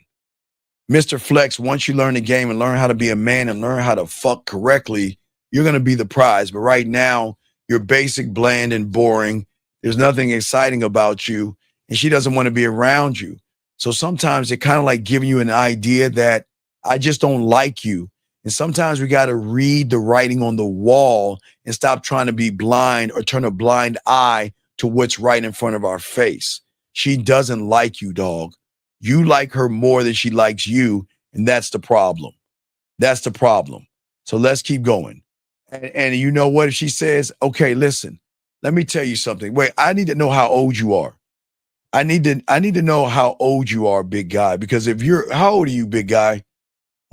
Mr. Flex, once you learn the game and learn how to be a man and learn how to fuck correctly, you're going to be the prize. But right now, you're basic, bland, and boring. There's nothing exciting about you, and she doesn't want to be around you. So sometimes it kind of like giving you an idea that I just don't like you. And sometimes we got to read the writing on the wall and stop trying to be blind or turn a blind eye to what's right in front of our face. She doesn't like you, dog. You like her more than she likes you, and that's the problem. That's the problem. So let's keep going. And you know what? If she says, okay, listen, let me tell you something. Wait, I need to know how old you are. I need to know how old you are, big guy, because how old are you, big guy?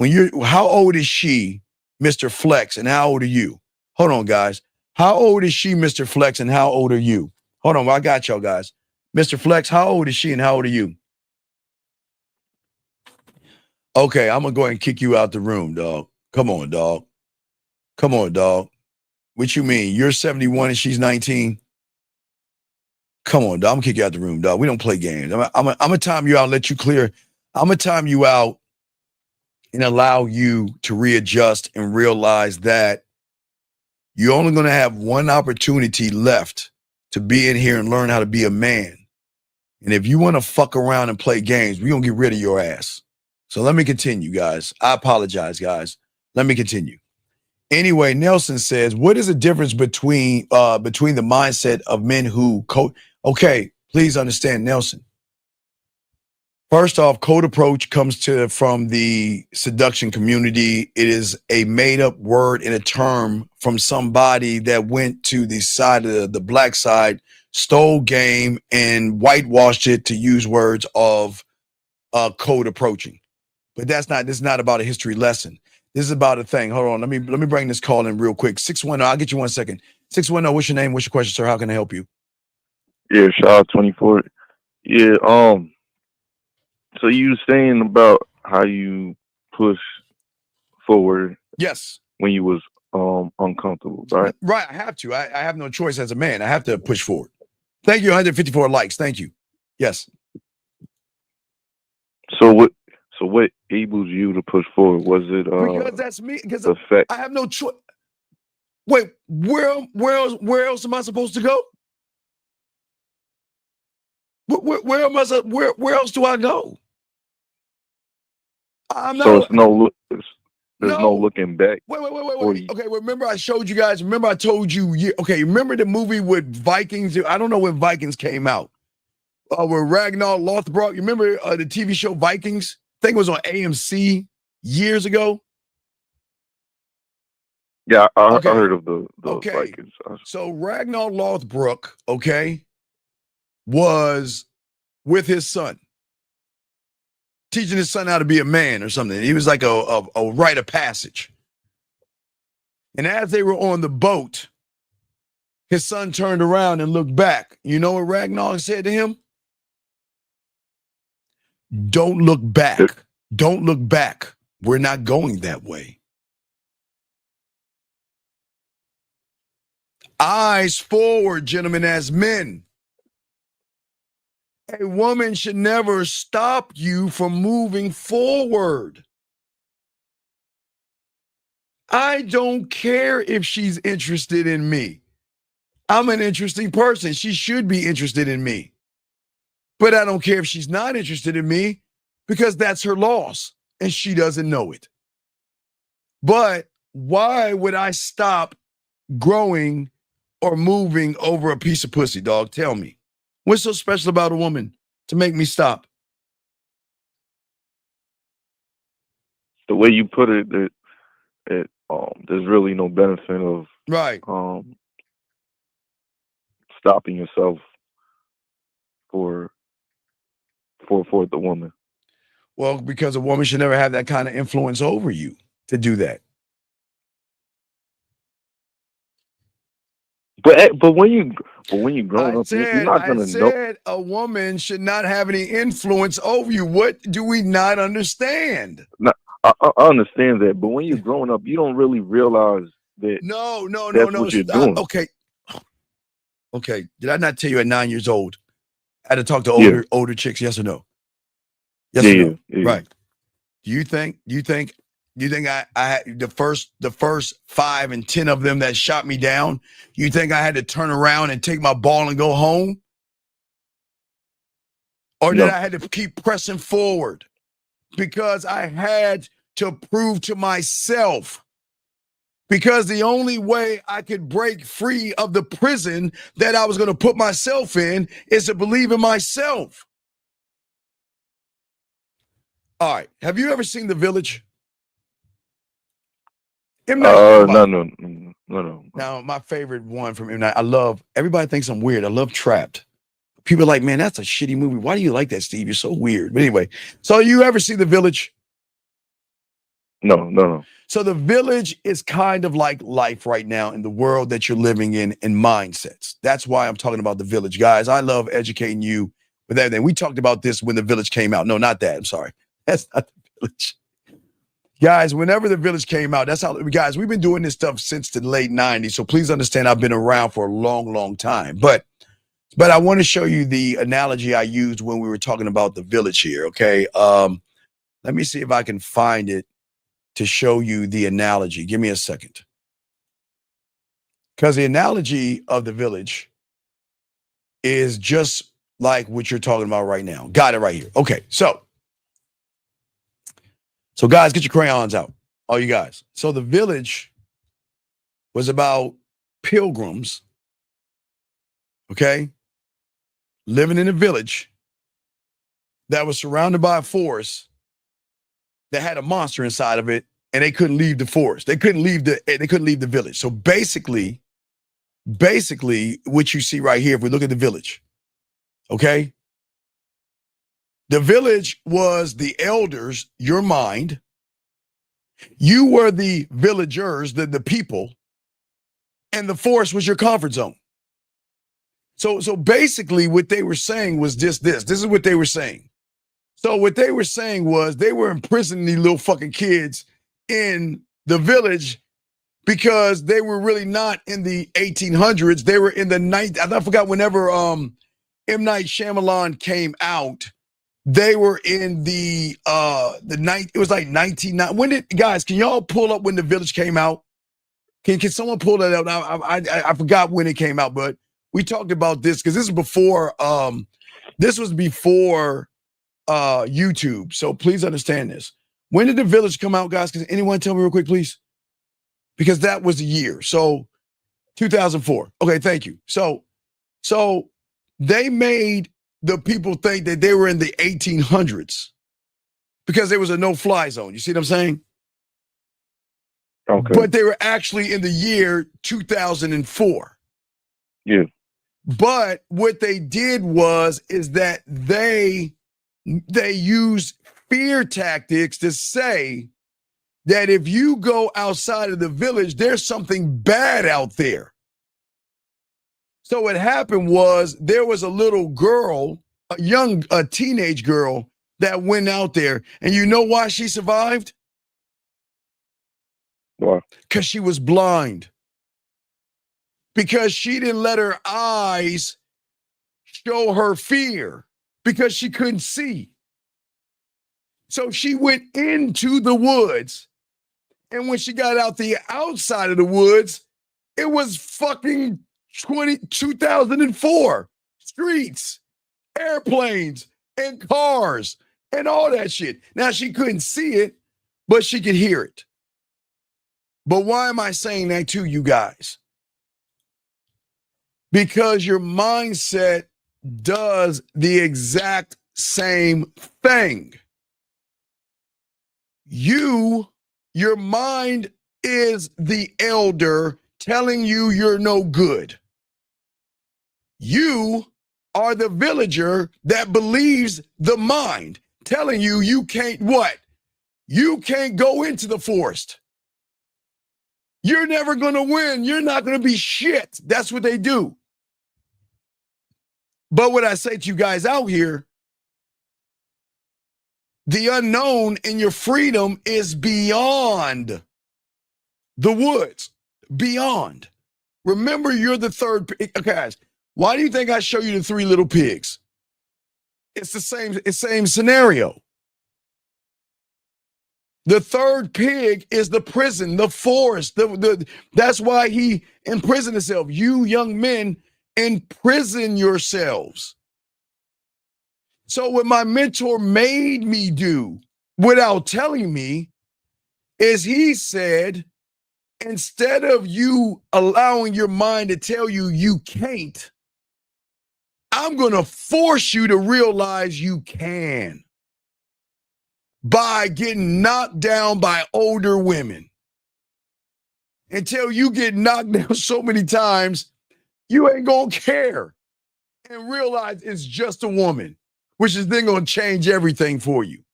How old is she, Mr. Flex, and how old are you? Hold on, guys. How old is she, Mr. Flex, and how old are you? Hold on, I got y'all guys. Mr. Flex, how old is she and how old are you? Okay, I'm going to go ahead and kick you out the room, dog. Come on, dog. Come on, dog. What you mean? You're 71 and she's 19? Come on, dog. I'm going to kick you out the room, dog. We don't play games. I'm going to time you out, let you clear. I'm going to time you out and allow you to readjust and realize that you're only going to have one opportunity left to be in here and learn how to be a man. And if you want to fuck around and play games, we're going to get rid of your ass. So let me continue, guys. I apologize, guys. Let me continue. Anyway, Nelson says, what is the difference between the mindset of men who code? Okay, please understand, Nelson. First off, code approach comes from the seduction community. It is a made up word and a term from somebody that went to the side of the black side, stole game and whitewashed it to use words of code approaching. But this is not about a history lesson. This is about a thing. Hold on. Let me bring this call in real quick. 610, I'll get you 1 second. 610, what's your name? What's your question, sir? How can I help you? Yeah, Shaw 24. Yeah, so you were saying about how you push forward. Yes. When you was uncomfortable, right? Right. I have to. I have no choice as a man. I have to push forward. Thank you. 154 likes. Thank you. Yes. So what enables you to push forward? Was it Because that's me. Because the fact? I have no choice. Wait, where else am I supposed to go? Where am I? Where else do I go? I'm not. So it's there's no No. looking back. Wait. Okay, remember I showed you guys. Remember I told you. Okay, remember the movie with Vikings? I don't know when Vikings came out. With Ragnar Lothbrok. You remember the TV show Vikings? I think it was on AMC years ago. Yeah, I Okay. heard of the Okay. Vikings. So Ragnar Lothbrok, okay, was with his son, teaching his son how to be a man or something. He was like a rite of passage. And as they were on the boat, his son turned around and looked back. You know what Ragnar said to him? Don't look back. Don't look back. We're not going that way. Eyes forward, gentlemen, as men. A woman should never stop you from moving forward. I don't care if she's interested in me. I'm an interesting person. She should be interested in me. But I don't care if she's not interested in me because that's her loss and she doesn't know it. But why would I stop growing or moving over a piece of pussy, dog? Tell me. What's so special about a woman to make me stop? The way you put it, there's really no benefit of stopping yourself for the woman. Well, because a woman should never have that kind of influence over you to do that. But when you growing up, you're not gonna know. I said a woman should not have any influence over you. What do we not understand? No, I understand that, but when you're growing up, you don't really realize that. No. What you're doing. Okay. Did I not tell you at 9 years old, I had to talk to older chicks? Yes or no? Yes or no? Yeah. Right. Do you think I had the first 5 and 10 of them that shot me down? You think I had to turn around and take my ball and go home? Or did I had to keep pressing forward? Because I had to prove to myself. Because the only way I could break free of the prison that I was going to put myself in is to believe in myself. All right. Have you ever seen The Village? No. Now, my favorite one from M. Night, everybody thinks I'm weird. I love Trapped. People are like, man, that's a shitty movie. Why do you like that, Steve? You're so weird. But anyway, so you ever see The Village? No. So The Village is kind of like life right now in the world that you're living in mindsets. That's why I'm talking about The Village. Guys, I love educating you with everything. We talked about this when The Village came out. No, not that. I'm sorry. That's not The Village. Guys, whenever The Village came out, guys, we've been doing this stuff since the late 90s. So please understand I've been around for a long, long time. But I want to show you the analogy I used when we were talking about The Village here, okay? Let me see if I can find it to show you the analogy. Give me a second. Because the analogy of The Village is just like what you're talking about right now. Got it right here. Okay, so guys, get your crayons out. All you guys. So The Village was about pilgrims, okay, living in a village that was surrounded by a forest that had a monster inside of it, and they couldn't leave the forest. They couldn't leave the village. So basically, what you see right here, if we look at the village, okay, the village was the elders, your mind. You were the villagers, the people, and the forest was your comfort zone. So basically what they were saying was this. This is what they were saying. So what they were saying was they were imprisoning these little fucking kids in the village because they were really not in the 1800s. They were in the I forgot whenever M. Night Shyamalan came out. They were in the night. It was like 1990. When did guys? Can y'all pull up when The Village came out? Can someone pull that up? I forgot when it came out, but we talked about this because this is before. This was before YouTube. So please understand this. When did The Village come out, guys? Can anyone tell me real quick, please? Because that was the year. So 2004. Okay, thank you. So they made the people think that they were in the 1800s because there was a no-fly zone. You see what I'm saying? Okay. But they were actually in the year 2004. Yeah. But what they did is that they used fear tactics to say that if you go outside of the village, there's something bad out there. So what happened was there was a little girl, a teenage girl that went out there. And you know why she survived? Why? Because she was blind. Because she didn't let her eyes show her fear because she couldn't see. So she went into the woods. And when she got out the outside of the woods, it was fucking 2004. Streets, airplanes, and cars, and all that shit. Now, she couldn't see it, but she could hear it. But why am I saying that to you guys? Because your mindset does the exact same thing. Your mind is the elder telling you you're no good. You are the villager that believes the mind telling you you can't what? You can't go into the forest. You're never going to win. You're not going to be shit. That's what they do. But what I say to you guys out here, the unknown in your freedom is beyond the woods. Beyond. Remember, you're the third. Okay, guys, why do you think I show you the three little pigs? It's the same scenario. The third pig is the prison, the forest. That's why he imprisoned himself. You young men, imprison yourselves. So what my mentor made me do without telling me is he said, instead of you allowing your mind to tell you you can't, I'm going to force you to realize you can by getting knocked down by older women. Until you get knocked down so many times, you ain't going to care and realize it's just a woman, which is then going to change everything for you.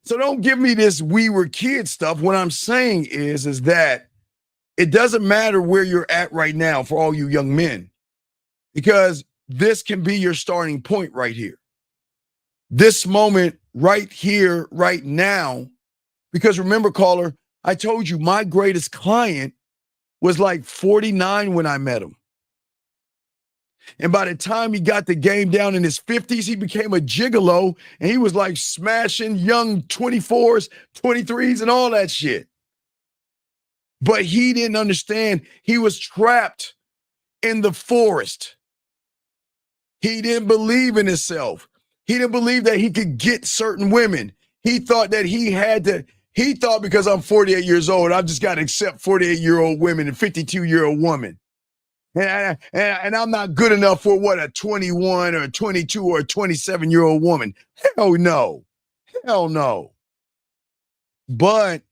So don't give me this we were kids stuff. What I'm saying is that it doesn't matter where you're at right now for all you young men, because this can be your starting point right here. This moment right here, right now, because remember, caller, I told you my greatest client was like 49 when I met him. And by the time he got the game down in his 50s, he became a gigolo, and he was like smashing young 24s, 23s, and all that shit. But he didn't understand. He was trapped in the forest. He didn't believe in himself. He didn't believe that he could get certain women. He thought that he thought because I'm 48 years old, I've just got to accept 48-year-old women and 52-year-old women. And I'm not good enough for what, a 21 or a 22 or a 27-year-old woman. Hell no. Hell no. But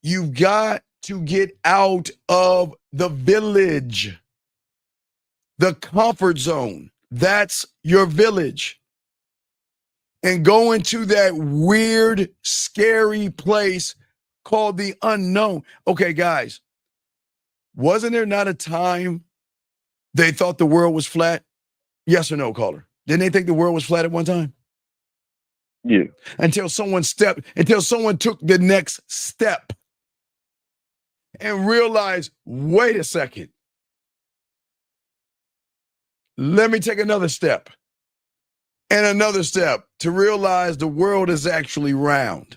you've got to get out of the village, the comfort zone. That's your village. And go into that weird, scary place called the unknown. Okay, guys. Wasn't there not a time they thought the world was flat? Yes or no, caller? Didn't they think the world was flat at one time? Yeah. Until someone took the next step. and realize, wait a second. Let me take another step and another step to realize the world is actually round.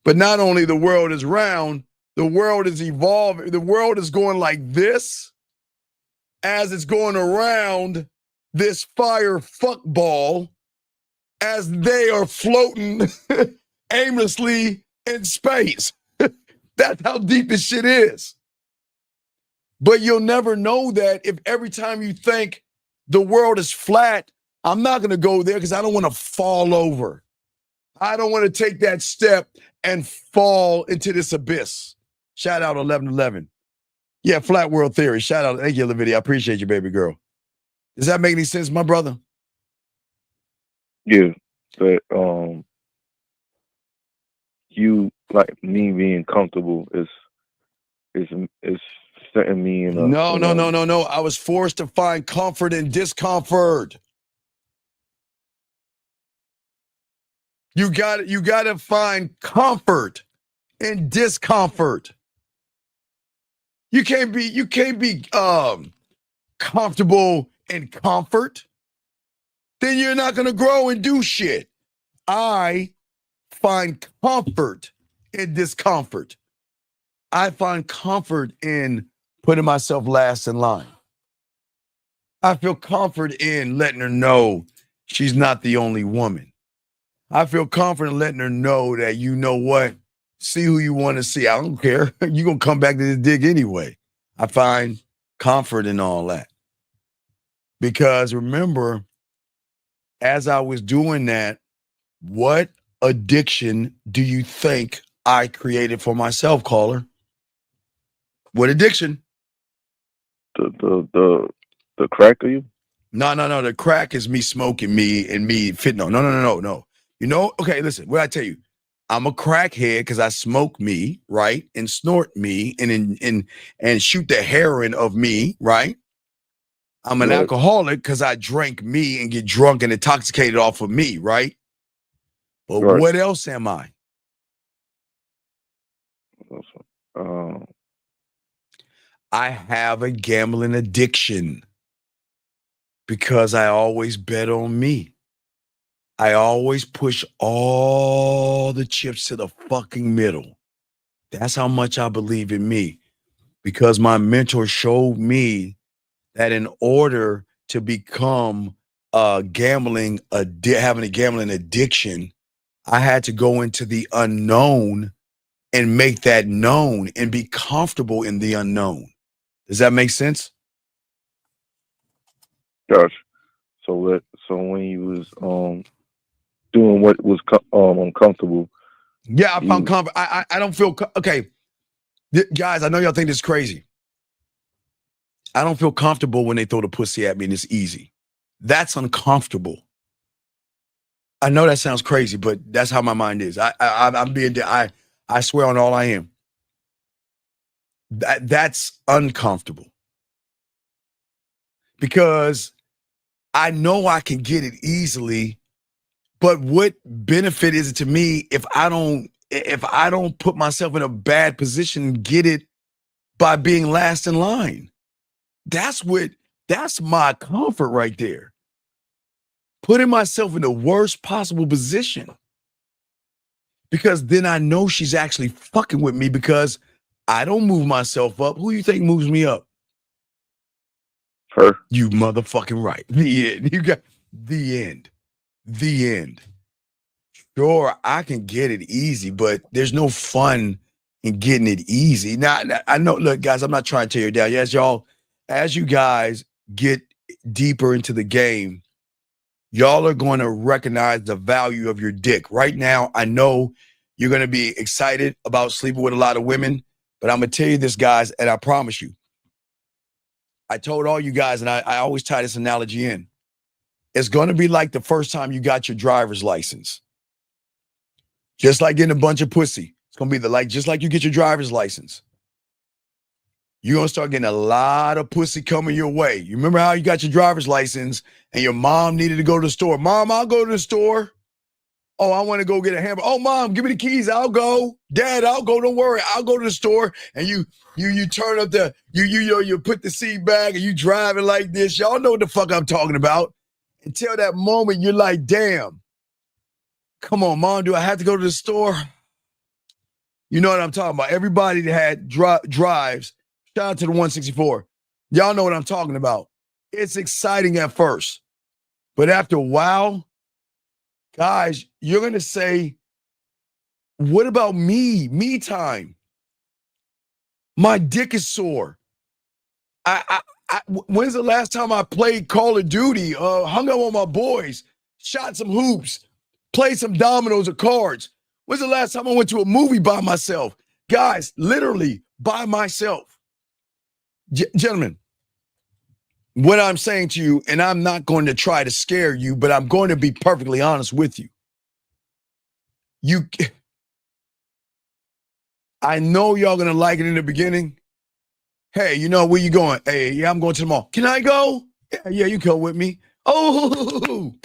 But not only the world is round, the world is evolving. The world is going like this as it's going around this fire fuck ball as they are floating aimlessly in space. That's how deep this shit is. But you'll never know that if every time you think the world is flat, I'm not going to go there because I don't want to fall over. I don't want to take that step and fall into this abyss. Shout out 1111. Yeah, flat world theory. Shout out. Thank you, Lavidia. I appreciate you, baby girl. Does that make any sense, my brother? Yeah, but you like me being comfortable is setting me in a No. I was forced to find comfort in discomfort. You got to find comfort in discomfort. You can't be comfortable in comfort. Then you're not going to grow and do shit. I find comfort in discomfort. I find comfort in putting myself last in line. I feel comfort in letting her know she's not the only woman. I feel confident letting her know that, you know what, see who you want to see. I don't care. You're going to come back to the dig anyway. I find comfort in all that. Because remember, as I was doing that, what addiction do you think I created for myself, caller? What addiction? The crack of you? No. The crack is me smoking me and me fit. No. You know, okay, listen, what I tell you, I'm a crackhead because I smoke me, right? And snort me and shoot the heroin of me, right? I'm an alcoholic because I drink me and get drunk and intoxicated off of me, right? But what else am I? I have a gambling addiction because I always bet on me. I always push all the chips to the fucking middle. That's how much I believe in me, because my mentor showed me that in order to become having a gambling addiction, I had to go into the unknown and make that known and be comfortable in the unknown. Does that make sense? Gosh. So when you was doing what was uncomfortable. Yeah, I found comfort. I don't feel okay. Guys, I know y'all think this is crazy. I don't feel comfortable when they throw the pussy at me and it's easy. That's uncomfortable. I know that sounds crazy, but that's how my mind is. I swear on all I am. That's uncomfortable. Because I know I can get it easily, but what benefit is it to me if I don't put myself in a bad position and get it by being last in line? That's my comfort right there. Putting myself in the worst possible position. Because then I know she's actually fucking with me because I don't move myself up. Who you think moves me up? Her. You motherfucking right. The end. You got the end. The end. Sure, I can get it easy, but there's no fun in getting it easy. Now, I know, look, guys, I'm not trying to tear you down. As you guys get deeper into the game, y'all are going to recognize the value of your dick. Right now, I know you're going to be excited about sleeping with a lot of women, but I'm going to tell you this, guys, and I promise you, I told all you guys, and I always tie this analogy in. It's going to be like the first time you got your driver's license. Just like getting a bunch of pussy. It's going to be just like you get your driver's license. You're going to start getting a lot of pussy coming your way. You remember how you got your driver's license and your mom needed to go to the store? Mom, I'll go to the store. Oh, I want to go get a hamburger. Oh, mom, give me the keys. I'll go. Dad, I'll go. Don't worry. I'll go to the store. And you turn up you put the seat back and you driving like this. Y'all know what the fuck I'm talking about. Until that moment, you're like, damn. Come on, mom, do I have to go to the store? You know what I'm talking about. Everybody that had drives, shout out to the 164. Y'all know what I'm talking about. It's exciting at first. But after a while, guys, you're going to say, what about me? Me time. My dick is sore. When's the last time I played Call of Duty, hung out with my boys, shot some hoops, played some dominoes or cards? When's the last time I went to a movie by myself? Guys, literally by myself. Gentlemen, what I'm saying to you, and I'm not going to try to scare you, but I'm going to be perfectly honest with you. I know y'all going to like it in the beginning. Hey, you know where you going? Hey, yeah, I'm going to the mall. Can I go? Yeah, you go with me. Oh,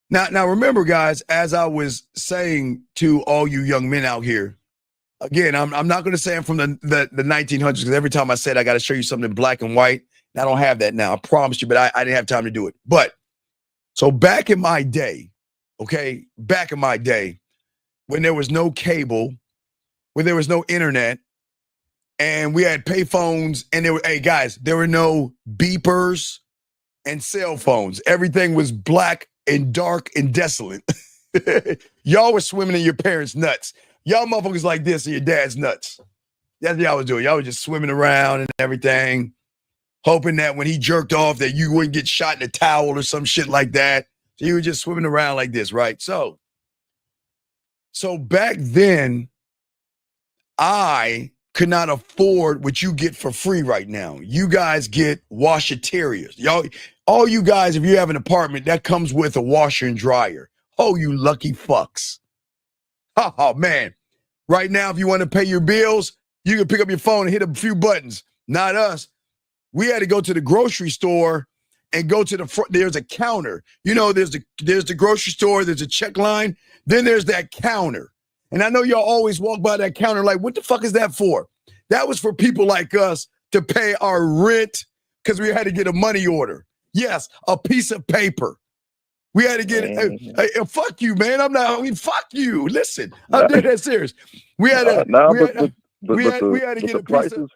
now remember, guys, as I was saying to all you young men out here, again, I'm not going to say I'm from the 1900s because every time I said I got to show you something in black and white, and I don't have that now. I promise you, but I didn't have time to do it. But so back in my day, okay, back in my day, when there was no cable, when there was no internet, and we had pay phones, and there were no beepers and cell phones. Everything was black and dark and desolate. Y'all were swimming in your parents' nuts. Y'all motherfuckers like this in your dad's nuts. That's what y'all was doing. Y'all was just swimming around and everything, hoping that when he jerked off that you wouldn't get shot in a towel or some shit like that. So you were just swimming around like this, right? So back then, I could not afford what you get for free right now. You guys get washaterias. Y'all, all you guys, if you have an apartment, that comes with a washer and dryer. Oh, you lucky fucks. Oh, man. Right now, if you want to pay your bills, you can pick up your phone and hit a few buttons. Not us. We had to go to the grocery store and go to the front. There's a counter. You know, there's the grocery store. There's a check line. Then there's that counter. And I know y'all always walk by that counter like, what the fuck is that for? That was for people like us to pay our rent because we had to get a money order. Yes, a piece of paper. We had to get fuck you, man. Fuck you. Listen, I'm dead serious. We had to get a piece of.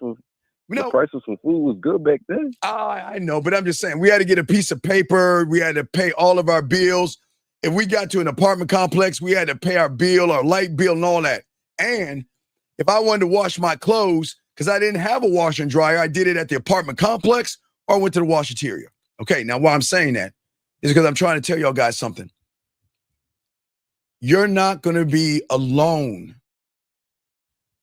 The prices for food was good back then. I know, but I'm just saying we had to get a piece of paper. We had to pay all of our bills. If we got to an apartment complex, we had to pay our bill, our light bill, and all that. And if I wanted to wash my clothes, because I didn't have a washer and dryer, I did it at the apartment complex or I went to the washateria. Okay, now why I'm saying that is because I'm trying to tell y'all guys something. You're not going to be alone.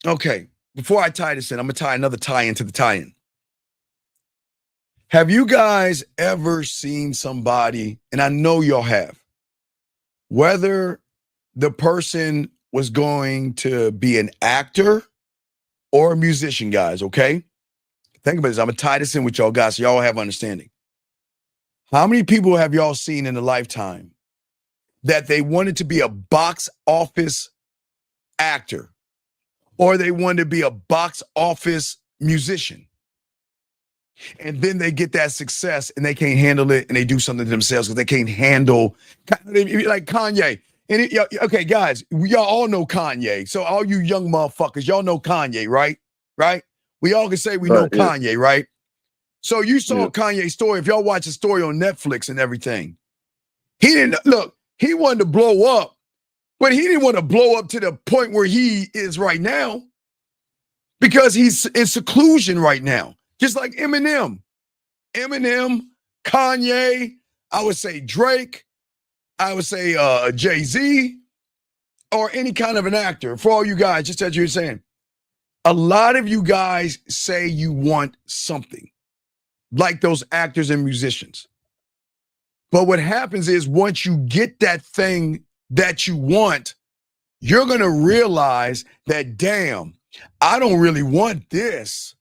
Okay, before I tie this in, I'm going to tie another tie into the tie-in. Have you guys ever seen somebody, and I know y'all have, whether the person was going to be an actor or a musician, guys, okay? Think about this. I'm going to tie this in with y'all guys so y'all have understanding. How many people have y'all seen in a lifetime that they wanted to be a box office actor or they wanted to be a box office musician? And then they get that success and they can't handle it and they do something to themselves because they can't handle, like Kanye. And okay, guys, y'all all know Kanye. So all you young motherfuckers, y'all know Kanye, right? Right? We all can say we know Kanye, right? So you saw Kanye's story. If y'all watch the story on Netflix and everything, he wanted to blow up, but he didn't want to blow up to the point where he is right now because he's in seclusion right now. Just like Eminem, Kanye, I would say Drake, I would say Jay-Z, or any kind of an actor. For all you guys, just as you were saying, a lot of you guys say you want something, like those actors and musicians. But what happens is once you get that thing that you want, you're going to realize that, damn, I don't really want this.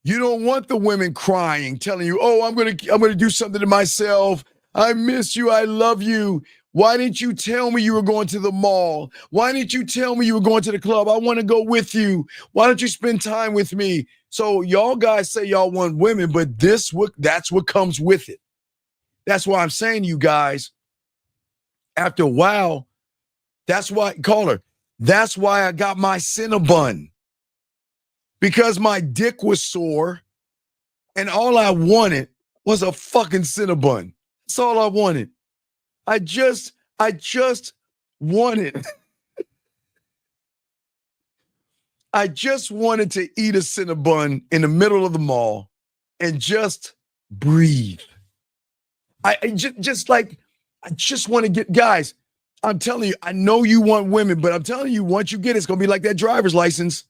You don't want the women crying, telling you, oh, I'm gonna do something to myself. I miss you. I love you. Why didn't you tell me you were going to the mall? Why didn't you tell me you were going to the club? I want to go with you. Why don't you spend time with me? So y'all guys say y'all want women, but that's what comes with it. That's why I'm saying to you guys, after a while, that's why, caller, that's why I got my Cinnabon. Because my dick was sore and all I wanted was a fucking Cinnabon. That's all I wanted. I just wanted I just wanted to eat a Cinnabon in the middle of the mall and just breathe. I just want to get, guys, I'm telling you, I know you want women, but I'm telling you, once you get it, it's going to be like that driver's license.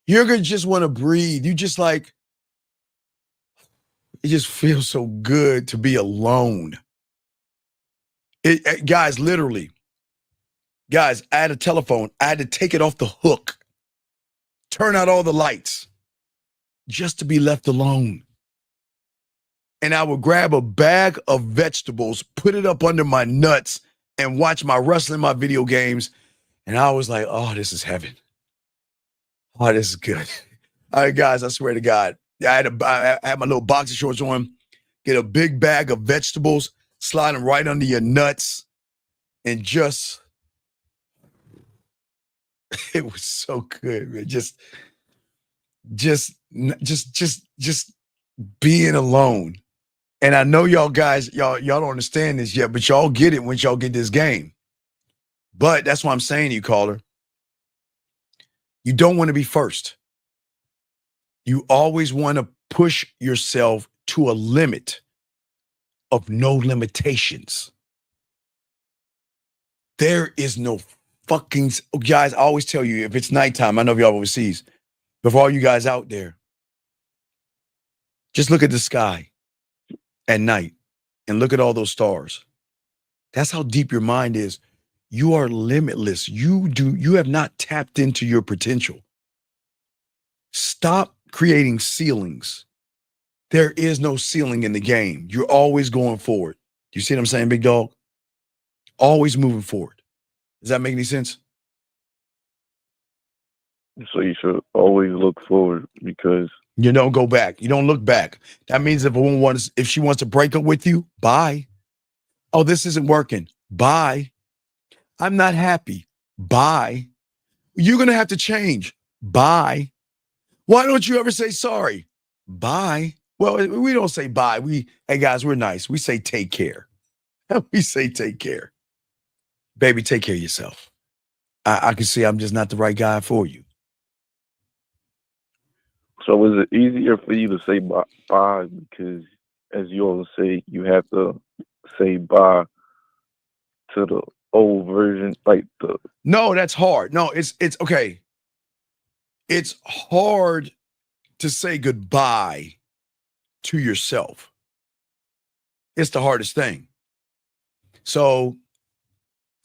You're going to just want to breathe. You just like, it just feels so good to be alone. Guys, literally, guys, I had a telephone. I had to take it off the hook, turn out all the lights just to be left alone. And I would grab a bag of vegetables, put it up under my nuts, and watch my wrestling, my video games. And I was like, oh, this is heaven. Oh, this is good. All right, guys, I swear to God. I had my little boxer shorts on, get a big bag of vegetables, slide them right under your nuts, and just, it was so good, man. Just being alone. And I know y'all guys, y'all don't understand this yet, but y'all get it once y'all get this game. But that's what I'm saying to you, caller. You don't want to be first. You always want to push yourself to a limit of no limitations. There is no fucking, guys, I always tell you, if it's nighttime, I know y'all overseas, but for all you guys out there, just look at the sky at night and look at all those stars. That's how deep your mind is. You are limitless. You have not tapped into your potential. Stop creating ceilings. There is no ceiling in the game. You're always going forward. You see what I'm saying, big dog? Always moving forward. Does that make any sense? So you should always look forward because you don't go back. You don't look back. That means if a woman if she wants to break up with you, bye. Oh, this isn't working. Bye. I'm not happy. Bye. You're going to have to change. Bye. Why don't you ever say sorry? Bye. Well, we don't say bye. Hey guys, we're nice. We say take care. We say take care. Baby, take care of yourself. I can see I'm just not the right guy for you. So is it easier for you to say bye because, as you always say, you have to say bye to the old version, like the. No, that's hard. No, it's okay. It's hard to say goodbye to yourself. It's the hardest thing. So,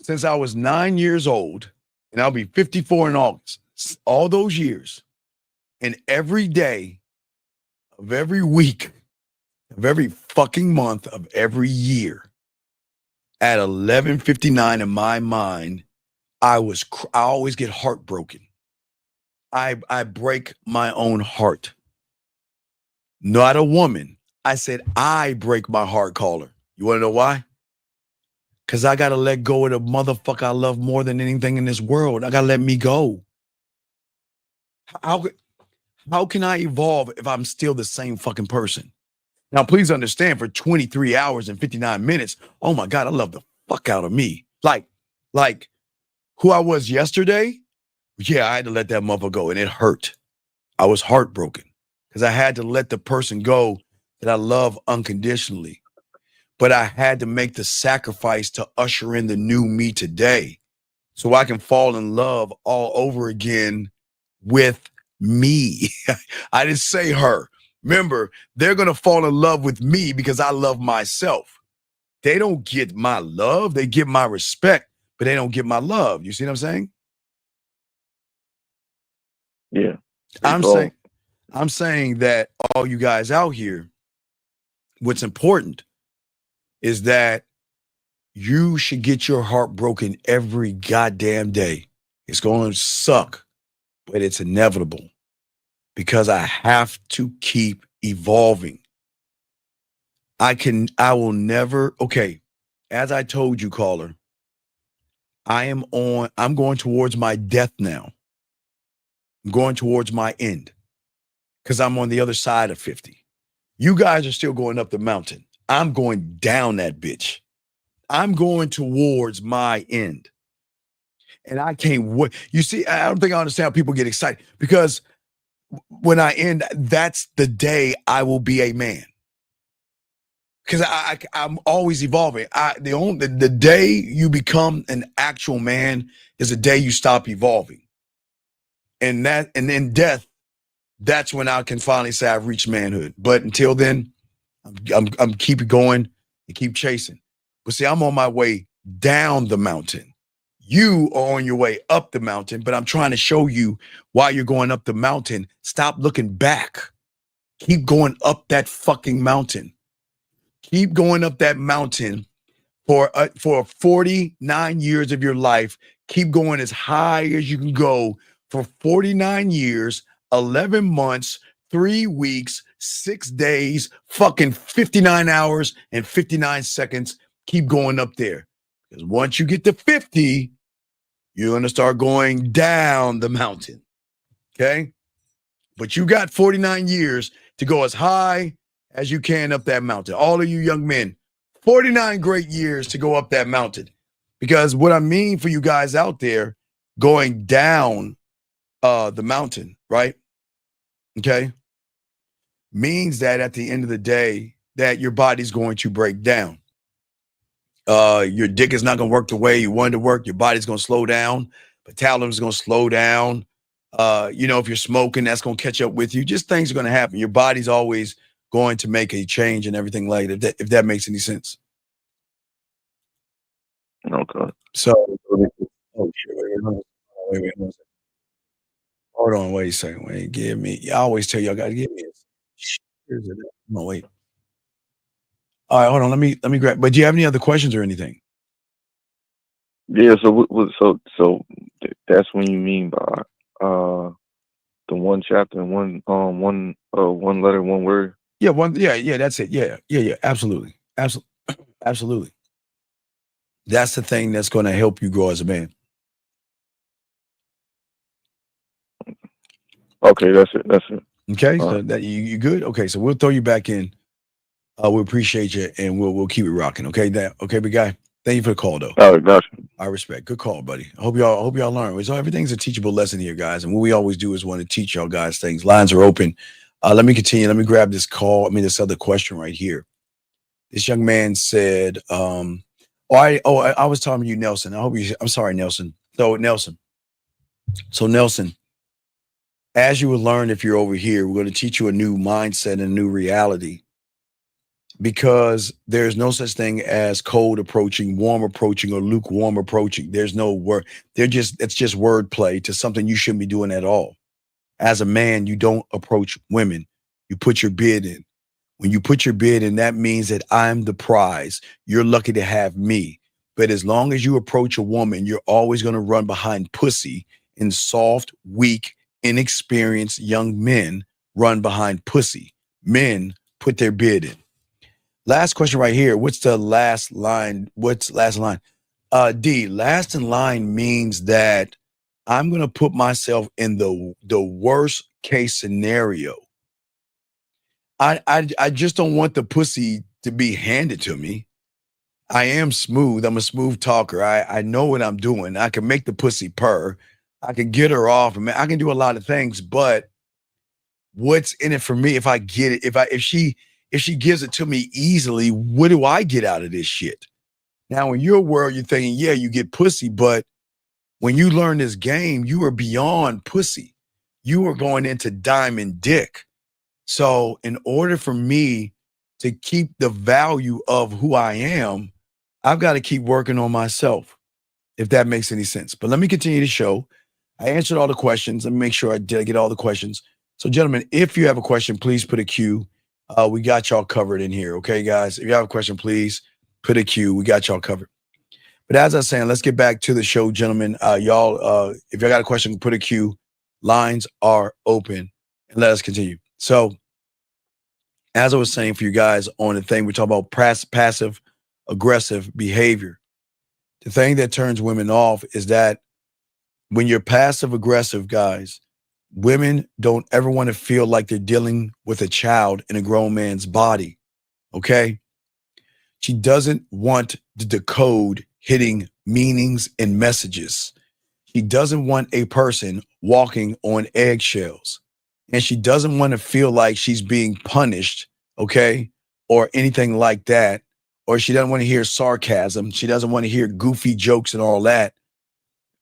since I was 9 years old, and I'll be 54 in August, all those years, and every day of every week, of every fucking month of every year, at 11:59 in my mind, I always get heartbroken. I break my own heart. Not a woman. I said I break my heart, caller. You want to know why? Because I got to let go of the motherfucker I love more than anything in this world. I got to let me go. How can I evolve if I'm still the same fucking person? Now, please understand, for 23 hours and 59 minutes, oh my God, I love the fuck out of me. Like who I was yesterday, yeah, I had to let that motherfucker go, and it hurt. I was heartbroken because I had to let the person go that I love unconditionally. But I had to make the sacrifice to usher in the new me today so I can fall in love all over again with me. I didn't say her. Remember, they're going to fall in love with me because I love myself. They don't get my love. They get my respect, but they don't get my love. You see what I'm saying? Yeah. I'm saying that all you guys out here, what's important is that you should get your heart broken every goddamn day. It's going to suck, but it's inevitable because I have to keep evolving. I will never, okay, as I told you, caller, I'm going towards my death now. I'm going towards my end because I'm on the other side of 50. You guys are still going up the mountain. I'm going down that bitch. I'm going towards my end. And I can't wait. You see, I don't think I understand how people get excited because when I end, that's the day I will be a man. Because I'm always evolving. The day you become an actual man is the day you stop evolving. And then death, that's when I can finally say I've reached manhood. But until then, I'm keep going and keep chasing. But see, I'm on my way down the mountain. You are on your way up the mountain, but I'm trying to show you while you're going up the mountain, stop looking back. Keep going up that fucking mountain. Keep going up that mountain for 49 years of your life. Keep going as high as you can go for 49 years, 11 months, 3 weeks, 6 days, fucking 59 hours and 59 seconds. Keep going up there. Because once you get to 50, you're going to start going down the mountain. Okay? But you got 49 years to go as high as you can up that mountain. All of you young men, 49 great years to go up that mountain. Because what I mean for you guys out there going down the mountain, right? Okay? Means that at the end of the day, that your body's going to break down. Your dick is not going to work the way you want it to work. Your body's going to slow down. Metabolism is going to slow down. If you're smoking, that's going to catch up with you. Just things are going to happen. Your body's always going to make a change and everything like that, if that makes any sense. Okay. So, oh shit, wait. Hold on, wait a second. Wait, give me. I always tell you, I got to give me a. No, wait. All right, hold on. Let me grab. But do you have any other questions or anything? Yeah. So that's when you mean by the one chapter and one letter, one word. Yeah, that's it. Yeah, absolutely. That's the thing that's going to help you grow as a man. Okay, that's it. Okay, so that you good? Okay, so we'll throw you back in. We appreciate you, and we'll keep it rocking. Okay, big guy. Thank you for the call, though. All right, gotcha. I respect. Good call, buddy. I hope y'all learn. So everything's a teachable lesson here, guys. And what we always do is want to teach y'all guys things. Lines are open. Let me continue. Let me grab this call. This other question right here. This young man said, I was talking to you, Nelson. I'm sorry, Nelson. So Nelson, as you will learn if you're over here, we're going to teach you a new mindset and a new reality. Because there's no such thing as cold approaching, warm approaching, or lukewarm approaching. There's no word. It's just wordplay to something you shouldn't be doing at all. As a man, you don't approach women. You put your bid in. When you put your bid in, that means that I'm the prize. You're lucky to have me. But as long as you approach a woman, you're always going to run behind pussy, and soft, weak, inexperienced young men run behind pussy. Men put their bid in. Last question right here. What's the last line? What's last line? D, last in line means that I'm going to put myself in the worst case scenario. I just don't want the pussy to be handed to me. I am smooth. I'm a smooth talker. I know what I'm doing. I can make the pussy purr. I can get her off. I can do a lot of things, but what's in it for me if I get it? If she gives it to me easily, what do I get out of this shit? Now, in your world, you're thinking, yeah, you get pussy, but when you learn this game, you are beyond pussy. You are going into diamond dick. So in order for me to keep the value of who I am, I've got to keep working on myself, if that makes any sense. But let me continue the show. I answered all the questions. Let me make sure I did get all the questions. So, gentlemen, if you have a question, please put a Q. We got y'all covered in here. Okay, guys? If you have a question, please put a Q. We got y'all covered. But as I was saying, let's get back to the show, gentlemen. Y'all, if y'all got a question, put a Q. Lines are open, and let us continue. So, as I was saying for you guys on the thing, we're talking about passive aggressive behavior. The thing that turns women off is that when you're passive aggressive, guys, women don't ever want to feel like they're dealing with a child in a grown man's body. Okay? She doesn't want to decode hitting meanings and messages. She doesn't want a person walking on eggshells. And she doesn't want to feel like she's being punished, okay, or anything like that. Or she doesn't want to hear sarcasm. She doesn't want to hear goofy jokes and all that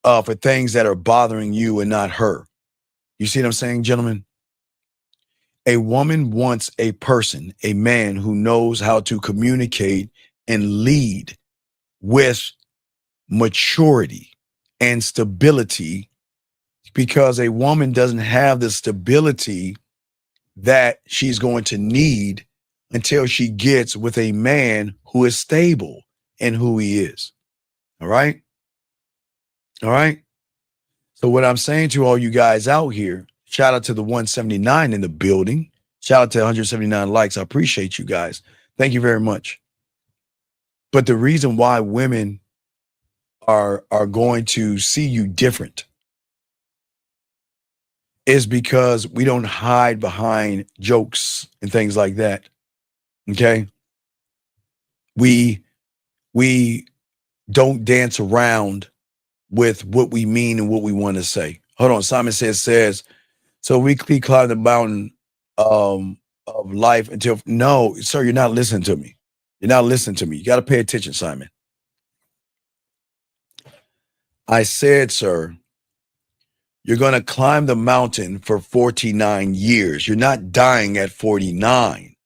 for things that are bothering you and not her. You see what I'm saying, gentlemen? A woman wants a person, a man who knows how to communicate and lead with maturity and stability, because a woman doesn't have the stability that she's going to need until she gets with a man who is stable in who he is. All right? All right? So what I'm saying to all you guys out here, shout out to the 179 in the building. Shout out to 179 likes. I appreciate you guys. Thank you very much. But the reason why women are going to see you different is because we don't hide behind jokes and things like that. Okay? We don't dance around with what we mean and what we want to say. Hold on. Simon says, so we climb the mountain of life until, no, sir, you're not listening to me. You're not listening to me. You got to pay attention, Simon. I said, sir, you're going to climb the mountain for 49 years. You're not dying at 49.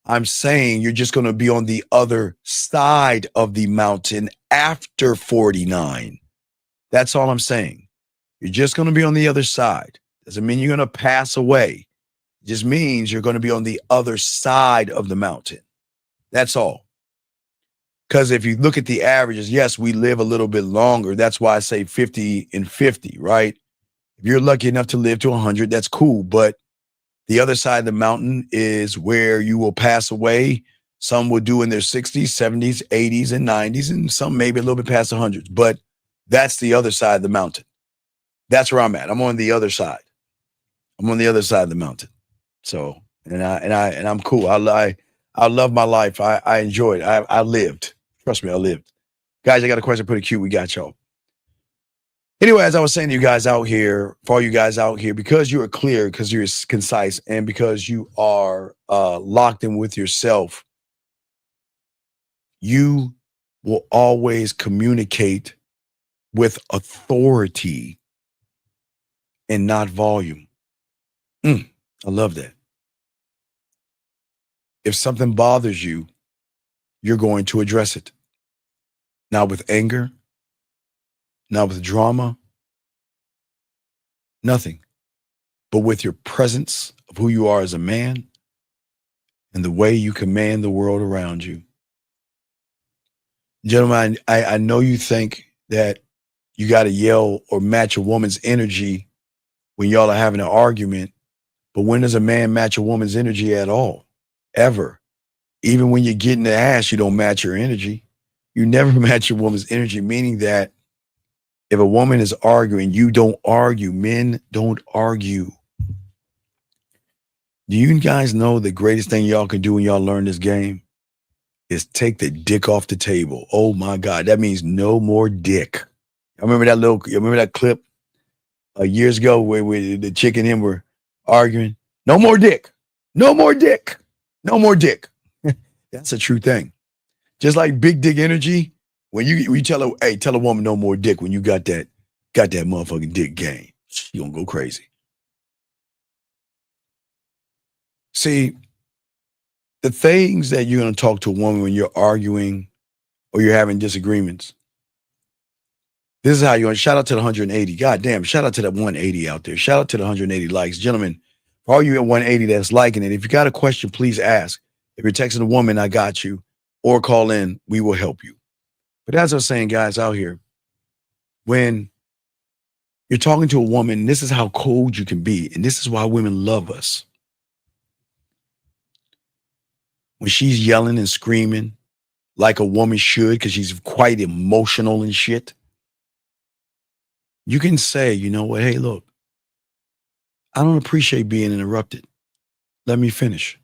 I'm saying you're just going to be on the other side of the mountain after 49. That's all I'm saying. You're just going to be on the other side. Doesn't mean you're going to pass away. It just means you're going to be on the other side of the mountain. That's all. Because if you look at the averages, yes, we live a little bit longer. That's why I say 50 and 50, right? If you're lucky enough to live to 100, that's cool. But the other side of the mountain is where you will pass away. Some will do in their 60s, 70s, 80s, and 90s, and some maybe a little bit past 100s. But that's the other side of the mountain. That's where I'm at. I'm on the other side. I'm on the other side of the mountain. So, and I'm cool. I love my life. I enjoyed. I lived. Trust me, I lived. Guys, I got a question. Put a Q. We got y'all. Anyway, as I was saying to you guys out here, for all you guys out here, because you are clear, because you're concise, and because you are locked in with yourself, you will always communicate with authority and not volume. I love that. If something bothers you, you're going to address it. Not with anger, not with drama, nothing, but with your presence of who you are as a man and the way you command the world around you. Gentlemen, I know you think that you got to yell or match a woman's energy when y'all are having an argument, but when does a man match a woman's energy at all? Ever. Even when you're getting the ass, you don't match her energy. You never match a woman's energy, meaning that if a woman is arguing, you don't argue. Men don't argue. Do you guys know the greatest thing y'all can do when y'all learn this game is take the dick off the table? Oh my God, that means no more dick. I remember that clip years ago where the chick and him were arguing. No more dick. No more dick. No more dick. That's a true thing. Just like big dick energy, when you tell a woman no more dick when you got that motherfucking dick game, she gonna go crazy. See, the things that you're gonna talk to a woman when you're arguing or you're having disagreements, this is how you're gonna shout out to the 180. God damn, shout out to that 180 out there. Shout out to the 180 likes. Gentlemen, for all you at 180 that's liking it, if you got a question, please ask. If you're texting a woman, I got you. Or call in, we will help you. But as I was saying, guys out here, when you're talking to a woman, this is how cold you can be. And this is why women love us. When she's yelling and screaming like a woman should, because she's quite emotional and shit, you can say, you know what? Hey, look, I don't appreciate being interrupted. Let me finish.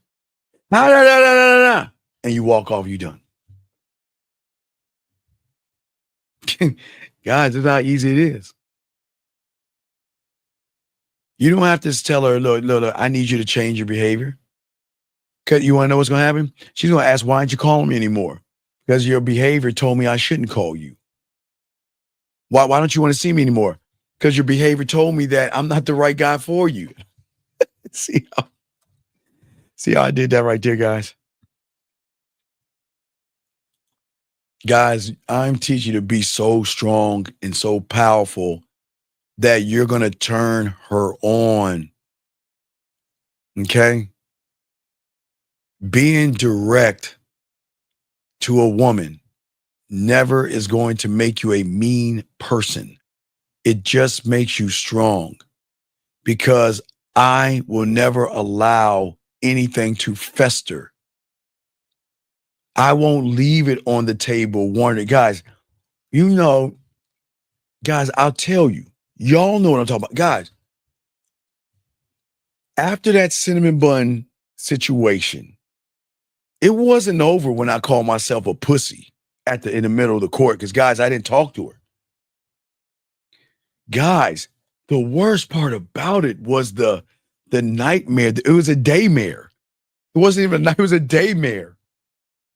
Nah, nah, nah, nah, nah, nah. And you walk off, you done. Guys, this is how easy it is. You don't have to tell her, look, I need you to change your behavior. Because you want to know what's going to happen? She's going to ask, why aren't you calling me anymore? Because your behavior told me I shouldn't call you. Why don't you want to see me anymore? Because your behavior told me that I'm not the right guy for you. See how I did that right there, guys? Guys, I'm teaching you to be so strong and so powerful that you're going to turn her on. Okay? Being direct to a woman never is going to make you a mean person. It just makes you strong, because I will never allow anything to fester. I won't leave it on the table wondering. Guys, guys, I'll tell you, y'all know what I'm talking about. Guys, after that cinnamon bun situation, it wasn't over when I called myself a pussy in the middle of the court, because, guys, I didn't talk to her. Guys, the worst part about it was the nightmare. It was a daymare. It wasn't even a night, it was a daymare.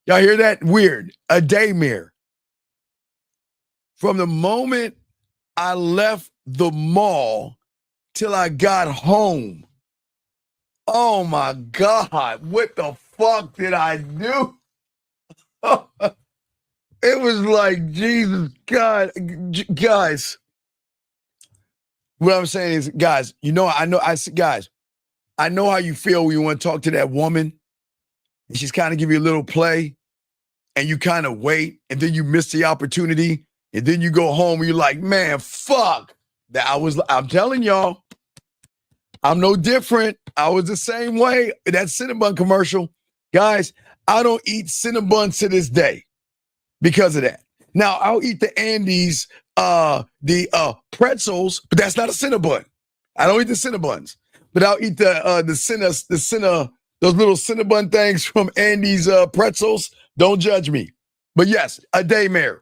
Y'all hear that? Weird. A daymare. From the moment I left the mall till I got home. Oh my God, what the fuck did I do? It was like, Jesus God, guys. What I'm saying is, guys, guys, I know how you feel when you want to talk to that woman and she's kind of give you a little play and you kind of wait and then you miss the opportunity and then you go home and you're like, man, fuck. I'm telling y'all, I'm no different. I was the same way. That Cinnabon commercial, guys, I don't eat Cinnabons to this day because of that. Now, I'll eat the Andes, the pretzels, but that's not a Cinnabon. I don't eat the Cinnabons, but I'll eat those little Cinnabon things from Andes pretzels. Don't judge me. But yes, a daymare.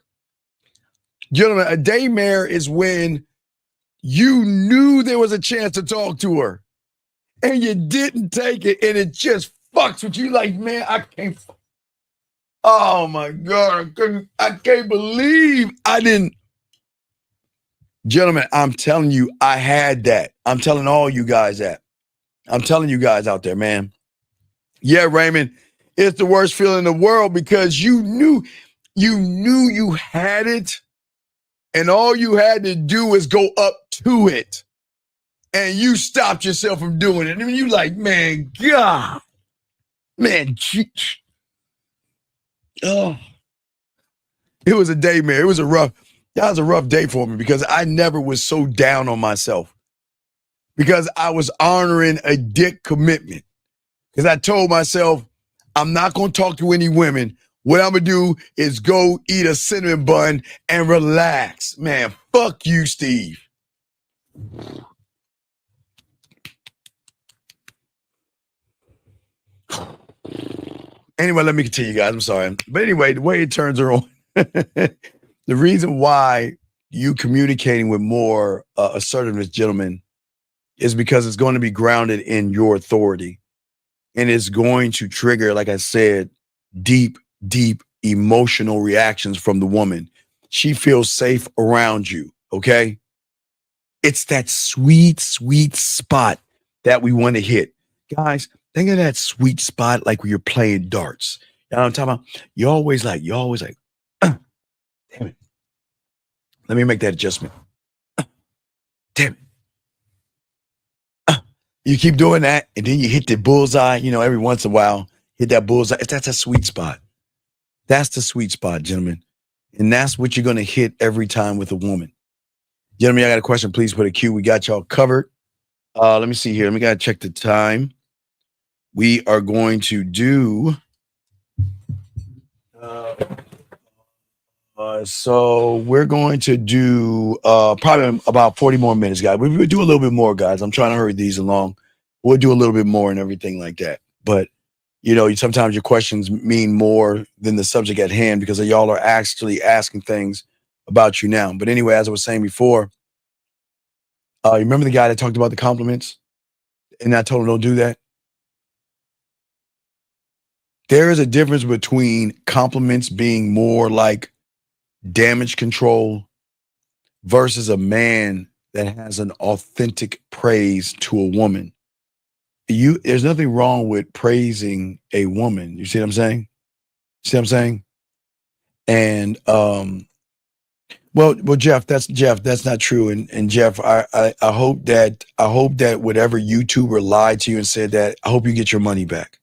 Gentlemen, a daymare is when you knew there was a chance to talk to her and you didn't take it, and it just fucks with you. Like, man, I can't. Oh my God, I can't believe I didn't. Gentlemen, I'm telling you, I had that. I'm telling all you guys that. I'm telling you guys out there, man. Yeah, Raymond, it's the worst feeling in the world, because you knew you had it, and all you had to do is go up to it, and you stopped yourself from doing it. I mean, you like, man, God, man, oh, it was a day, man. That was a rough day for me, because I never was so down on myself, because I was honoring a dick commitment. Because I told myself, I'm not going to talk to any women. What I'm going to do is go eat a cinnamon bun and relax. Man, fuck you, Steve. Anyway, let me continue, guys. I'm sorry. But anyway, the way it turns her on, the reason why you communicating with more assertiveness, gentlemen, is because it's going to be grounded in your authority. And it's going to trigger, like I said, deep, deep emotional reactions from the woman. She feels safe around you, okay? It's that sweet, sweet spot that we want to hit. Guys, think of that sweet spot like when you're playing darts. You know what I'm talking about? You're always like, damn it. Let me make that adjustment. Damn it. You keep doing that, and then you hit the bullseye, every once in a while, hit that bullseye. That's a sweet spot. That's the sweet spot, gentlemen. And that's what you're going to hit every time with a woman. Gentlemen, I got a question. Please put a Q. We got y'all covered. Let me see here. Let me gotta check the time. We are going to do. So we're going to do probably about 40 more minutes, guys. We will do a little bit more, guys. I'm trying to hurry these along. We'll do a little bit more and everything like that. But you know, sometimes your questions mean more than the subject at hand because y'all are actually asking things about you now. But anyway, as I was saying before, you remember the guy that talked about the compliments? And I told him don't do that. There is a difference between compliments being more like damage control versus a man that has an authentic praise to a woman. There's nothing wrong with praising a woman. You see what I'm saying? See what I'm saying? And well, Jeff, that's not true. And Jeff, I hope that whatever YouTuber lied to you and said that, I hope you get your money back.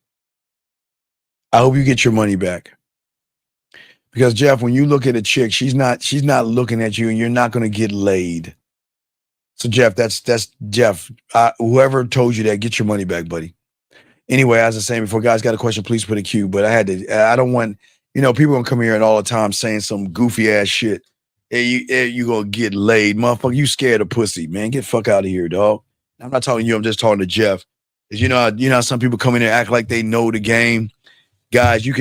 I hope you get your money back. Because Jeff, when you look at a chick, she's not looking at you and you're not going to get laid. So Jeff, that's Jeff. Whoever told you that, get your money back, buddy. Anyway, as I was saying before, guys got a question, please put a Q. But I don't want, people gonna come here and all the time saying some goofy ass shit. Hey, you gonna get laid, motherfucker. You scared of pussy, man. Get the fuck out of here, dog. I'm not talking to you, I'm just talking to Jeff. Because you know how some people come in there and act like they know the game. Guys, you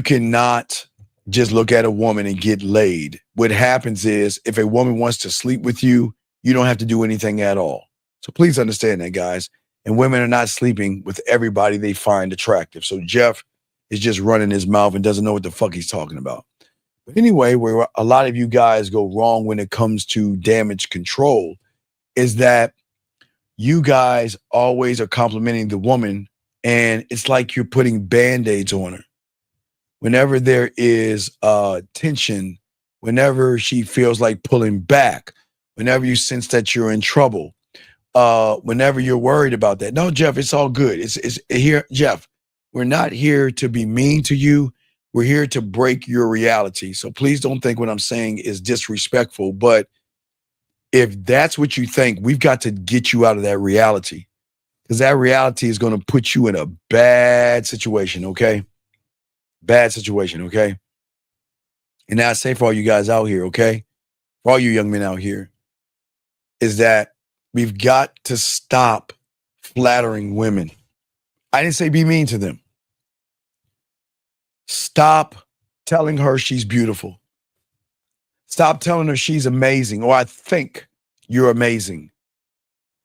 cannot just look at a woman and get laid. What happens is if a woman wants to sleep with you, you don't have to do anything at all. So please understand that, guys. And women are not sleeping with everybody they find attractive. So Jeff is just running his mouth and doesn't know what the fuck he's talking about. But anyway, where a lot of you guys go wrong when it comes to damage control is that you guys always are complimenting the woman and it's like you're putting Band-Aids on her. Whenever there is tension, whenever she feels like pulling back, whenever you sense that you're in trouble, whenever you're worried about that. No, Jeff, it's all good. It's here, Jeff. We're not here to be mean to you. We're here to break your reality. So please don't think what I'm saying is disrespectful. But if that's what you think, we've got to get you out of that reality because that reality is going to put you in a bad situation. Okay. Bad situation, okay? And now I say for all you guys out here, okay? For all you young men out here, is that we've got to stop flattering women. I didn't say be mean to them. Stop telling her she's beautiful. Stop telling her she's amazing or I think you're amazing.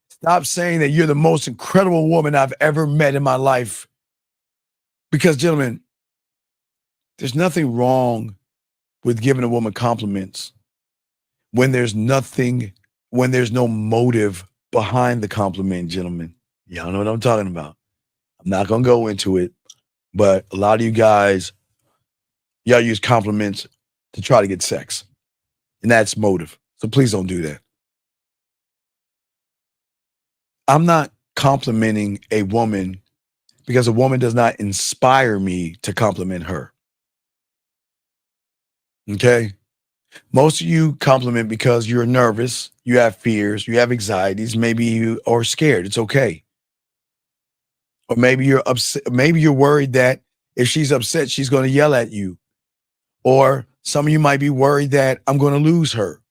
Stop saying that you're the most incredible woman I've ever met in my life. Because, gentlemen, there's nothing wrong with giving a woman compliments when there's no motive behind the compliment, gentlemen. Y'all know what I'm talking about. I'm not going to go into it, but a lot of you guys, y'all use compliments to try to get sex. And that's motive. So please don't do that. I'm not complimenting a woman because a woman does not inspire me to compliment her. Okay. Most of you compliment because you're nervous, you have fears, you have anxieties, maybe you are scared. It's okay. Or maybe you're upset, maybe you're worried that if she's upset, she's going to yell at you. Or some of you might be worried that I'm going to lose her.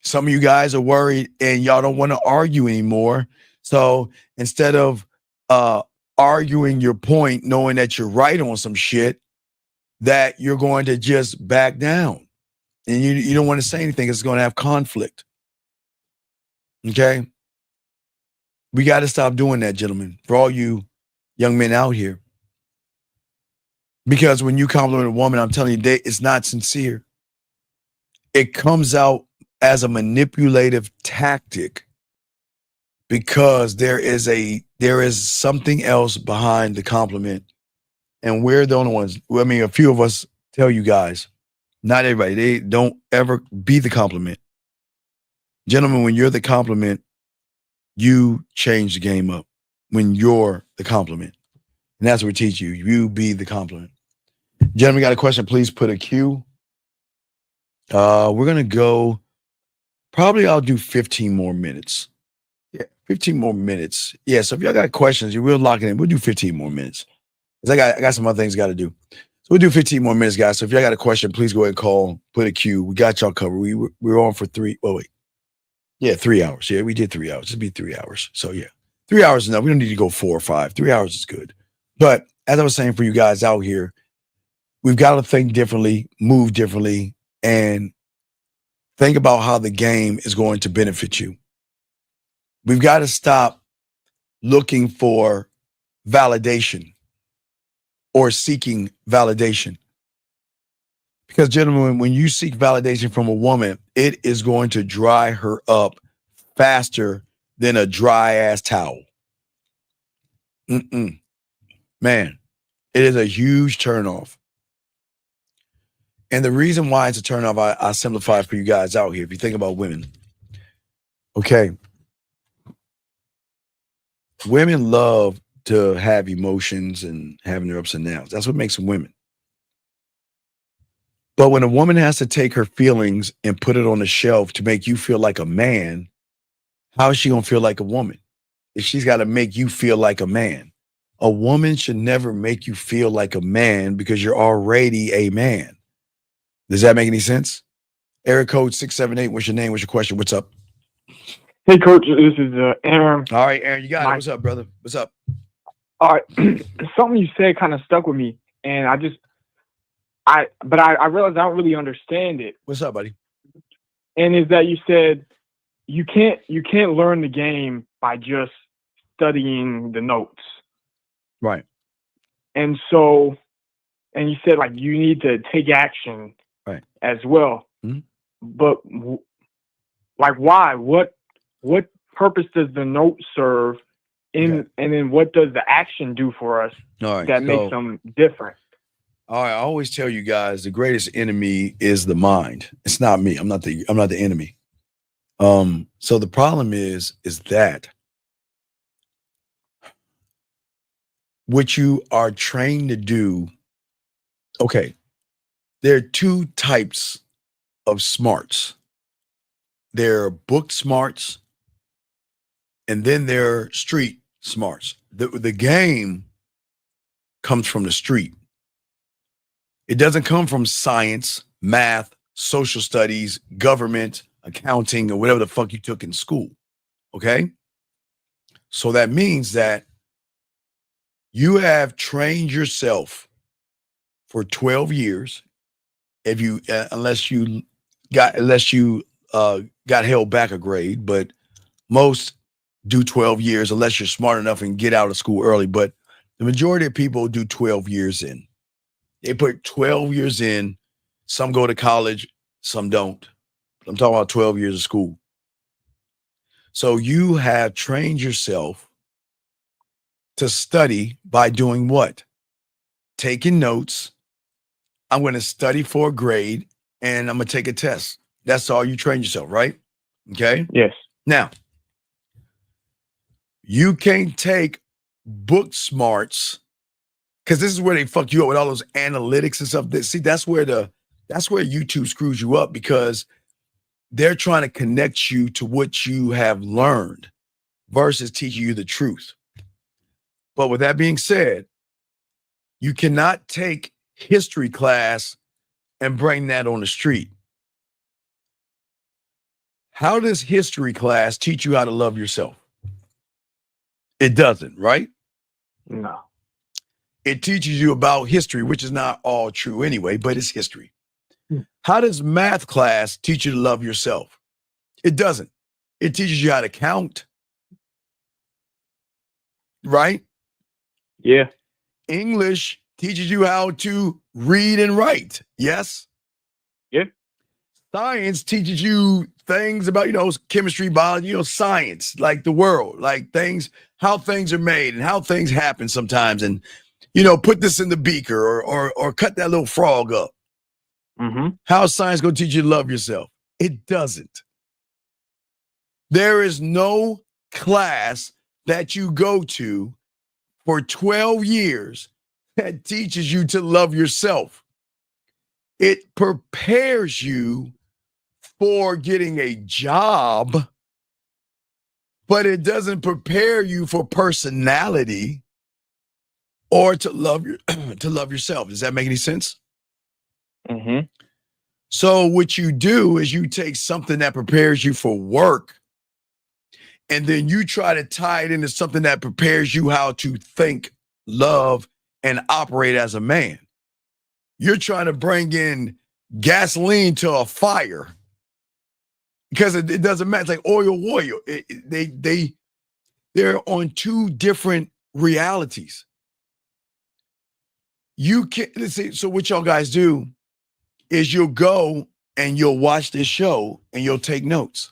Some of you guys are worried and y'all don't want to argue anymore. So instead of arguing your point, knowing that you're right on some shit, that you're going to just back down and you don't want to say anything. It's going to have conflict. Okay. We got to stop doing that, gentlemen, for all you young men out here. Because when you compliment a woman, I'm telling you, it's not sincere. It comes out as a manipulative tactic because there is something else behind the compliment. And we're the only ones. I mean, a few of us tell you guys, not everybody, they don't ever be the compliment. Gentlemen, when you're the compliment, you change the game up. When you're the compliment. And that's what we teach you. You be the compliment. Gentlemen, got a question? Please put a Q. We're gonna go. Probably I'll do 15 more minutes. Yeah, 15 more minutes. Yeah. So if y'all got questions, you will lock it in. We'll do 15 more minutes. 'Cause I got some other things got to do. So we'll do 15 more minutes, guys. So if y'all got a question, please go ahead and call. Put a Q. We got y'all covered. We're on for 3. Oh wait. Yeah, 3 hours. Yeah, we did 3 hours. It'd be 3 hours. So yeah, 3 hours is enough. We don't need to go 4 or 5. 3 hours is good. But as I was saying, for you guys out here, we've got to think differently, move differently, and think about how the game is going to benefit you. We've got to stop looking for validation or seeking validation. Because, gentlemen, when you seek validation from a woman, it is going to dry her up faster than a dry ass towel. Man, it is a huge turnoff. And the reason why it's a turnoff, I simplify for you guys out here. If you think about women, okay, women love to have emotions and having their ups and downs. That's what makes them women. But when a woman has to take her feelings and put it on the shelf to make you feel like a man, how is she going to feel like a woman if she's got to make you feel like a man? A woman should never make you feel like a man because you're already a man. Does that make any sense? Area code 678. What's your name? What's your question? What's up? Hey, Coach. This is Aaron. All right, Aaron, you got it. What's up, brother? What's up? All right. Something you said kind of stuck with me, and I realized I don't really understand it. What's up, buddy? And is that you said you can't learn the game by just studying the notes. Right. And so, and you said like you need to take action. Right. As well. Mm-hmm. But like why? What purpose does the note serve? And then what does the action do for us that makes them different? All right, I always tell you guys the greatest enemy is the mind. It's not me. I'm not the enemy. So the problem is that what you are trained to do, okay, there are 2 types of smarts. There are book smarts, and then there are street smarts. The game comes from the street. It doesn't come from science, math, social studies, government, accounting, or whatever the fuck you took in school. Okay? So that means that you have trained yourself for 12 years. If you, unless you got held back a grade, but most do 12 years unless you're smart enough and get out of school early. But the majority of people do 12 years in. They put 12 years in. Some go to college, some don't. But I'm talking about 12 years of school. So you have trained yourself to study by doing what? Taking notes. I'm going to study for a grade and I'm going to take a test. That's all you train yourself, right? Okay? Yes. Now, you can't take book smarts because this is where they fuck you up with all those analytics and stuff. See, that's where YouTube screws you up because they're trying to connect you to what you have learned versus teaching you the truth. But with that being said, you cannot take history class and bring that on the street. How does history class teach you how to love yourself? It doesn't, right? No. It teaches you about history, which is not all true anyway, but it's history. How does math class teach you to love yourself? It doesn't. It teaches you how to count. Right? Yeah. English teaches you how to read and write. Yes? Yeah. Science teaches you things about, chemistry, biology, science, like the world, like things, how things are made and how things happen sometimes. And, put this in the beaker or cut that little frog up. Mm-hmm. How is science going to teach you to love yourself? It doesn't. There is no class that you go to for 12 years that teaches you to love yourself. It prepares you for getting a job, but it doesn't prepare you for personality or to love to love yourself. Does that make any sense? Mm-hmm. So what you do is you take something that prepares you for work, and then you try to tie it into something that prepares you how to think, love, and operate as a man. You're trying to bring in gasoline to a fire because it doesn't matter. It's like oil. They're on two different realities. You can't, let's see, so what y'all guys do is you'll go and you'll watch this show and you'll take notes.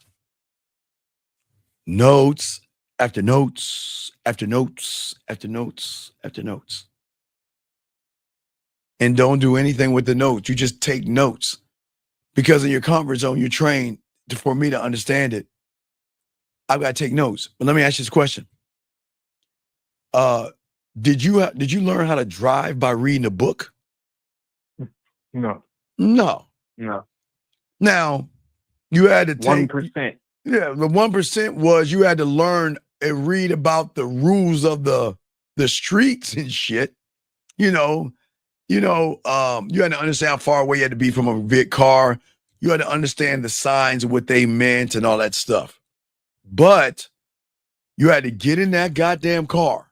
Notes after notes after notes after notes after notes. And don't do anything with the notes. You just take notes. Because in your comfort zone, you're trained for me to understand it. I've got to take notes. But let me ask you this question. Did you learn how to drive by reading a book? No. No. Now, you had to take 1%. Yeah, the 1% was you had to learn and read about the rules of the streets and shit. You had to understand how far away you had to be from a big car. You had to understand the signs of what they meant and all that stuff. But you had to get in that goddamn car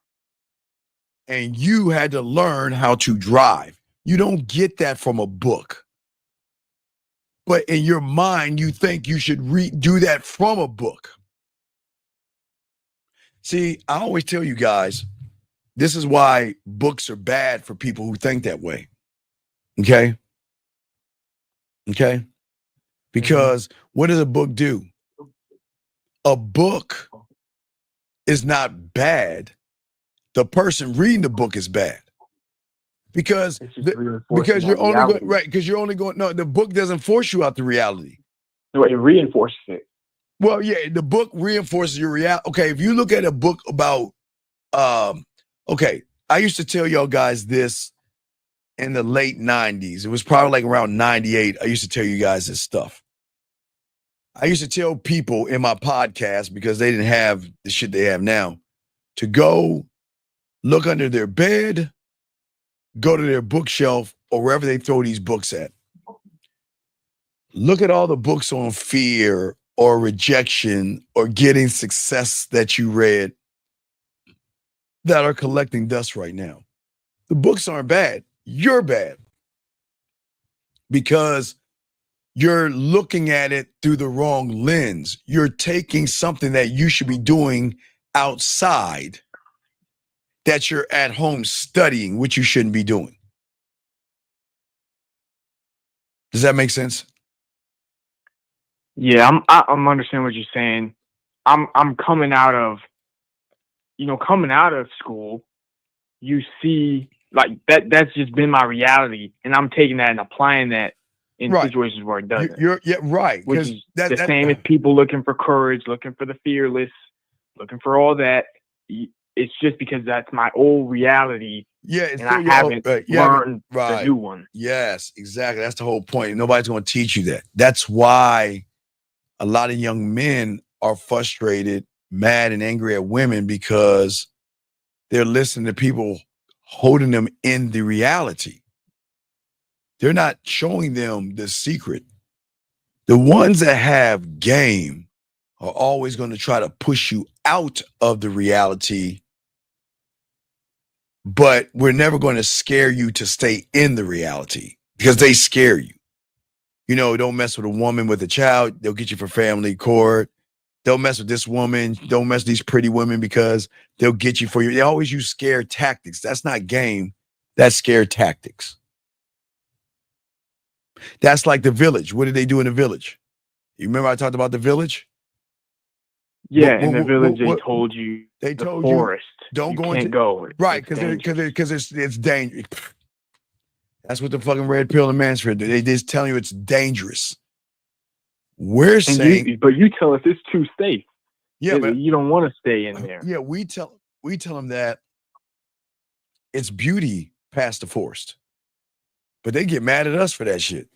and you had to learn how to drive. You don't get that from a book. But in your mind, you think you should do that from a book. See, I always tell you guys, this is why books are bad for people who think that way. Okay? Because what does a book do? A book is not bad. The person reading the book is bad. Because you're only going, no, the book doesn't force you out the reality. No, it reinforces it. Well, yeah, the book reinforces your reality. Okay, if you look at a book about, I used to tell y'all guys this in the late 90s. It was probably like around 98. I used to tell you guys this stuff. I used to tell people in my podcast, because they didn't have the shit they have now, to go look under their bed, go to their bookshelf, or wherever they throw these books at. Look at all the books on fear or rejection or getting success that you read that are collecting dust right now. The books aren't bad. You're bad. Because you're looking at it through the wrong lens. You're taking something that you should be doing outside that you're at home studying, which you shouldn't be doing. Does that make sense? Yeah, I'm understanding what you're saying. I'm coming out of school. You see, like that's just been my reality, and I'm taking that and applying that in situations where it doesn't. Right. Which is the same as people looking for courage, looking for the fearless, looking for all that. It's just because that's my old reality. Yeah, and I haven't learned the new one. Yes, exactly. That's the whole point. Nobody's going to teach you that. That's why a lot of young men are frustrated, mad, and angry at women, because they're listening to people holding them in the reality. They're not showing them the secret. The ones that have game are always going to try to push you out of the reality, but we're never going to scare you to stay in the reality because they scare you. Don't mess with a woman with a child. They'll get you for family court. Don't mess with this woman. Don't mess with these pretty women because they'll get you for you. They always use scare tactics. That's not game. That's scare tactics. That's like The Village. What did they do in The Village? You remember I talked about The Village? Yeah, in The Village, they told you the forest. Don't go into go. Right, because it's dangerous. That's what the fucking red pill and Mansfield do. They just telling you it's dangerous. We're saying, but you tell us it's too safe. Yeah, but you don't want to stay in there. Yeah, we tell them that it's beauty past the forest. But they get mad at us for that shit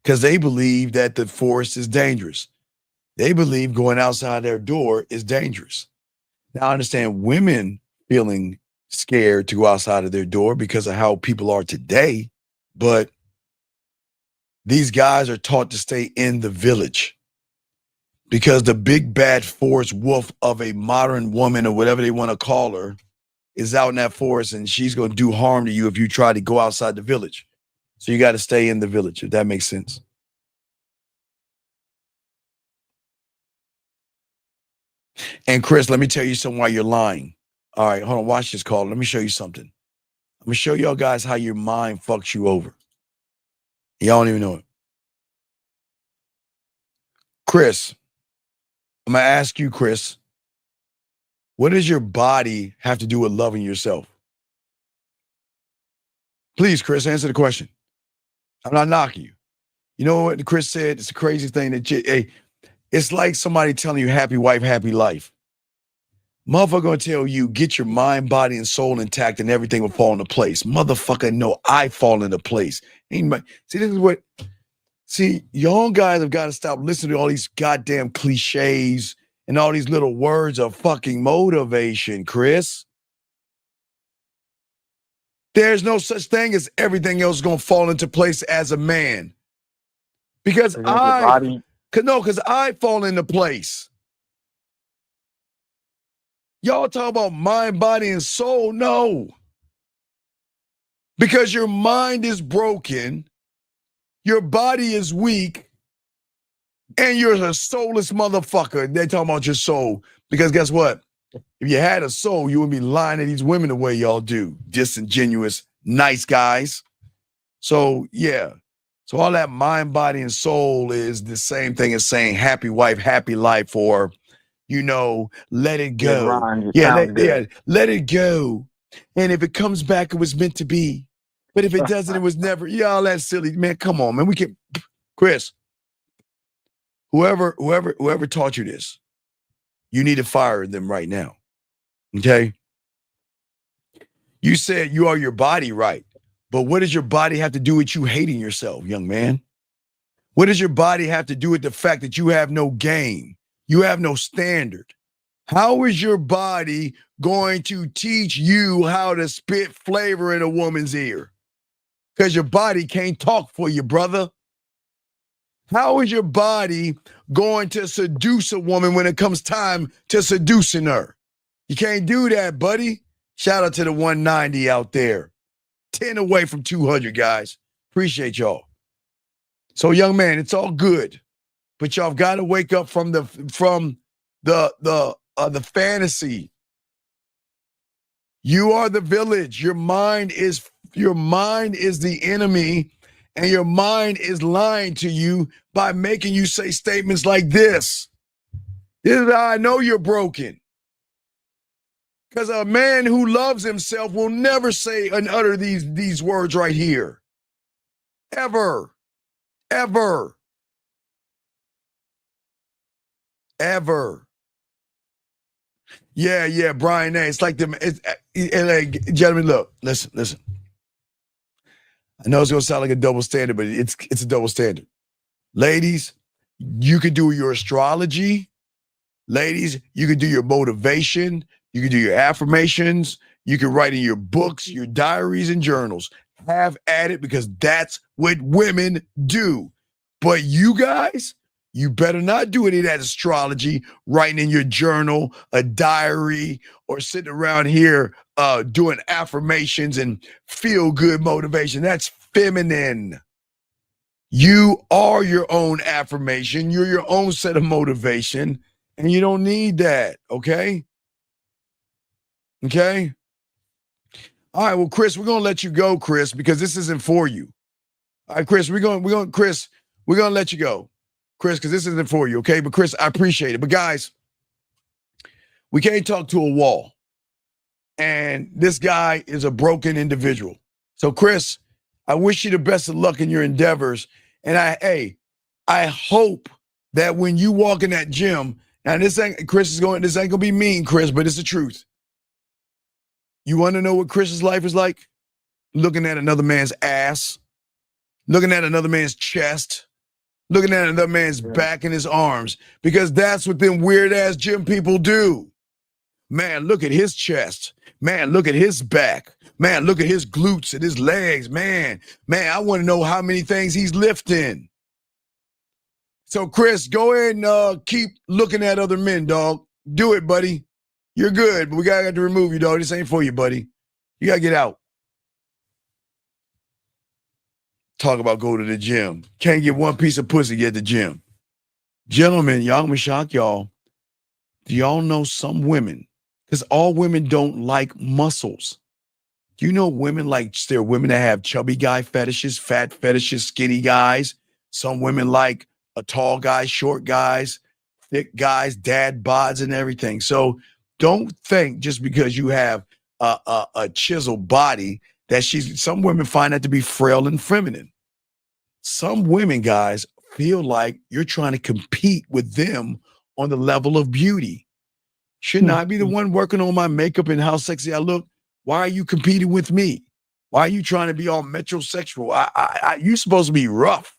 because they believe that the forest is dangerous. They believe going outside their door is dangerous. Now, I understand women feeling scared to go outside of their door because of how people are today, but these guys are taught to stay in the village because the big bad forest wolf of a modern woman or whatever they want to call her is out in that forest, and she's going to do harm to you if you try to go outside the village. So you got to stay in the village, if that makes sense. And Chris, let me tell you something why you're lying. All right, hold on, watch this call. Let me show you something. I'm going to show y'all guys how your mind fucks you over. Y'all don't even know it. Chris, I'm going to ask you, Chris, what does your body have to do with loving yourself? Please, Chris, answer the question. I'm not knocking you. You know what Chris said? It's a crazy thing that hey, it's like somebody telling you happy wife, happy life. Motherfucker gonna tell you, get your mind, body, and soul intact and everything will fall into place. Motherfucker, no, I fall into place. See, this is what, young guys have got to stop listening to all these goddamn cliches and all these little words of fucking motivation, Chris. There's no such thing as everything else gonna fall into place as a man. Because I fall into place. Y'all talk about mind, body, and soul. No. Because your mind is broken, your body is weak, and you're a soulless motherfucker. They talking about your soul. Because guess what? If you had a soul, you wouldn't be lying to these women the way y'all do. Disingenuous, nice guys. So, yeah. So all that mind, body, and soul is the same thing as saying happy wife, happy life, or, let it go. Let it go. And if it comes back, it was meant to be. But if it doesn't, it was never. Y'all that silly. Man, come on, man. We can, Chris, whoever taught you this, you need to fire them right now. Okay? You said you are your body, right? But what does your body have to do with you hating yourself, young man? What does your body have to do with the fact that you have no game? You have no standard. How is your body going to teach you how to spit flavor in a woman's ear? Because your body can't talk for you, brother. How is your body going to seduce a woman when it comes time to seducing her? You can't do that, buddy. Shout out to the 190 out there. 10 away from 200, guys. Appreciate y'all. So, young man, it's all good, but y'all got to wake up from the fantasy. You are the village. Your mind is the enemy, and your mind is lying to you by making you say statements like this. This is how I know you're broken. Because a man who loves himself will never say and utter these words right here. Ever. Ever. Ever. Yeah, Brian A. It's like them. Gentlemen, look, listen. I know it's gonna sound like a double standard, but it's a double standard. Ladies, you can do your astrology. Ladies, you can do your motivation. You can do your affirmations. You can write in your books, your diaries, and journals. Have at it, because that's what women do. But you guys, you better not do any of that astrology, writing in your journal, a diary, or sitting around here doing affirmations and feel-good motivation. That's feminine. You are your own affirmation. You're your own set of motivation, and you don't need that, okay? Okay? All right, well, Chris, we're going to let you go, Chris, because this isn't for you. All right, Chris, we're going to let you go, Chris, because this isn't for you, okay? But Chris, I appreciate it. But guys, we can't talk to a wall. And this guy is a broken individual. So, Chris, I wish you the best of luck in your endeavors. And I hope that when you walk in that gym, now this ain't gonna be mean, Chris, but it's the truth. You want to know what Chris's life is like? Looking at another man's ass. looking at another man's chest, looking at another man's back and his arms, because that's what them weird ass gym people do. Man, look at his chest. Man, look at his back. Man, look at his glutes and his legs. Man, I want to know how many things he's lifting. So, Chris, go ahead and keep looking at other men, dog. Do it, buddy. You're good, but we got to remove you, dog. This ain't for you, buddy. You got to get out. Talk about go to the gym. Can't get one piece of pussy at the gym. Gentlemen, y'all, I'm going to shock y'all. Do y'all know some women, because all women don't like muscles. Do you know women like, there are women that have chubby guy fetishes, fat fetishes, skinny guys. Some women like a tall guy, short guys, thick guys, dad bods and everything. So don't think just because you have a chiseled body that some women find that to be frail and feminine. Some women, guys, feel like you're trying to compete with them on the level of beauty. Shouldn't I be the one working on my makeup and how sexy I look? Why are you competing with me? Why are you trying to be all metrosexual? You're supposed to be rough.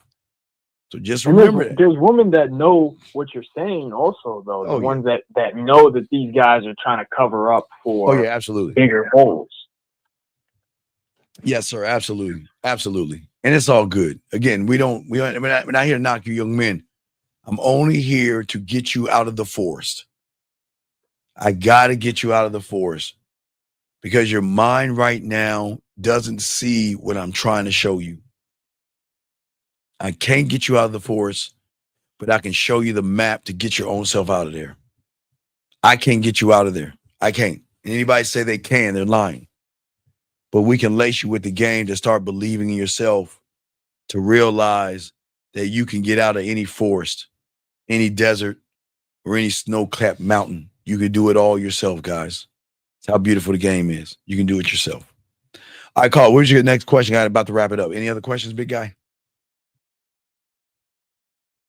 So just remember that. There's women that know what you're saying also, though. The ones that know that these guys are trying to cover up for absolutely. Bigger holes. Yes, sir. Absolutely. Absolutely. And it's all good. Again, we're not here to knock you young men. I'm only here to get you out of the forest. I got to get you out of the forest because your mind right now doesn't see what I'm trying to show you. I can't get you out of the forest, but I can show you the map to get your own self out of there. I can't get you out of there. I can't. And anybody say they can, they're lying. But we can lace you with the game to start believing in yourself, to realize that you can get out of any forest, any desert, or any snow-capped mountain. You can do it all yourself, guys. That's how beautiful the game is. You can do it yourself. All right, Carl, where's your next question? I'm about to wrap it up. Any other questions, big guy?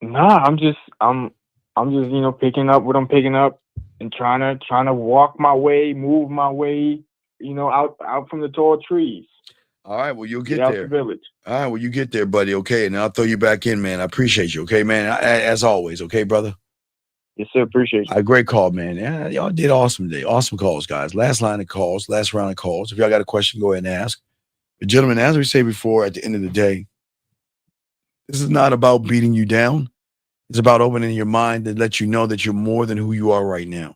Nah, I'm just picking up what I'm picking up and trying to walk my way, move my way, out from the tall trees. All right, well, you'll get there. The village. All right, well, you get there, buddy. Okay, and I'll throw you back in, man. I appreciate you. Okay, man. As always. Okay, brother. Yes, sir. Appreciate you. Great call, man. Yeah, y'all did awesome today. Awesome calls, guys. Last round of calls. If y'all got a question, go ahead and ask. But gentlemen, as we say before, at the end of the day, this is not about beating you down. It's about opening your mind to let you know that you're more than who you are right now.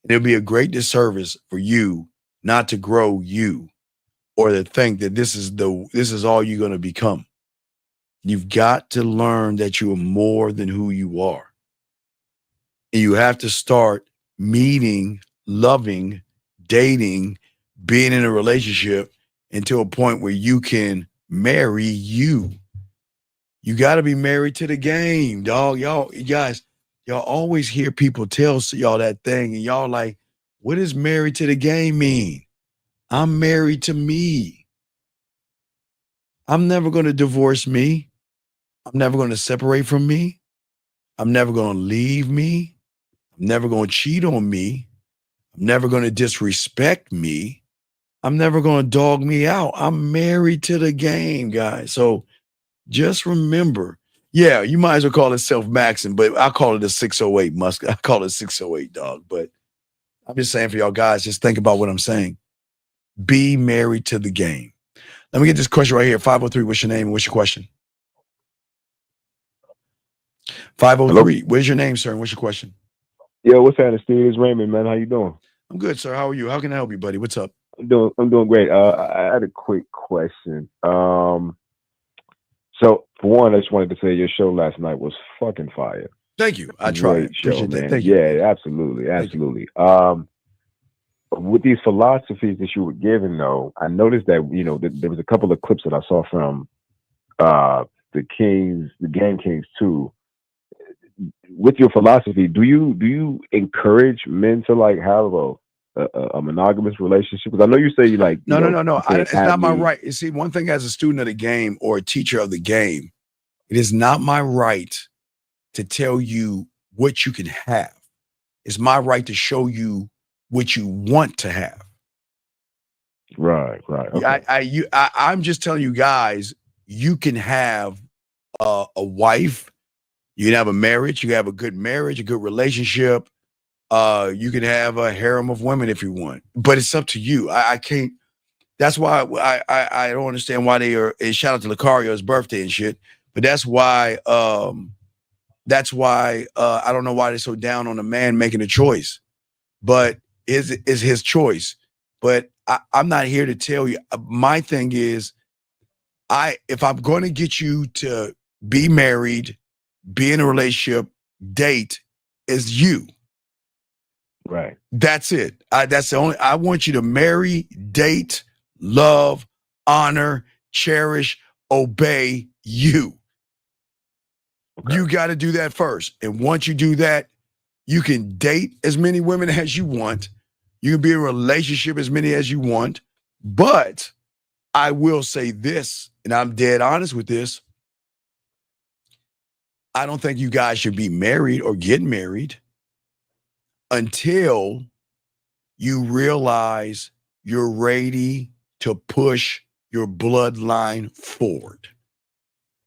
And it'll be a great disservice for you not to grow you or to think that this is all you're going to become. You've got to learn that you are more than who you are. And you have to start meeting, loving, dating, being in a relationship until a point where you can marry you. You got to be married to the game, dog. Y'all always hear people tell y'all that thing, and y'all like, what does married to the game mean? I'm married to me. I'm never going to divorce me. I'm never going to separate from me. I'm never going to leave me. I'm never going to cheat on me. I'm never going to disrespect me. I'm never going to dog me out. I'm married to the game, guys. So just remember, you might as well call it self-maxing, but I call it a 608 I call it 608, dog. But I'm just saying for y'all guys, just think about what I'm saying. Be married to the game. Let me get this question right here. 503, what's your name and what's your question? 503, hello? Where's your name, sir, and what's your question? Yo, what's happening, Steve? It's Raymond, man. How you doing? I'm good, sir. How are you? How can I help you, buddy? What's up? I'm doing great. I had a quick question. So for one, I just wanted to say your show last night was fucking fire. Thank you. I tried. Appreciate that. Thank you. Yeah, absolutely. With these philosophies that you were giving, though, I noticed that there was a couple of clips that I saw from the Game Kings 2. With your philosophy, do you encourage men to like have a monogamous relationship? Because I know you say you like no. It's not my right. You see, one thing as a student of the game or a teacher of the game, it is not my right to tell you what you can have. It's my right to show you what you want to have. Right. Okay. I'm just telling you guys, you can have a wife, you can have a marriage, you can have a good marriage, a good relationship. You can have a harem of women if you want, but it's up to you. I can't. That's why I don't understand why they are. And shout out to Lucario's birthday and shit. But that's why I don't know why they're so down on a man making a choice. But is his choice. But I'm not here to tell you. My thing is, if I'm going to get you to be married, be in a relationship, date, is you. Right. That's it. That's the only. I want you to marry, date, love, honor, cherish, obey you. Okay. You got to do that first. And once you do that, you can date as many women as you want. You can be in a relationship as many as you want. But I will say this, and I'm dead honest with this. I don't think you guys should be married or get married until you realize you're ready to push your bloodline forward,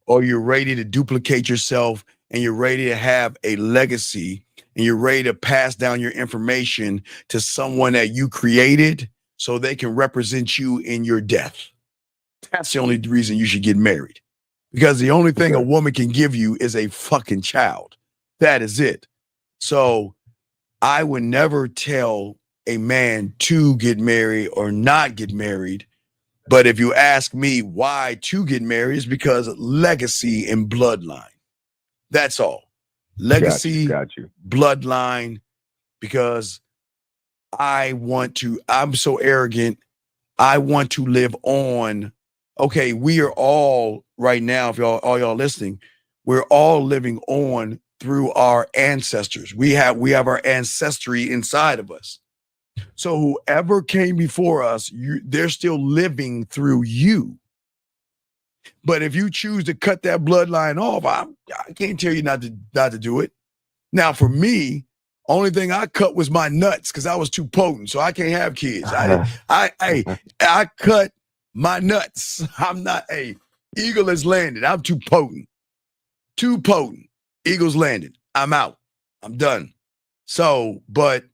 or you're ready to duplicate yourself, and you're ready to have a legacy, and you're ready to pass down your information to someone that you created so they can represent you in your death. That's the only reason you should get married, because the only thing a woman can give you is a fucking child. That is it. So I would never tell a man to get married or not get married. But if you ask me why to get married, is because legacy and bloodline. That's all. Legacy, got you. Bloodline, because I'm so arrogant. I want to live on. Okay, we are all right now, if all y'all listening, we're all living on through our ancestors. We have our ancestry inside of us. So whoever came before us, they're still living through you. But if you choose to cut that bloodline off, I can't tell you not to do it. Now, for me, only thing I cut was my nuts because I was too potent, so I can't have kids. I cut my nuts. I'm not eagle has landed. I'm too potent. Too potent. Eagles landed. I'm out. I'm done. So, but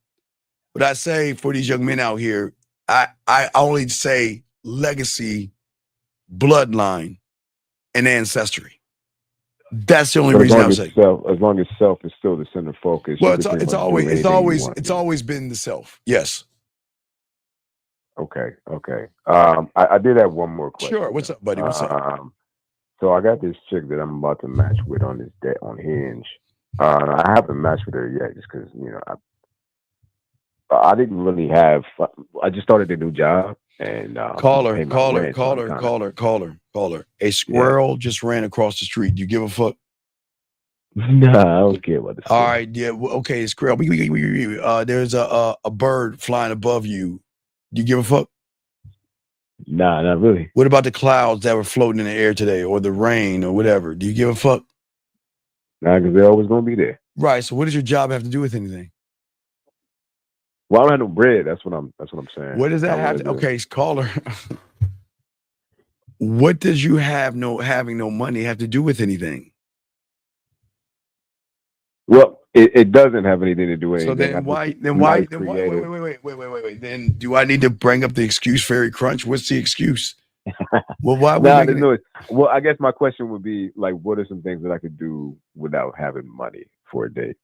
what I say for these young men out here, I only say legacy, bloodline, and ancestry. That's the only reason I'm saying. As long as self is still the center focus. Well, it's always been the self. Yes. Okay. I did have one more question. Sure. What's up, buddy? What's up? So I got this chick that I'm about to match with on Hinge. I haven't matched with her yet, just because I didn't really have. I just started a new job, and call her. A squirrel just ran across the street. Do you give a fuck? Nah, I don't care about this. All right, yeah, okay, squirrel. There's a bird flying above you. Do you give a fuck? Nah, not really. What about the clouds that were floating in the air today, or the rain, or whatever? Do you give a fuck? Nah, because they're always gonna be there. Right. So, what does your job have to do with anything? Well, I don't have no bread. That's what I'm saying. What does that have to? Okay, call her. What does you having no money have to do with anything? Well, it doesn't have anything to do with anything. So then why? Wait. Then do I need to bring up the excuse fairy crunch? What's the excuse? Well, why? Well, I guess my question would be like, what are some things that I could do without having money for a date?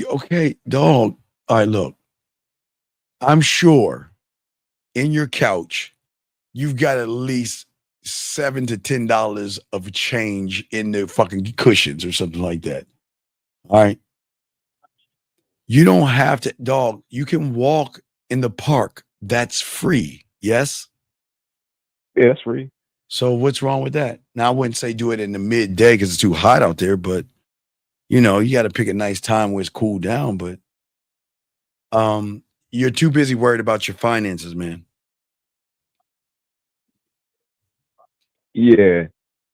Okay, dog. All right, look. I'm sure in your couch, you've got at least $7 to $10 of change in the fucking cushions or something like that. All right. You don't have to, dog. You can walk in the park. That's free. Yes? Yeah, that's free. So what's wrong with that? Now, I wouldn't say do it in the midday because it's too hot out there, but you got to pick a nice time where it's cooled down. But you're too busy worried about your finances, man. Yeah,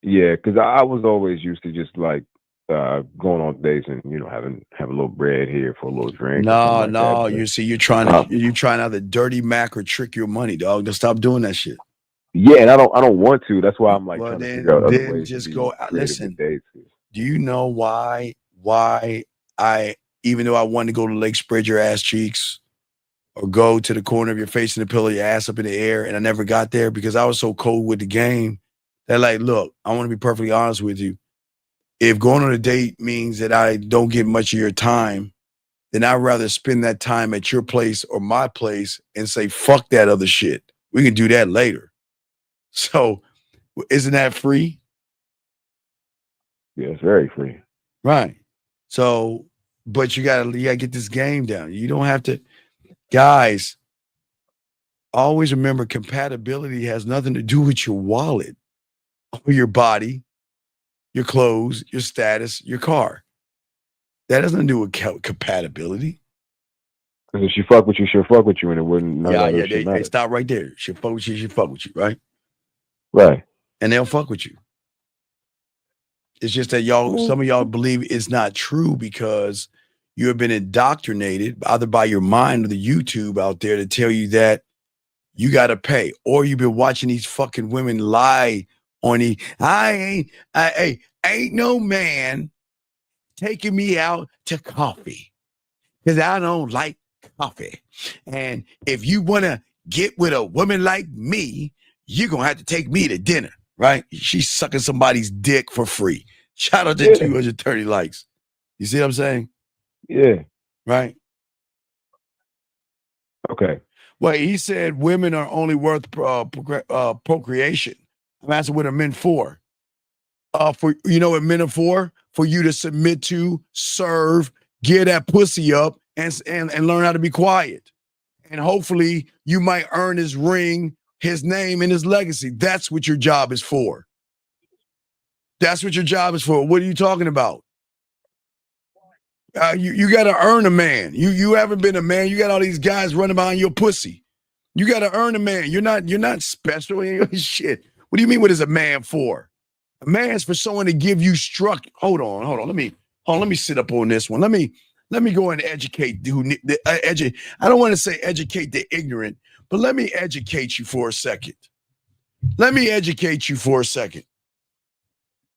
because I was always used to just like going on dates and having a little bread here for a little drink. No. You see, you're trying out the dirty Mac or trick your money, dog. Just stop doing that shit. Yeah, and I don't want to. That's why I'm like Well, trying to figure out other then ways to just be go. creative with Listen, dates. do you know why I, even though I wanted to go to Lake Spread Your Ass Cheeks or go to the corner of your face in the pillow, your ass up in the air, and I never got there because I was so cold with the game that, like, look, I want to be perfectly honest with you. If going on a date means that I don't get much of your time, then I'd rather spend that time at your place or my place and say, fuck that other shit. We can do that later. So isn't that free? Yeah, it's very free. Right. So, but you gotta get this game down. You don't have to, guys. Always remember, compatibility has nothing to do with your wallet or your body, your clothes, your status, your car. That has nothing to do with compatibility. Because if she fuck with you, she'll fuck with you, and it wouldn't. None of that other shit They matters. stop right there. She'll fuck with you. She'll fuck with you, right? Right. And they'll fuck with you. It's just that some of y'all believe it's not true because you have been indoctrinated either by your mind or the YouTube out there to tell you that you got to pay, or you've been watching these fucking women lie on ain't no man taking me out to coffee because I don't like coffee. And if you want to get with a woman like me, you're going to have to take me to dinner, right? She's sucking somebody's dick for free. Shout out to 230 likes. You see what I'm saying? Yeah. Right? Okay. Well, he said women are only worth procreation. I'm asking what are men for? For you know what men are for? For you to submit to, serve, get that pussy up, and learn how to be quiet. And hopefully you might earn his ring, his name, and his legacy. That's what your job is for. That's what your job is for. What are you talking about? You got to earn a man. You haven't been a man. You got all these guys running behind your pussy. You got to earn a man. You're not special. Shit. What do you mean? What is a man for? A man's for someone to give you structure. Hold on. Let me sit up on this one. Let me go and educate. I don't want to say educate the ignorant, but let me educate you for a second.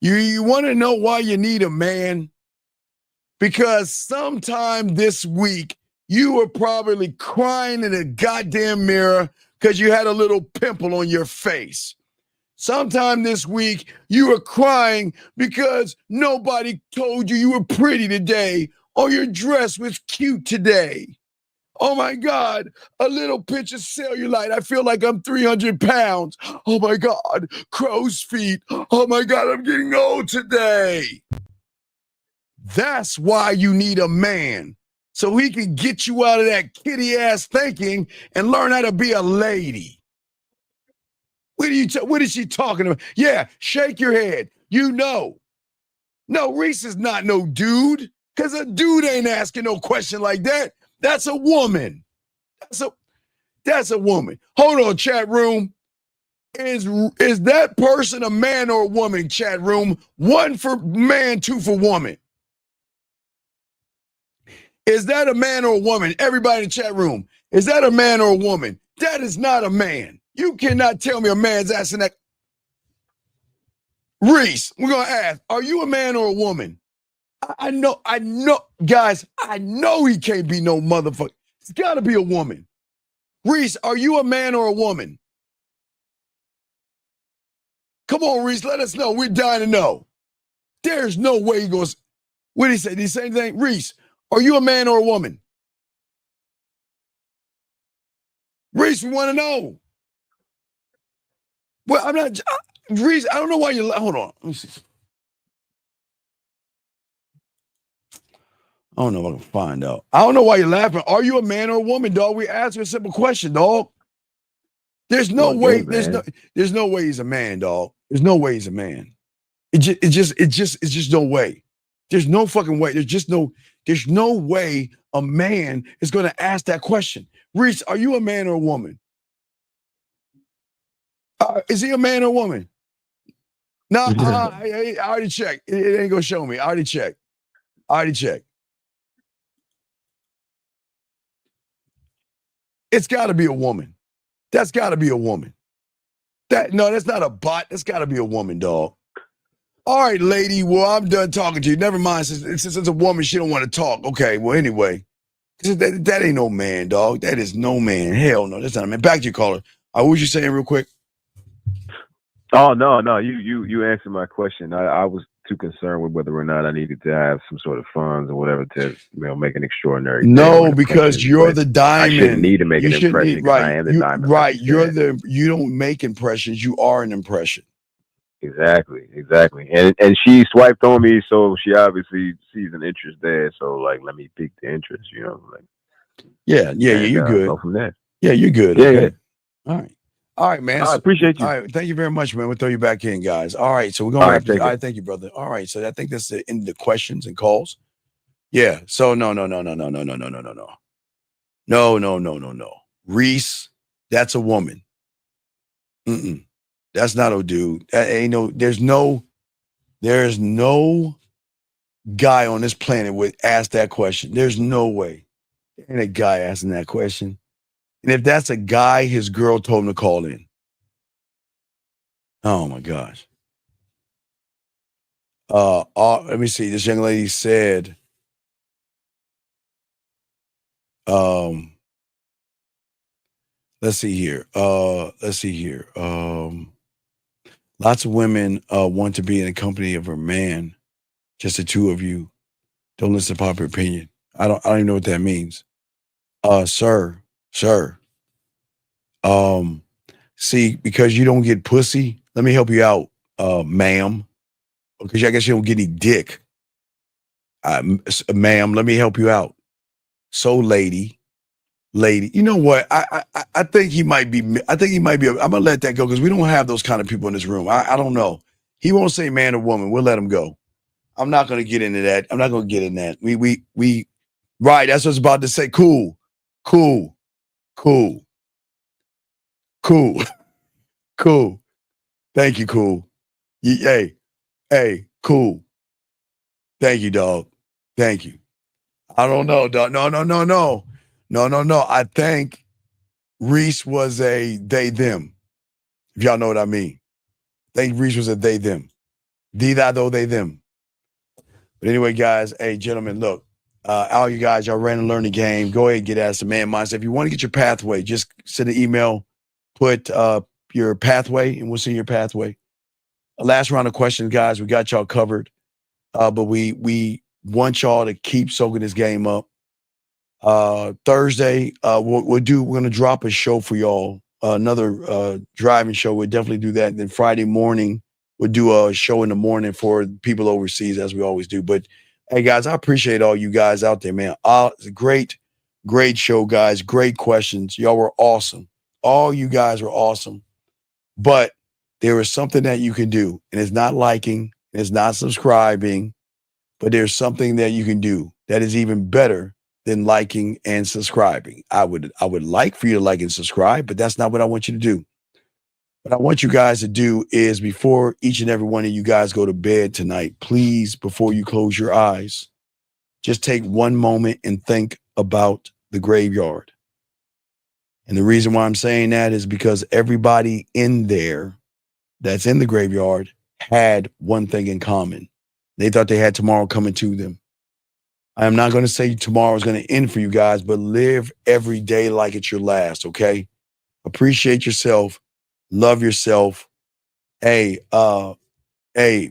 You want to know why you need a man? Because sometime this week, you were probably crying in a goddamn mirror because you had a little pimple on your face. Sometime this week, you were crying because nobody told you were pretty today or your dress was cute today. Oh my God, a little pinch of cellulite. I feel like I'm 300 pounds. Oh my God, crow's feet. Oh my God, I'm getting old today. That's why you need a man. So he can get you out of that kitty ass thinking and learn how to be a lady. What is she talking about? Yeah, shake your head. You know. No, Reese is not no dude. Because a dude ain't asking no question like that. That's a woman. That's a woman. Hold on, chat room. Is that person a man or a woman, chat room? 1 for man, 2 for woman. Is that a man or a woman? Everybody in the chat room. Is that a man or a woman? That is not a man. You cannot tell me a man's asking that. Reese, we're going to ask, are you a man or a woman? I know, guys, I know he can't be no motherfucker. It's got to be a woman. Reese, are you a man or a woman? Come on, Reese, let us know. We're dying to know. There's no way he goes. What did he say? Did he say anything? Reese, are you a man or a woman? Reese, we want to know. Well, I'm not. Reese, I don't know why you. Hold on. Let me see. I don't know if I can find out. I don't know why you're laughing. Are you a man or a woman, dog? We asked you a simple question, dog. There's no way. There's no way he's a man, dog. There's no way he's a man. It's just no way. There's no fucking way. There's no way a man is going to ask that question. Reese, are you a man or a woman? Is he a man or a woman? No, I already checked. It ain't gonna show me. I already checked. It's got to be a woman. That's got to be a woman. That's not a bot. That's got to be a woman, dog. All right, lady. Well, I'm done talking to you. Never mind. Since it's a woman, she don't want to talk. Okay. Well, anyway, that ain't no man, dog. That is no man. Hell no. That's not a man. Back to your caller. What was you saying, real quick? Oh no. You answered my question. I was too concerned with whether or not I needed to have some sort of funds or whatever to make an extraordinary. No, because you're the diamond. I shouldn't need to make an impression. Right. I am the diamond. Right. You don't make impressions. You are an impression. Exactly. And she swiped on me, so she obviously sees an interest there. So like, let me pique the interest, Yeah, you're good. Go from there. Yeah, you're good. Yeah, okay. Yeah. All right, man. I appreciate you. All right, thank you very much, man. We'll throw you back in, guys. All right, so we're gonna wrap this. All right, thank you, brother. All right, so I think that's the end of the questions and calls. Yeah. So no. Reese, that's a woman. That's not a dude. That ain't no. There's no guy on this planet would ask that question. There's no way. There ain't a guy asking that question. And if that's a guy, his girl told him to call in. Oh my gosh. Let me see. This young lady said, let's see here. Lots of women want to be in the company of a man. Just the two of you. Don't listen to popular opinion. I don't even know what that means. Sir. See, because you don't get pussy, let me help you out, ma'am. Because I guess you don't get any dick. Ma'am, let me help you out. So, lady, you know what? I think he might be. I'm gonna let that go because we don't have those kind of people in this room. I don't know. He won't say man or woman. We'll let him go. I'm not gonna get into that. I'm not gonna get in that. We right. That's what I was about to say. Cool. Thank you, cool. Hey, cool. Thank you, dog. Thank you. I don't know, dog. No. I think Reese was a they, them. If y'all know what I mean. I think Reese was a they, them. They, them. But anyway, guys, hey, gentlemen, look. All you guys, y'all ran and learned the game. Go ahead and get at the man mindset. If you want to get your pathway, just send an email, put your pathway, and we'll see your pathway. Last round of questions, guys. We got y'all covered. But we want y'all to keep soaking this game up. Thursday, we're going to drop a show for y'all, another driving show. We'll definitely do that. And then Friday morning, we'll do a show in the morning for people overseas, as we always do. But hey, guys, I appreciate all you guys out there, man. It's a great show, guys. Great questions. Y'all were awesome. All you guys were awesome. But there is something that you can do, and it's not liking, and it's not subscribing, but there's something that you can do that is even better than liking and subscribing. I would like for you to like and subscribe, but that's not what I want you to do. What I want you guys to do is, before each and every one of you guys go to bed tonight, please, before you close your eyes, just take one moment and think about the graveyard. And the reason why I'm saying that is because everybody in there that's in the graveyard had one thing in common. They thought they had tomorrow coming to them. I am not going to say tomorrow is going to end for you guys, but live every day like it's your last, okay? Appreciate yourself. Love yourself. Hey,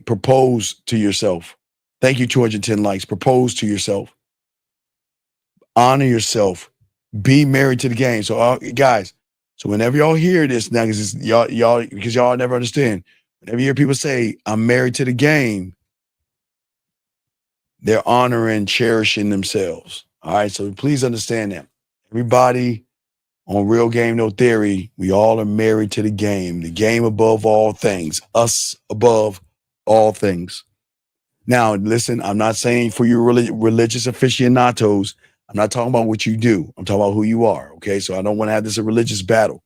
propose to yourself. Thank you, 210 likes. Propose to yourself. Honor yourself. Be married to the game. So, guys, so whenever y'all hear this now, because y'all never understand, whenever you hear people say, I'm married to the game, they're honoring, cherishing themselves. All right, so please understand that. Everybody on Real Game No Theory, we all are married to the game above all things, us above all things. Now, listen, I'm not saying for your religious aficionados, I'm not talking about what you do. I'm talking about who you are, okay? So I don't want to have this a religious battle.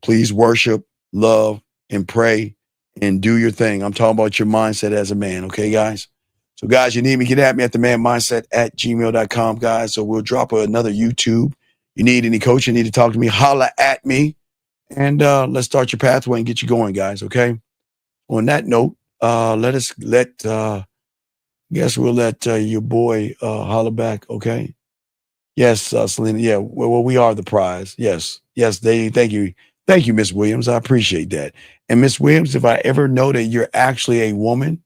Please worship, love, and pray, and do your thing. I'm talking about your mindset as a man, okay, guys? So, guys, you need me, get at me at themanmindset@gmail.com, guys. So we'll drop another YouTube. You need any coaching, need to talk to me, holla at me. And let's start your pathway and get you going, guys. Okay. On that note, guess we'll let your boy holler back. Okay. Yes, Selena. Yeah. Well, we are the prize. Yes. Yes. Thank you. Thank you, Miss Williams. I appreciate that. And Miss Williams, if I ever know that you're actually a woman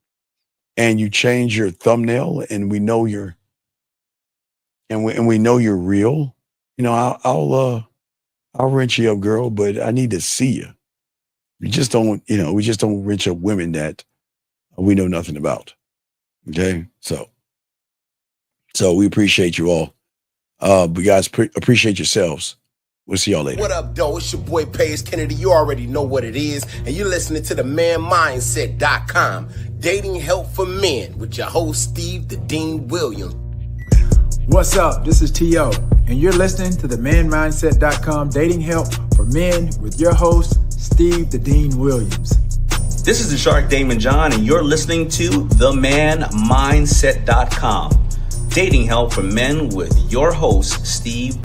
and you change your thumbnail and we know you're real, I'll wrench you up, girl, but I need to see you. We just don't wrench up women that we know nothing about. Okay. So we appreciate you all. But guys, appreciate yourselves. We'll see y'all later. What up, though? It's your boy Paige Kennedy. You already know what it is. And you're listening to the manmindset.com. Dating help for men with your host, Steve the Dean Williams. What's up? This is T.O. And you're listening to the manmindset.com dating help for men with your host, Steve the Dean Williams. This is the Shark Damon John, and you're listening to themanmindset.com. Dating help for men with your host, Steve